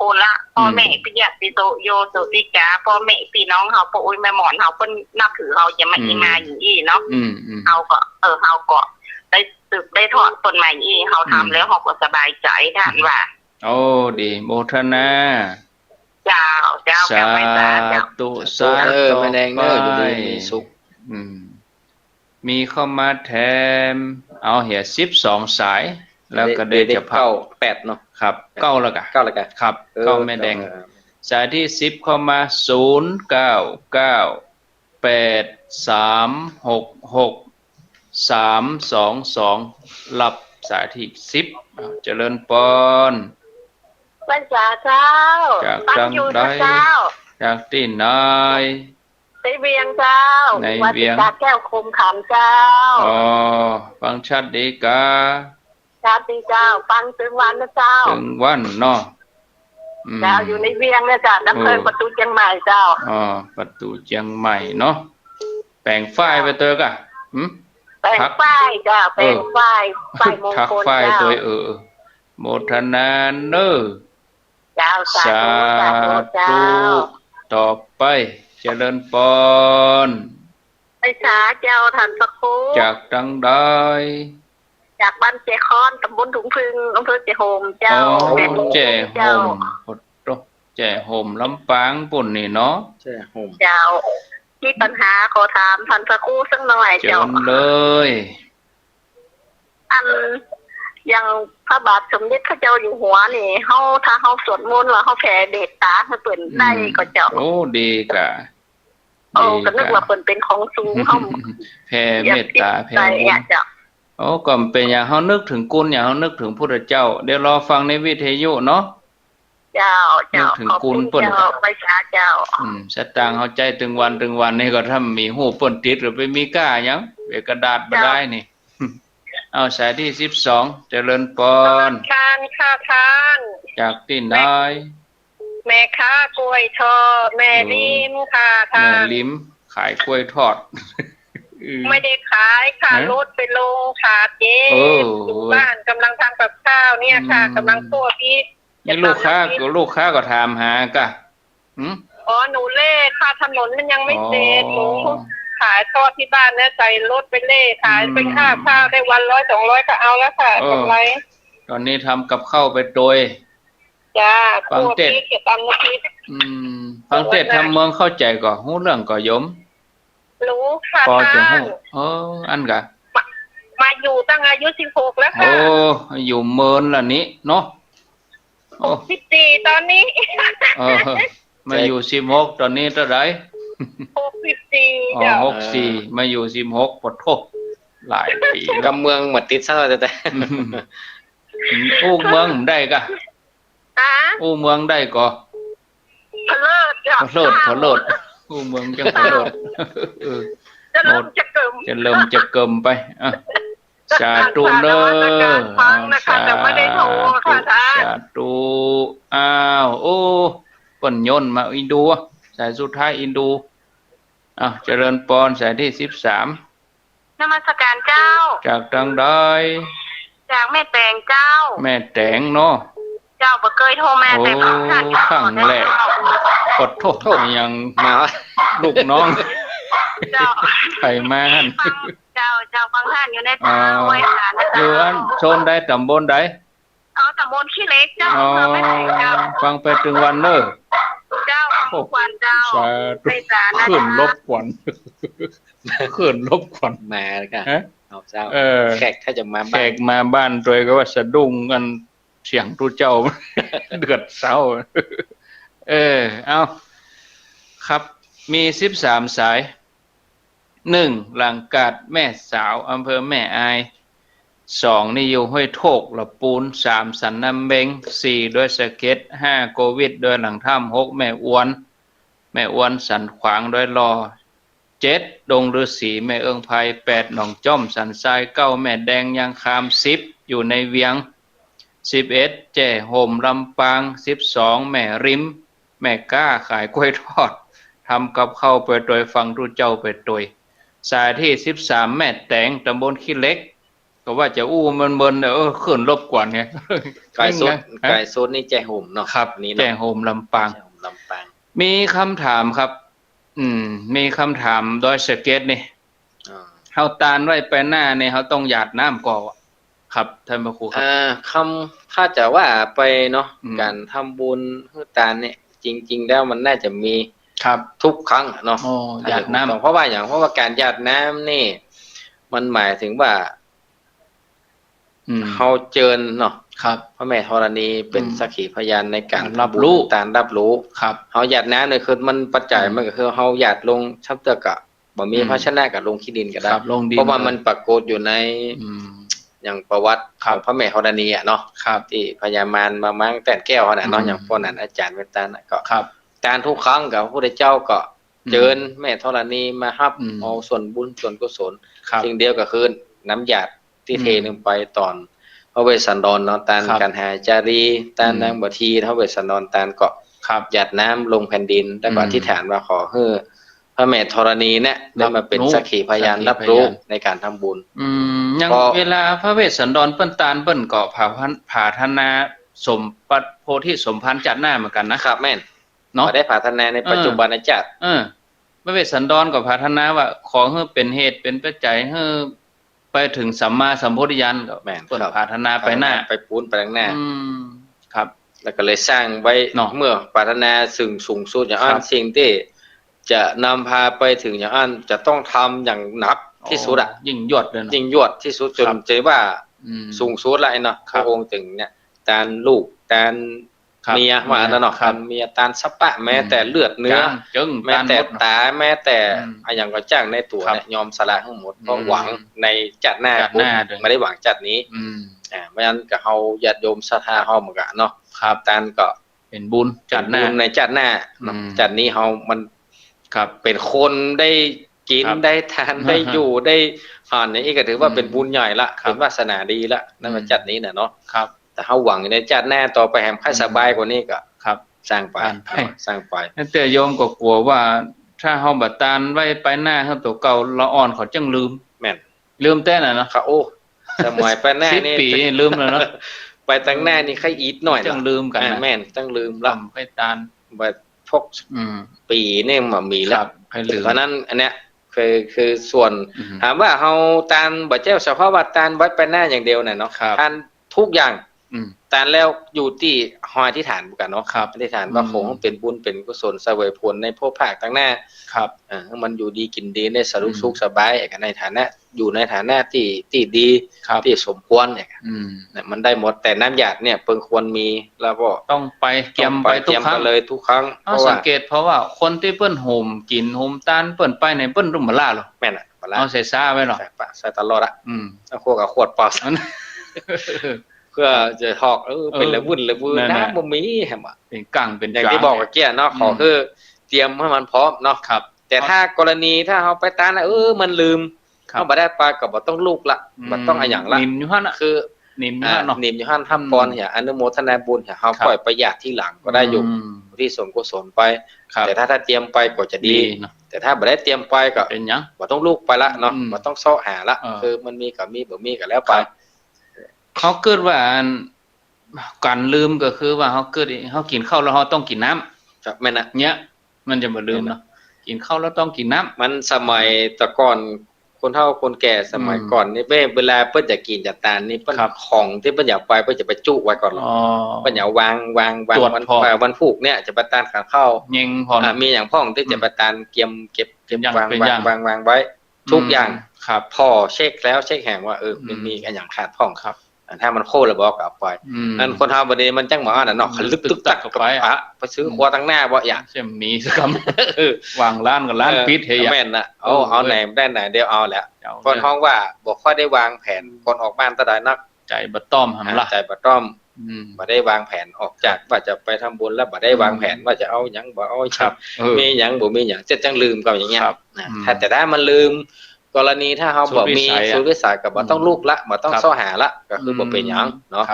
คนละพ่อแม่ปิยติโตโยสุติกาพ่อแม่พี่น้องเขาพ่ออุ้ยแม่หมอนเขาเพิ่นนับถือเขาจะมาอีมาอยู่อีเนาะเขาก็เขาก็ได้สืบได้ทอดต้นใหม่อีเขาทำแล้วเขาก็สบายใจท่านว่าโอ้ดีโมทนาเจ้าสาธุสาธุแม่แดงเนอะอยู่ดีมีสุขมีเข้ามาแถมเอาเหีย12สายแล้วก็เดจะเข้า8เนาะครับ9แล้วกะครับ9แม่แดงสายที่10เข้ามา0998366322รับสายที่10เจริญปนบรรษาเจ้าจากจังใดจากที่ไหนในเวียงเจ้าในเวียงแก้วคมขำเจ้าฟังชัดดีกา ชาติเจ้าฟังถึงวันนะเจ้าถึงวันเนาะเจ้าอยู่ในเวียงเนี่ยจ้ะน้ำเพลิงประตูเชียงใหม่เจ้าอ๋อประตูเชียงใหม่เนาะแปลงฝ้ายไปเตอกะแปลงฝ้ายเจ้าแปลงฝ้ายมงคลเจ้าตัวโมทนาเนอเจ้าสาธุต่อไปเจริญปนไปสาเจ้าท่านพระครูจากดังใดจากบ้านเจคอนตำบลถุงพึ่งอำเภอเจโฮมเจ้าเจโฮมเจโฮมลำปางปุ่นนี่เนาะเจโฮมเจ้ามีปัญหาขอถามท่านพระครูสักหน่อยเจ้าเลยอย่างพระบาทสมเด็จพระเจ้าอยู่หัวนี่ถ้าเฮาสวดมนต์แล้วเฮาแผ่เดชตาให้เปิ้นได้ก็เจ้าโอ้ดีกะก็นึกว่าเปิ้นเป็นของสูงเฮาแผ่เมตตาแผ่บุญโอ้ก็เป็นอย่างเฮานึกถึงกุลอย่างเฮานึกถึงพุทธเจ้าเดี๋ยวรอฟังในวิทยุเนาะเจ้าถึงกุลเปิ้นไปสาเจ้าสตางค์เฮาใจถึงวันนี่ก็ถ้ามีหูปเปิ้นติดหรือไปมีก้าหยังเอกระดาษบ่ได้นี่เอาสายที่12เจริญปนทานค่ะทานจากที่ไหนแม่ค้ากล้วยทอดแม่ลิมค่ะทานแม่ลิมขายกล้วยทอดไม่ได้ขายค่ะรถไปลงขาเจ๊อยู่บ้านกำลังทำกับข้าวเนี่ยค่ะกำลังโทษพี่นี่ลูกค้าก็ถามหากะอ๋อหนูเล่ค่ะถนนมันยังไม่เสร็จหนูขายทอดที่บ้านเนี่ยใส่รถไปเล่ขายไปค่าข้าวได้วัน100 200ก็เอาแล้วค่ะกำไรตอนนี้ทำกับข้าวไปโดยจ้าฟังเต็ดฟังเต็ดทำเมืองเข้าใจก่อหู้เรื่องก่อยมรู้ค่ะพอจะหู้อันกะมาอยู่ตั้งอายุ16แล้วค่ะอยู่เมินล่ะนี้เนาะ64ตอนนี้มาอยู่16ตอนนี้เท่าไหร่64จ้ะ64มาอยู่16ปะโทหลายปีกำเมืองหมดติดซะแต่อู้เมืองได้กะอู้เมืองได้ก่อพะเลิศจ้ะพะเลิศอู้เมืองจังพะเลิศจะเริ่มจะเกิมไปสาธุเด้อสาธุอ้าวโอ้เปิ้นย่นมาอินดูสายสุดท้ายอินดูเจริญปนสายที่13นมัสการเจ้าจากทางใดจากแม่แตงเจ้าแม่แตงเนาะเจ้าบ่เคยโทรมาแต่ครั้งแรกกดโทษยังมาลูกน้องเจ้าไปมาหั่นเจ้าฟังท่านอยู่ในตาไว้ค่ะอยู่อันโซนใดตำบลใดตำบลขี้เล็กเจ้าไม่ไหนเจ้าฟังไปถึงวันเนอะเจ้าทุกวันเจ้าไปศาลนะขึ้นลบกวนขึ้นลบกวนมาแล้วกันเอาเจ้าแขกถ้าจะมาแขกมาบ้านโดยก็ว่าสะดุ้งกันเสียงทุเจ้าเดือดเศร้าเอาครับมี13สาย1หลังกาดแม่สาวอำเภอแม่อาย2นี่อยู่ห้วยโทกละปูน3สันน้ำเบง4ด้วยสะเก็ด5โควิดด้วยหลังถ้ำ6แม่อ้วนสันขวางด้วยรอ7ดงฤาษีแม่เอิงไพ8หนองจ้อมสันทราย9แม่แดงยางคาม10อยู่ในเวียง11แจ่โฮมลำปาง12แม่ริมแม่ก้าขายกล้วยทอดทำกับข้าวไปโดยฟังทุเจ้าไปโดยสายที่13แม่แตงตำบลขี้เล็กก็ว่าจะอู้เมินขึ้นรบกวนไงไก่โซนนี่แจ่โฮมเนาะครับนี่แจ่โฮมลำปางมีคำถามครับมีคำถามโดยสเก็ตนี่เฮาตานไว้ไปหน้านี่เฮาต้องหยาดน้ำก่อครับท่านพระครูครับคำถ้าจะว่าไปเนาะการทำบุญเฮือตานเนี่ยจริงๆแล้วมันน่าจะมีครับทุกครั้งเนาะหยาดน้ำเพราะว่าการหยาดน้ำนี่มันหมายถึงว่าเฮาเจิญเนาะครับพระแม่ธรณีเป็นสักขีพยานในการรับรู้ครับเฮาหยาดน้ำเนี่ยคือมันปัจจัยมันก็คือเฮาหยาดลงชับเตกะบ่มีภาชนะกับลงขี้ดินก็ได้เพราะว่ามันปรากฏอยู่ในอย่างประวัติของพระแม่ธรณีเนาะที่พญามารมามั่งแต่นแก้วน่ะเนาะอย่างพวกนั้นอาจารย์เวตาน่ะก็การทุกครั้งกับพระพุทธเจ้าก็เจิญแม่ธรณีมารับเอาส่วนบุญส่วนกุศลสิ่งเดียวก็คือน้ำหยาดที่เทลงไปตอน พระเวสสันดรเนาะตานกันหาจารีตานนางบทีพระเวสสันดรตานเกาะหยาดน้ำลงแผ่นดินแล้วก็อธิษฐานว่าขอให้พระแม่ธรณีเนี่ยได้มาเป็นสักขีพยานรับรู้ในการทำบุญยังเวลาพระเวสสันดรเปิ้นตานเปิ้นก็ผาธนาสมปัตโพธิสมภารจัดหน้าเหมือนกันนะครับแม่นเนาะได้ผาธนาในปัจจุบันจัดพระเวสสันดรก็ผาธนาว่าขอให้เป็นเหตุเป็นปัจจัยให้ไปถึงสัมมาสัมโพธิญาณก็แม่นเปิ้นผาธนาไปหน้าไปปูนไปข้างหน้าครับแล้วก็เลยสร้างไว้เมื่อปรารถนาสูงสุดอย่างอันสิ่งที่จะนำพาไปถึงอย่างอันจะต้องทำอย่างหนักที่สุดอ่ะยิ่งยวดเลยยิ่งยวดที่สุดจนใจว่าสูงสุดแล้วเนาะพระองค์ถึงเนี่ยตานลูกตานเมียมาแล้วเนาะเมียตานสัปปะแม้แต่เลือดเนื้อแม้แต่ตาแม้แต่อย่างก็จ้างในตัวเนี่ยยอมสละทั้งหมดเพราะหวังในจัดหน้าไม่ได้หวังจัดนี้ไม่งั้นก็เฮาญาติโยมศรัทธาเฮาเหมือนกันเนาะตานก็เป็นบุญจัดหน้าในจัดหน้าจัดนี้เฮามันเป็นคนได้กินได้ทานได้อยู่ได้ผ่านนี่ก็ถือว่าเป็นบุญใหญ่ละเป็นวาสนาดีละนั่นมาจัดนี้น่ะเนาะแต่เฮาหวังในจัดหน้าต่อไปแห่งค่อยสบายกว่านี้ก็สร้างไปแต่โยมก็กลัวว่าถ้าเฮาบ่ตานไว้ไปหน้าเฮาตัวเก่าละอ่อนเขาจังลืมแม่นลืมแต่น่ะเนาะโอ้สมัยไปหน้านี่10 ปีลืมแล้วเนาะไปตั้งหน้านี่ใครอีทหน่อยจังลืมกันแม่นจังลืมละไปตานบ่พกปีนี่มันมีแล้วเพราะนั้นอันเนี้ยคือส่วนถามว่าเฮาตานบ่เจ้าเฉพาะว่าตานไว้ไปหน้าอย่างเดียวน่ะเนาะทานทุกอย่างตานแล้วอยู่ที่หอยที่ฐานกันเนาะอธิษฐานว่าคงเป็นบุญเป็นกุศลเสวยผลในภพภาคตั้งหน้ามันอยู่ดีกินดีได้สรุปสุขสบายในฐานะอยู่ในฐานะที่ดีที่สมควรเนี่ยมันได้หมดแต่น้ำหยาดเนี่ยเพิ่งควรมีแล้วก็ต้องไปเตรียมไปทุกครั้งเลยทุกครั้งเพราะสังเกตเพราะว่าคนที่เปิ้นโหมกินโหมตานเปิ้นไปในเปิ้นรุ่มบ่ล่าหรอแม่นเอาใส่ซ่าไว้หรอใส่ตลอดอ่ะแล้วขวดปอดเพื่อจะทอกเป็นละวุ่นน้ำบ่มีแฮมอ่ะเป็นกังเป็นอย่างที่บอกกับเกี้ยเนาะขอคือเตรียมให้มันพร้อมเนาะแต่ถ้ากรณีถ้าเฮาไปตานมันลืมเฮาบ่ได้ไปก็บ่ต้องลูกละบ่ต้องอะไรอย่างละนิ่มอยู่หั่นน่ะคือนิ่มอยู่หั่นเนาะนิ่มอยู่หั่นทำก่อนอย่าอนุโมทนาบุญอย่าเฮาปล่อยประหยัดที่หลังก็ได้อยู่ที่สมกุศลไปแต่ถ้าเตรียมไปก็จะดีแต่ถ้าบ่ได้เตรียมไปก็เป็นหยังบ่ต้องลูกไปละเนาะบ่ต้องเซาะหาละคือมันมีก็มีบ่มีก็แล้วไปเขาเกิดว่าการลืมก็คือว่าเขาเกิดเขากินข้าวแล้วเขาต้องกินน้ำครับแม่นน่ะเนี้ยมันจะบ่ลืมเนาะกินข้าวแล้วต้องกินน้ำมันสมัยแต่ก่อนคนเฒ่าคนแก่สมัยก่อนนี่เวลาเพิ่นจะกินจะทานนี่เพิ่นของที่เพิ่นอยากไปเพิ่นจะไปจุไว้ก่อนเพิ่นอยากวางวันผูกเนี่ยจะไปทานข้าวยิงพอมีอย่างพ่องที่จะไปทานเก็บวางไว้ทุกอย่างพอเช็คแล้วเช็คแห่งว่ามันมีอันอย่างขาดพ่องครับถ้ามันโคแล้วบอกเอาไปนั่นคนเฮาบ่ได้มันจังหวะน่ะเนาะลึกตึกตักกับไปซื้อครัวตั้งหน้าบ่อยากใช่มีสักคำวางร้านกับร้านปิดเฮียแม่นน่ะเอาไหนได้ไหนเดี๋ยวเอาแหละคนท้องว่าบ่ค่อยได้วางแผนคนออกบ้านตะใดนักใจบ่ต้อมหั่นล่ะใจบ่ต้อมบ่ได้วางแผนออกจากว่าจะไปทำบุญแล้วบ่ได้วางแผนว่าจะเอาหยังบ่เอามีหยังบ่มีหยังจะจังลืมก็อย่างเงี้ยถ้าแต่ได้มันลืมกรณีถ้าเฮาบ่มีสุวิสัยก็บ่ต้องลูกละบ่ต้องเซาะหาละก็คือบ่เป็นหยังเนาะ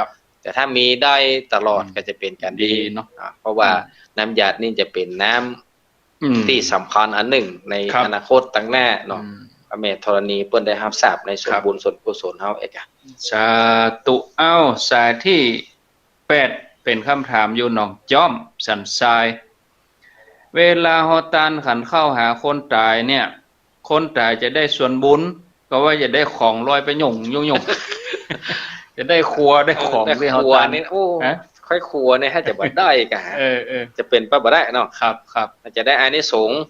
แต่ถ้ามีได้ตลอดก็จะเป็นการดีเนาะเพราะว่าน้ำหยาดนี่จะเป็นน้ำที่สำคัญอันหนึ่งในอนาคตตั้งหน้าเนาะพระแม่ธรณีเปิ้นได้รับทราบในส่วนบุญส่วนกุศลเฮาเอกสาธุสายที่8เป็นคำถามอยู่หนองจ้อมสันทรายเวลาเฮาตานขันเข้าหาคนตายเนี่ยคนตายจะได้ส่วนบุญก็ว่าจะได้ของลอยไปหยุ่งจะได้ครัวได้ของที่เฮาตานนี่ค่อยครัวเนี่ยถ้าจะบ่ได้ก็จะเป็นไปบ่ได้เนาะครับจะได้อานิสงส์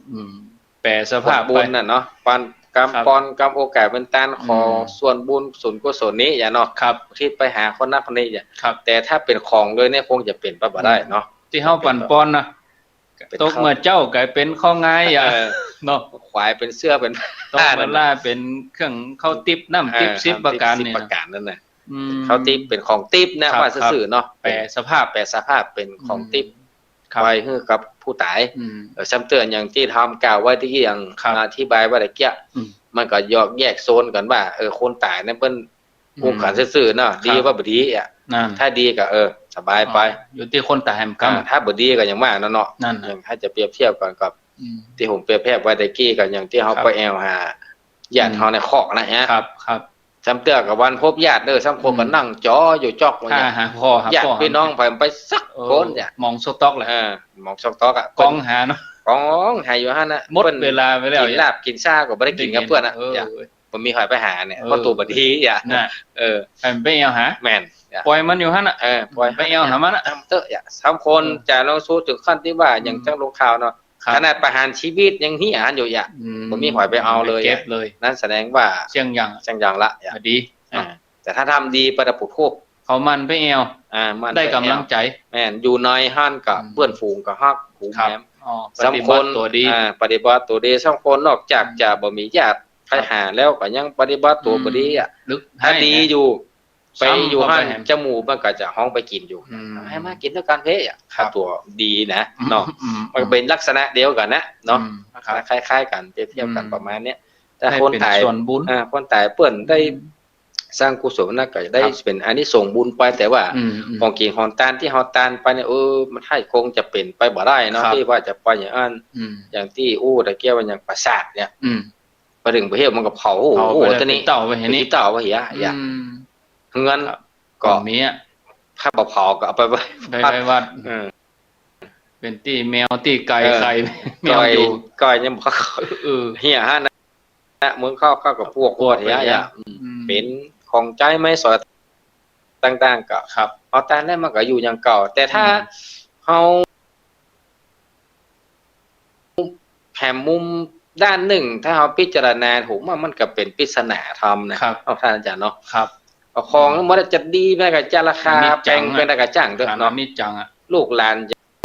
แปรสภาพบุญน่ะเนาะปานกรรมปอนกรรมโอกาสเป็นตานขอส่วนบุญส่วนกุศลนี้อย่าเนาะที่ไปหาคนนั้นคนนี้อย่าแต่ถ้าเป็นของเลยเนี่ยคงจะเป็นไปบ่ได้เนาะที่เฮาปั่นปอนนะตกเมื่อเจ้ากลายเป็นข้อง่ายอย่าเนาะควายเป็นเสื้อเป็นต้องมาล่าเป็นเครื่องเข้าติ๊บน้ำติ๊บ10ประการนี่ประการนั่นน่ะเข้าติ๊บเป็นของติ๊บนะว่าซื่อๆเนาะแปรสภาพเป็นของติ๊บไว้ให้กับผู้ตายซ้ำเตือนอย่างที่ทำกล่าวไว้ที่อย่างอธิบายว่าตะเกียมันก็แยกโซนกันว่าคนตายเนี่ยเพิ่น อุ้มขันซื่อๆเนาะดีว่าบ่ดีอ่ะถ้าดีก็สบายไปอยู่ที่คนตายแหมกรรมถ้าบ่ดีก็อย่างมากเนาะอย่างถ้าจะเปรียบเทียบกันกับที่ผมเปรียบเทียบไว้ตะกี้กันอย่างที่เฮาไปแอวหาญาติเฮาในคอกนะฮะครับจำเตื้อกับวันพบญาติสังคมก็นั่งจ้ออยู่จอกว่าเนี่ยญาติพี่น้องไปสักคนเนี่ยมองสต๊อกแหละมองสต๊อกอ่ะกองหาเนาะกองหาอยู่หั่นน่ะหมดเวลาไปแล้วกินลาบกินซ่าก็บ่ได้กินกับเพื่อนน่ะผมมีหอยไปหาเนี่ยเพราะตัวบ่ดีอ่ะไปเอาหาแม่นปล่อยมันอยู่หั่นน่ะปล่อยไปเอาหามันน่ะเตอะอ่ะ3คนจะลองสู้ถึงขั้นที่ว่าอย่างจังลงข่าวเนาะขนาดประหารชีวิตยังเหี้ยหันอยู่อ่ะผมมีหอยไปเอาเลยเก็บเลยนั่นแสดงว่าเสียงอย่างละดีแต่ถ้าทำดีประดับผูกโคกเขามันไปแอวได้กำลังใจแม่นอยู่ในห้านกับเพื่อนฝูงกับฮักหูแหมสำคนตัวดีปฏิบัติตัวดีสำคนนอกจากจะบ่มีญาติไปหาแล้วก็ยังปฏิบัติตัวบ่ดีอ่ะถ้าดีอยู่ไปอยู่ห้านจมูกมันก็จะห้องไปกินอยู่ให้มากินด้วยกันเพ่อ่ะตัวดีนะเนาะมันเป็นลักษณะเดียวกันนะเนาะคล้ายๆกันเปรียบเทียบกันประมาณเนี้ยแต่คนตายคนตายเปิ้นได้สร้างกุศลนะก็จะได้เป็นอานิสงส์บุญไปแต่ว่าของกินของทานที่เฮาทานไปเนี่ยมันให้คงจะเป็นไปบ่ได้เนาะที่ว่าจะไปอย่างอันอย่างที่ตะเกียบว่าอย่างปราสาทเนี่ยไปถึงประเทศมันก็เผาตอนนี้เต่าไปเห็นนี่เต่าไปเหี้ยเงินก็มีอ่ะถ้าบ่เผาก็เอาไปวัดเป็นตีแมวตีไก่ไข่แมวอยู่ไก่ยังบ่เหี้ยฮะนะมึงเข้ากับพวกเหี้ยเป็นของใจไม่สอดต่างๆก็ครับเอาตานได้มันก็อยู่อย่างเก่าแต่ถ้าเฮาแผ่มุมด้านหนึ่งถ้าเฮาพิจารณาถูกมันก็เป็นปริศนาธรรมนะครับท่านอาจารย์เนาะครับของบ่ได้จะดีแม้ก็จะราคาแพงเป็นก็จ้างเด้อเนาะนี่จังอ่ะลูกหลาน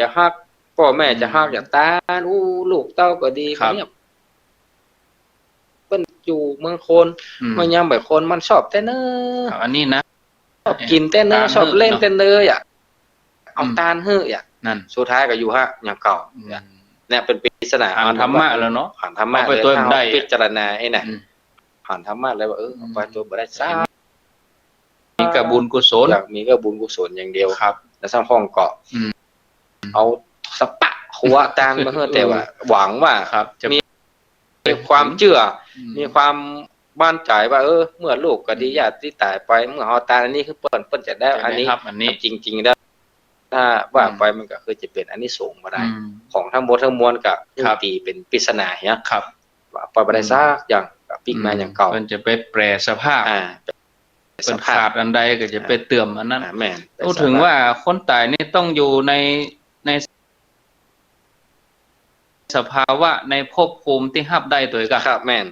จะฮักพ่อแม่จะฮักอย่างตาลูกเต้าก็ดีเนี่ยอยู่เมืองคนมันยังแบบคนมันชอบแต่เนื้ออันนี้นะชอบกินแต่เนื้อชอบเล่นแต่เนื้ออ่ะเอาตาลเฮ้ยอ่ะนั่นสุดท้ายก็อยู่ฮะอย่างเก่าเนี่ยเป็นปริศนาผ่านธรรมะแล้วเนาะผ่านธรรมะเลยถ้าพิจารณาไอ้น่ะผ่านธรรมะเลยว่าไปตัวบ่ได้ซ่ามีกับบุญกุศลมีก็บุญกุศลอย่างเดียวครับแล้วสร้างห้องเกาะเอาสปะหัวตาลมาเฮ้แต่ว่าหวังว่าจะมีความเชื่อมีความมั่นใจว่าเมื่อลูกก็ดีญาติที่ตายไปเมื่อเฮาตายอันนี้คือเปิ้นจะได้อันนี้จริงๆได้ถ้าว่าไปมันก็คือจะเป็นอานิสงส์บ่ได้ของทั้งหมดทั้งมวลก็ตีเป็นปริศนาเนาะครับว่าไปบ่ได้ซักอย่างก็ปิกมาอย่างเก่าเพิ่นจะไปแปรสภาพเป็นขาดอันใดก็จะไปเติมอันนั้นแม่นพูดถึงว่าคนตายนี่ต้องอยู่ในสภาวะในภพภูมิที่รับได้ตัวก็ครับแม่น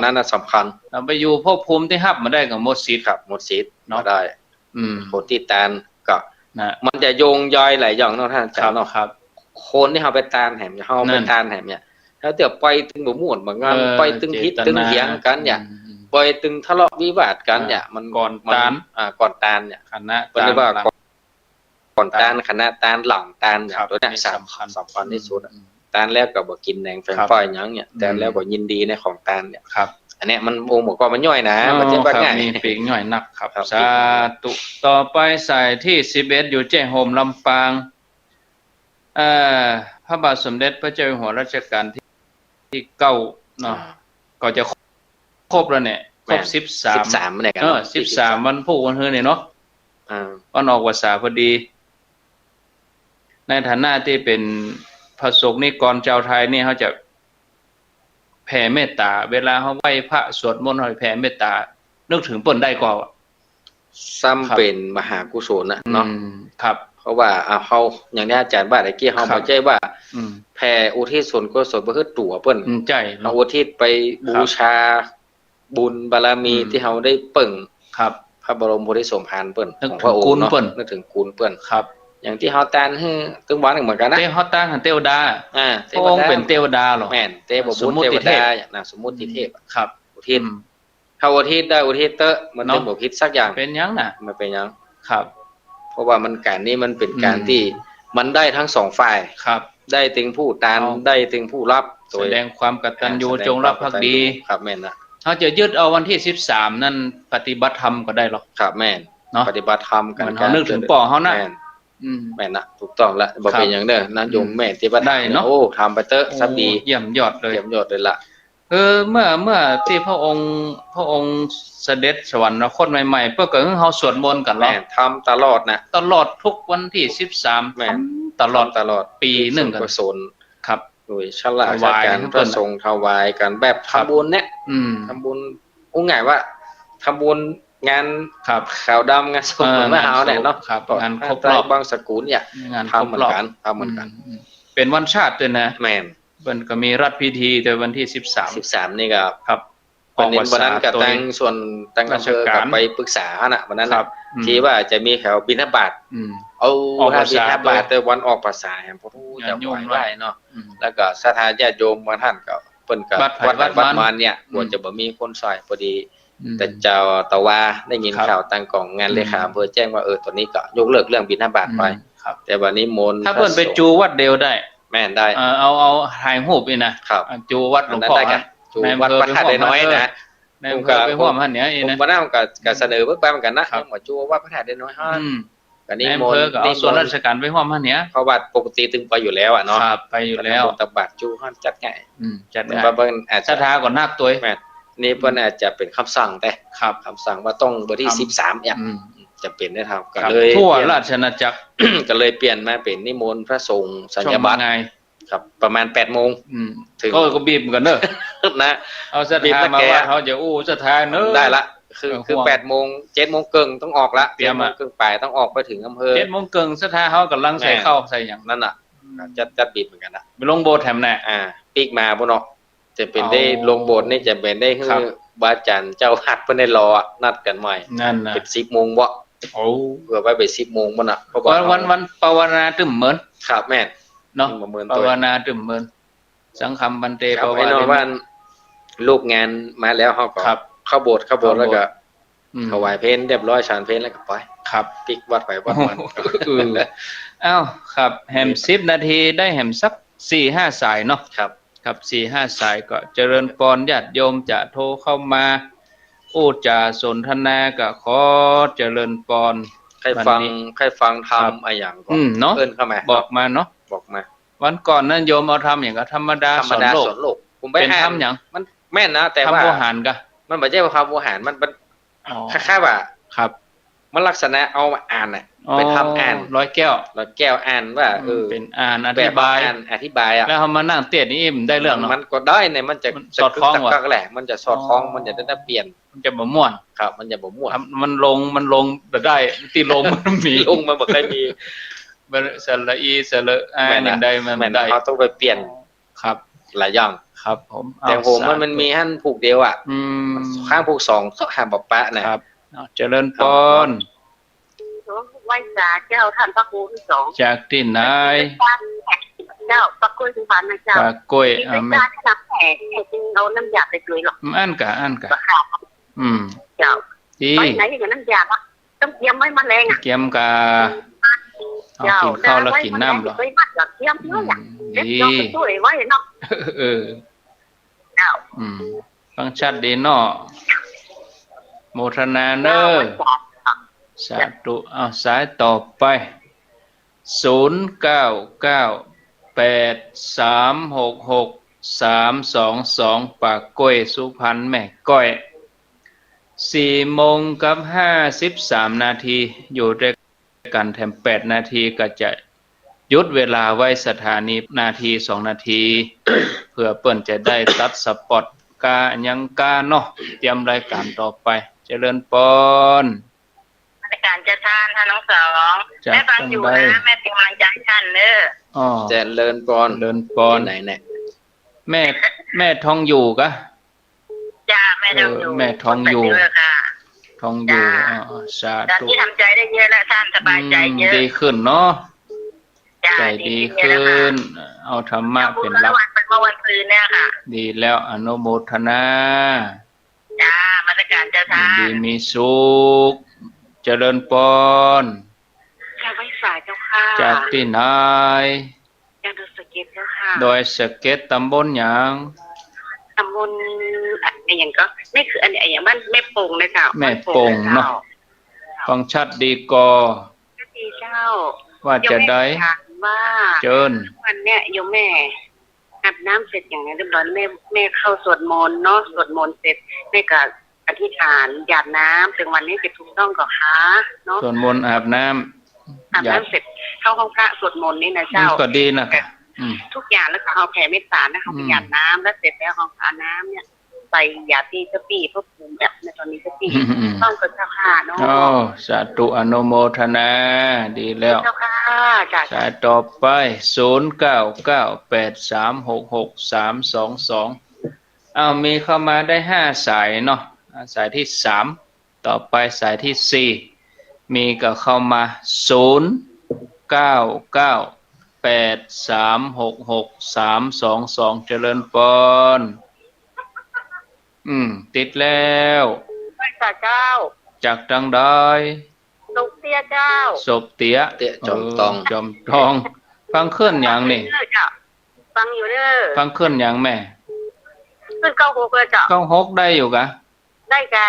นั่นน่ะสำคัญเราไปอยู่ภพภูมิที่รับมาได้ก็หมดสิทธิ์ครับหมดสิทธิ์เนาะได้โหติตานก็มันจะโยงย่อยหลายอย่างเนาะท่านอาจารย์เนาะครับคนที่เฮาไปตานแหมเฮาไปตานแหมเนี่ยแล้วเดี๋ยวไปถึงบ่ม่วนบ่งานไปถึงพิษถึงเถียงกันเนี่ยไปถึงทะเลาะวิวาทกันเนี่ยมันก่อนตานก่อนตานเนี่ยคณะตานก่อนตานคณะตานหลังตานตัวนี้สำคัญที่สุดตานแล้วก็บ่กินแหนงแฝงไฟหยังเนี่ยแต่แล้วก็ยินดีในของตานเนี่ยครับอันนี้มันองค์บอกว่ามันย่อยนะมันจะว่าง่ายมีปีกย่อยนักครับสาธุต่อไปสายที่11อยู่แจ้โฮมลำปางพระบาทสมเด็จพระเจ้าอยู่หัวรัชกาลที่9เนาะก็จะครบแล้วเนี่ยครบ13เนี่ยกัน13วันพุธวันเฮือเนี่ยเนาะวันออกพรรษาพอดีในฐานะที่เป็นพระสงฆ์นิกรชาวไทยนี่เขาจะแผ่เมตตาเวลาเขาไหว้พระสวดมนต์เขาแผ่เมตตานึกถึงเปิ้นได้กว่าซ้ำเป็นมหากุศลนะเนาะครับเพราะว่าเขาอย่างนี้อาจารย์ว่าตะกี้เขาเข้าใจว่าแผ่อุทิศส่วนกุศลบ่คือตัวเปิ้นใช่เราอุทิศไปบูชาบุญบารมีที่เขาได้เบิ่งครับพระบรมโพธิสมภารเปิ้นของพระองค์เนาะนึกถึงคุณเปิ้นครับอย่างที่เฮาตานให้ตึงบ้านเหมือนกันนะเฮาตานหันเทวดาพระองค์เป็นเทวดาหรอแม่นเทพบุตรเทวดาอย่างน่ะสมมุติเทพครับอุทิศถ้าอุทิศได้อุทิศเตอะมันต้องบ่ผิดสักอย่างเป็นหยังน่ะมันเป็นหยังครับเพราะว่ามันการนี้มันเป็นการที่มันได้ทั้ง2ฝ่ายครับได้ถึงผู้ตานได้ถึงผู้รับแสดงความกตัญญูจงรักภักดีครับแม่นนะเฮ เขาจะยึดเอาวันที่13นั่นปฏิบัติธรรมก็ได้หรอกครับแม่นเนาะปฏิบัติธรรมกันเขานึกถึงป่อเขานะแม่นนะถูกต้องละบ่เป็นอย่างเด้อนะโยมแม่ปฏิบัติได้เนาะโอ้ทำไปเตอะซับดีเยี่ยมยอดเลยเยี่ยมยอดเลยล่ะเมื่อที่พระองค์เสด็จสวรรคตใหม่ๆเพื่อก็เฮาสวดมนต์กันเนาะทำตลอดนะตลอดทุกวันที่13แม่นตลอดปีนึงกันกุศลครับโดยฉลาดการพระสงฆ์ถวายกันแบบทำบุญเนี่ยทำบุญอุ้งง่ายว่าทำบุญงานขาวดำงานศพเหมือนว่าเอาเนี่ยเนาะงานครบรอบบางสกุลเนี่ยทำเหมือนกันเป็นวันชาติด้วยนะแม่นมันก็มีรัฐพิธีแต่วันที่13นี่ก็ครับวันนั้นก็ตั้งส่วนตั้งอำเภอกับไปปรึกษาน่ะวันนั้นที่ว่าจะมีแถวบิณฑบาตเอาบิณฑบาตแต่วันออกพรรษาพระผู้จะไหว้เนาะแล้วก็ศรัทธาญาติโยมบางท่านก็เพิ่นก็วัดมาเนี่ยควรจะบ่มีคนซอยพอดีแต่เจ้าตะวาได้ยินข่าวตั้งกองงานเลขาอำเภอแจ้งว่าตอนนี้ก็ยกเลิกเรื่องบิณฑบาตไปแต่วันนี้มนต์ถ้าเพิ่นไปจูวัดเดียวได้แม่นได้เอาถ่ายรูปนี่นะครับจูวัดหลวงพ่อจูวัดพระธาตุน้อยนะผมก็ไปร่วมหั่นเนี่ยผมบ่ได้ก็เสนอเบิ่งไปเหมือนกันนะหมอจูวัดพระธาตุน้อยฮะก็นี่มนต์เอาส่วนราชการไปร่วมหั่นเนี่ยเพราะว่าปกติตึงไปอยู่แล้วอ่ะเนาะครับไปอยู่แล้วตบาตจูฮั่นจัดง่ายจัดง่ายเบิ่งอาจจะศรัทธาก่อนนักตัวแม่นนี่เพิ่นอาจจะเป็นคำสั่งแต่คำสั่งว่าต้องวันที่13เนี่ยจะเป็นได้ครับก็เลยทั่วราชอาณาจักรก็เลยเปลี่ยนมาเป็นนิมนต์พระสงฆ์สัญญาบัตรครับประมาณ 8:00 นถึงก็บีบกันเด้อนะเอาศรัทธามาว่าเขาจะศรัทธาเด้อได้ละคือ 8:00 น 7:00 นครึ่งต้องออกละ 7:00 นครึ่งไปต้องออกไปถึงอำเภอ 7:00 นครึ่งศรัทธาเขากำลังใส่เข้าใส่หยังนั่นน่ะจะบีบเหมือนกันนะไปลงโบสถ์แถมแน่ปีกมาบ่เนาะจะเป็นได้ลงโบสถ์นี่จะเป็นได้คือบาอาจารย์เจ้าฮัดเพิ่นได้รอนัดกันใหม่นั่นน่ะเป็น 10:00 นบ่เพื่อไว้ไป 10:00 นบ่น่ะเพราะว่าวันภาวนาตึมเหมือนครับแม่นเนาะภาวนาตึมเหมือนสังฆัมบันเตภาวนาว่าลูกงานมาแล้วเฮาก็เข้าโบสถ์แล้วก็ถวายเพลเรียบร้อยฉันเพลแล้วก็ไปครับปิกวัดไปวัดมันอ้าวครับแหม10 นาทีได้แหมสัก 4-5 สายเนาะครับครับ 4-5 สายก็เจริญพรญาติโยมจะโทรเข้ามาจาสนทนาก็ขอเจริญพรใครฟังธรรมอะไรอย่างก็เอิ้นเข้ามาบอกมาเนาะบอกมาวันก่อนนั้นโยมเอาทำอย่างก็ธรรมดาสอนโลกผมเป็นธรรมอย่างมันแม่นนะแต่ว่าธรรมโวหารก็มันบ่ใช่ว่าคำโวหารมันคล้ายๆว่าครับมันลักษณะเอาอ่านน่ะเป็นทำอ่านร้อยแก้วอ่านว่าเป็นอ่านอธิบายอ่ะแล้วเฮามานั่งเตียนี่ได้เรื่องเนาะมันก็ได้เนี่ยมันจะสอดคล้องว่ะแหละมันจะสอดคล้องมันจะได้เปลี่ยนมันจะบ่ม่วนครับมันจะบ่ม่วนมันลงได้ที่ลงมันมีลงมันบ่เคยมีสระอีสระอย่างใดมันได้เขาต้องไปเปลี่ยนครับหลายอย่างครับผมแต่โหมันมีหั่นผูกเดียวอ่ะข้างผูก2หาบ่ปะนะครับเจริญพรไหว้ศาลเจ้าท่านพระครูที่2จากที่ไหนเจ้าปักกล้วยสุพรรณนะเจ้าปักกล้วยไม่ได้น้ำแข็งเอาน้ำยาไปกลืนหรอกอันกะเจ้าไปไหนอย่างน้ำยาต้องเตรียมไว้มาแรงเตรียมกะเอากินข้าวแล้วกินน้ำหรอไปมัดกับเตรียมเนื้ออย่างเด็กเราไปช่วยไว้เนาะเจ้าฟังชัดดีเนาะโมทนาเนอสาธุเอาสายต่อไป0998366322ปากกล้วยสุพรรณแม่ก้อย4:53 นาทีอยู่ด้วยกันแถม8 นาทีก็จะหยุดเวลาไว้สถานีนาที2 นาทีเพื่อเปิ้นจะได้ตัดสปอตกายังกาเนาะเตรียมรายการต่อไปเจริญพรรายการจะทานท่านน้องสองแม่ฟังอยู่นะแม่เป็นกำลังใจท่านเด้อเจริญพรไหนเนี่ยแม่ทองอยู่กะจ้าแม่ทองอยู่แม่ทองอยู่ทองอยู่สาธุที่ทำใจได้เยอะแล้วท่านสบายใจเยอะดีขึ้นเนาะใจดีขึ้นเอาธรรมะเป็นหลักวันคืนเนี่ยค่ะดีแล้วอนุโมทนาจ้ามาตรการจะทานดีมีสุขเจริญพรจากไว้สายเจ้าค่ะจากที่ไหนจากดอยสะเก็ดเจ้าค่ะดอยสะเก็ดตำบลหยังตำบล ไอ้อย่างก็นี่คืออันนี้ไอ้อย่างบ้านแม่โป่งนะเจ้าแม่โป่งเนาะฟังชัดดีกอดีเจ้าว่าจะได้ว่าเจิญวันเนี้ยโยมแม่อาบน้ำเสร็จอย่างนี้เรียบร้อยแม่เข้าสวดมนต์เนาะสวดมนต์เสร็จแม่ก็อธิษฐานหยาดน้ำถึงวันนี้เป็นถูกต้องก่อนคะเนาะสวดมนต์อาบน้ำเสร็จเข้าห้องพระสวดมนต์นี่นะเจ้าก็ดีนะทุกอย่างแล้วก็เอาแผ่เมตตานะเขาไปหยาดน้ำแล้วเสร็จแล้วของอาน้ำเนี่ยใส่ยาตีสปีพวกภูมิแบบในตอนนี้สปีต้องเกิดเจ้าค่ะเนาะสาธุอนุโมทนาดีแล้วเจ้าค่ะสายต่อไป0998366322มีเข้ามาได้5สายเนาะสายที่3ต่อไปสายที่4มีก็เข้ามา0998366322เจริญพรติดแล้วพระเจ้าจากดังใดศพเตี้ยเจ้าศพเตี้ยจอมตองฟังเคลื่อนอย่างนี่ฟังอยู่เด้อฟังเคลื่อนอย่างแม่ขึ้น96เลยจ้ะ96ได้อยู่กะได้จ้ะ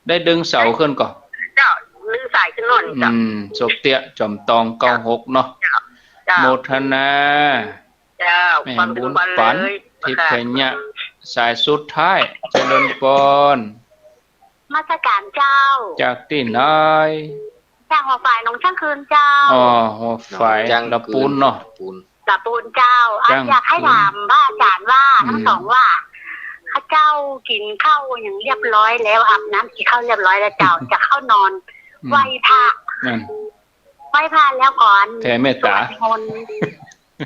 ได้ดึงเสาขึ้นก่อนเจ้าดึงสายขึ้นนอนจ้ะศพเตี้ยจอมตอง96เนาะโมทนาเจ้าความบุญฝันทิพยะสายสุดท้ายเจริญพรมาสการเจ้าจากที่ไหนจากหัวฝ่ายน้องช่างคืนเจ้าหัวฝ่ายละปูนเนาะละปูนเจ้าอยากให้ถามว่าอาจารย์ว่าทั้งสองว่าข้าเจ้ากินข้าวอย่างเรียบร้อยแล้วอาบน้ำกินข้าวเรียบร้อยแล้วเจ้าจะเข้านอนไหว้พระแล้วก่อนแผ่เมตตา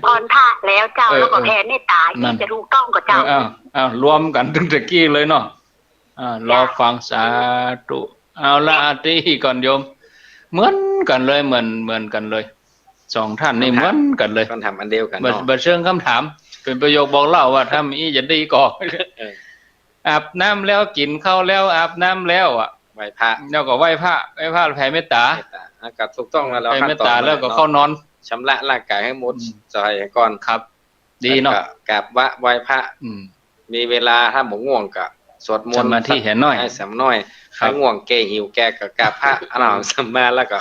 ก่อนพระแล้วเจ้าแล้วก็แผ่เมตตาที่จะถูกต้องกับเจ้ารวมกันตั้งแต่กี้เลยเนาะรอฟังสาธุเอาละอาทิก่อนโยมเหมือนกันเลยเหมือนกันเลยสองท่านนี่เหมือนกันเลยคำถามอันเดียวกันบัดเชิงคำถามเป็นประโยคบอกเล่าว่าถ้ามีจะดีก่อนอาบน้ำแล้วกินข้าวแล้วอาบน้ำแล้วไหว้พระแล้วก็ไหว้พระแผ่เมตตากับถูกต้องแล้วแผ่เมตตาแล้วก็เข้านอนชำระร่างกายให้หมดใจก่อนครับดีเนาะกราบไหว้พระมีเวลาถ้าหมง่วงก็สวดมนต์มาที่เห็นน้อยให้สำน้อยถ้าง่วงแก่หิวแก่ก็กราบพระอรหังสัมมาแล้วก็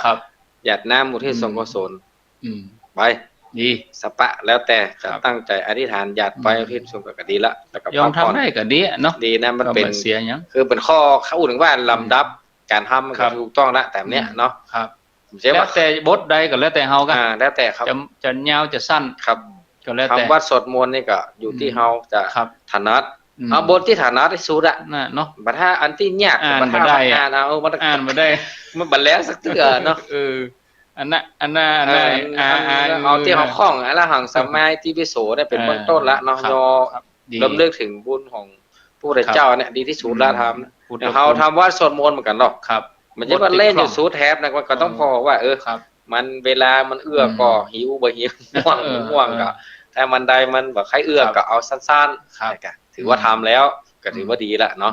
หยาดน้ำมุทิศกุศลไปดีสปะแล้วแต่จะตั้งใจอธิษฐานหยาดไปอุทิศส่วนก็ดีละแล้วก็ยอมทำได้ก็ดีเนาะดีนะมันเป็นเสียยังคือเป็นข้อเข้าถึงว่าลำดับการทำมันก็ถูกต้องละแต่เนี้ยเนาะครับแล้วแต่บทใดก็แล้วแต่เฮากันแล้วแต่ครับจะยาวจะสั้นครับก็แล้วแต่คำว่าสวดมนต์นี่ก็อยู่ที่เฮาจะถนัดเอาบทที่ฐานะที่สุดอะเนาะบัดถ้าอันที่ยากมันบ่ได้อ่านบ่ได้มันบ่แล้วสักเทื่อเนาะอันน่ะเอาที่เฮาคล่องอรหังสัมมาทิฏฐิโสได้เป็นเบื้องต้นละเนาะยอรำลึกถึงบุญของพระพุทธเจ้าเนี่ยดีที่สุดละทำเฮาทำว่าสวดมนต์เหมือนกันเนาะมันจะว่าเล่นอยู่สูดแทบนะก็ต้องพอว่ามันเวลามันเอื้อก็หิวบ่หิวง่วงก็ถ้ามันใดมันแบบใครเอื้อก็เอาสั้นๆถือว่าทำแล้วก็ถือว่าดีละเนาะ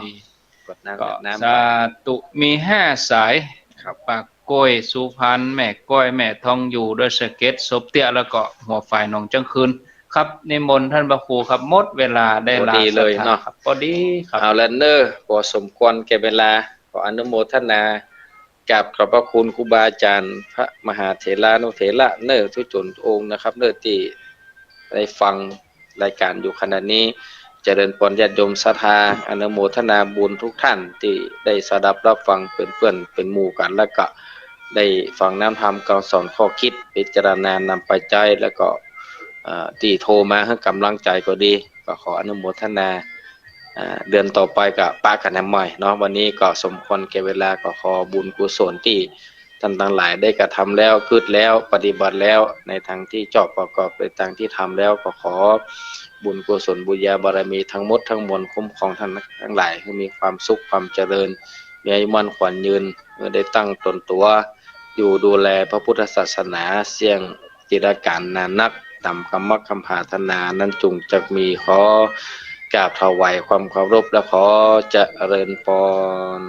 กดน้ำสาธุมี5สายปากก้อยสุพรรณแม่ก้อยแม่ทองอยู่ด้วยสเก็ตศพเตี้ยแล้วก็หัวฝ่ายหนองจังคืนครับนิมนต์ท่านพระครูครับหมดเวลาได้ลาเลยเนาะพอดีครับเอาแล้วเนอพอสมควรแก่เวลาขออนุโมทนากับขอบพระคุณครูบาอาจารย์พระมหาเถรานุเถระเนอทุกจนองค์นะครับเนอที่ได้ฟังรายการอยู่ขณะนี้เจริญพรญาติโยมศรัทธาอนุโมทนาบุญทุกท่านที่ได้สดับรับฟังเป็นเพื่อนเป็นหมู่กันแล้วก็ได้ฟังน้ำธรรมการสอนข้อคิดพิจารณานำไปใจแล้วก็ที่โทรมาให้กำลังใจก็ดีก็ขออนุโมทนาเดือนต่อไปกับป้ากันใหม่เนาะวันนี้ก็สมควรแก่เวลาก็ขอบุญกุศลที่ท่านทั้งหลายได้กระทำแล้วคิดแล้วปฏิบัติแล้วในทางที่ชอบประกอบในทางที่ทำแล้วก็ขอบุญกุศลบุญญาบารมีทั้งหมดทั้งมวลคุ้มครองท่านทั้งหลายให้มีความสุขความเจริญมีอายุมั่นขวัญยืนเมื่อได้ตั้งตนตัวอยู่ดูแลพระพุทธศาสนาเสี่ยงจิรการนานนักตามคำมักคำปรารถนานั้นจงจะมีขอกราบถวายความเคารพและขอเจริญพร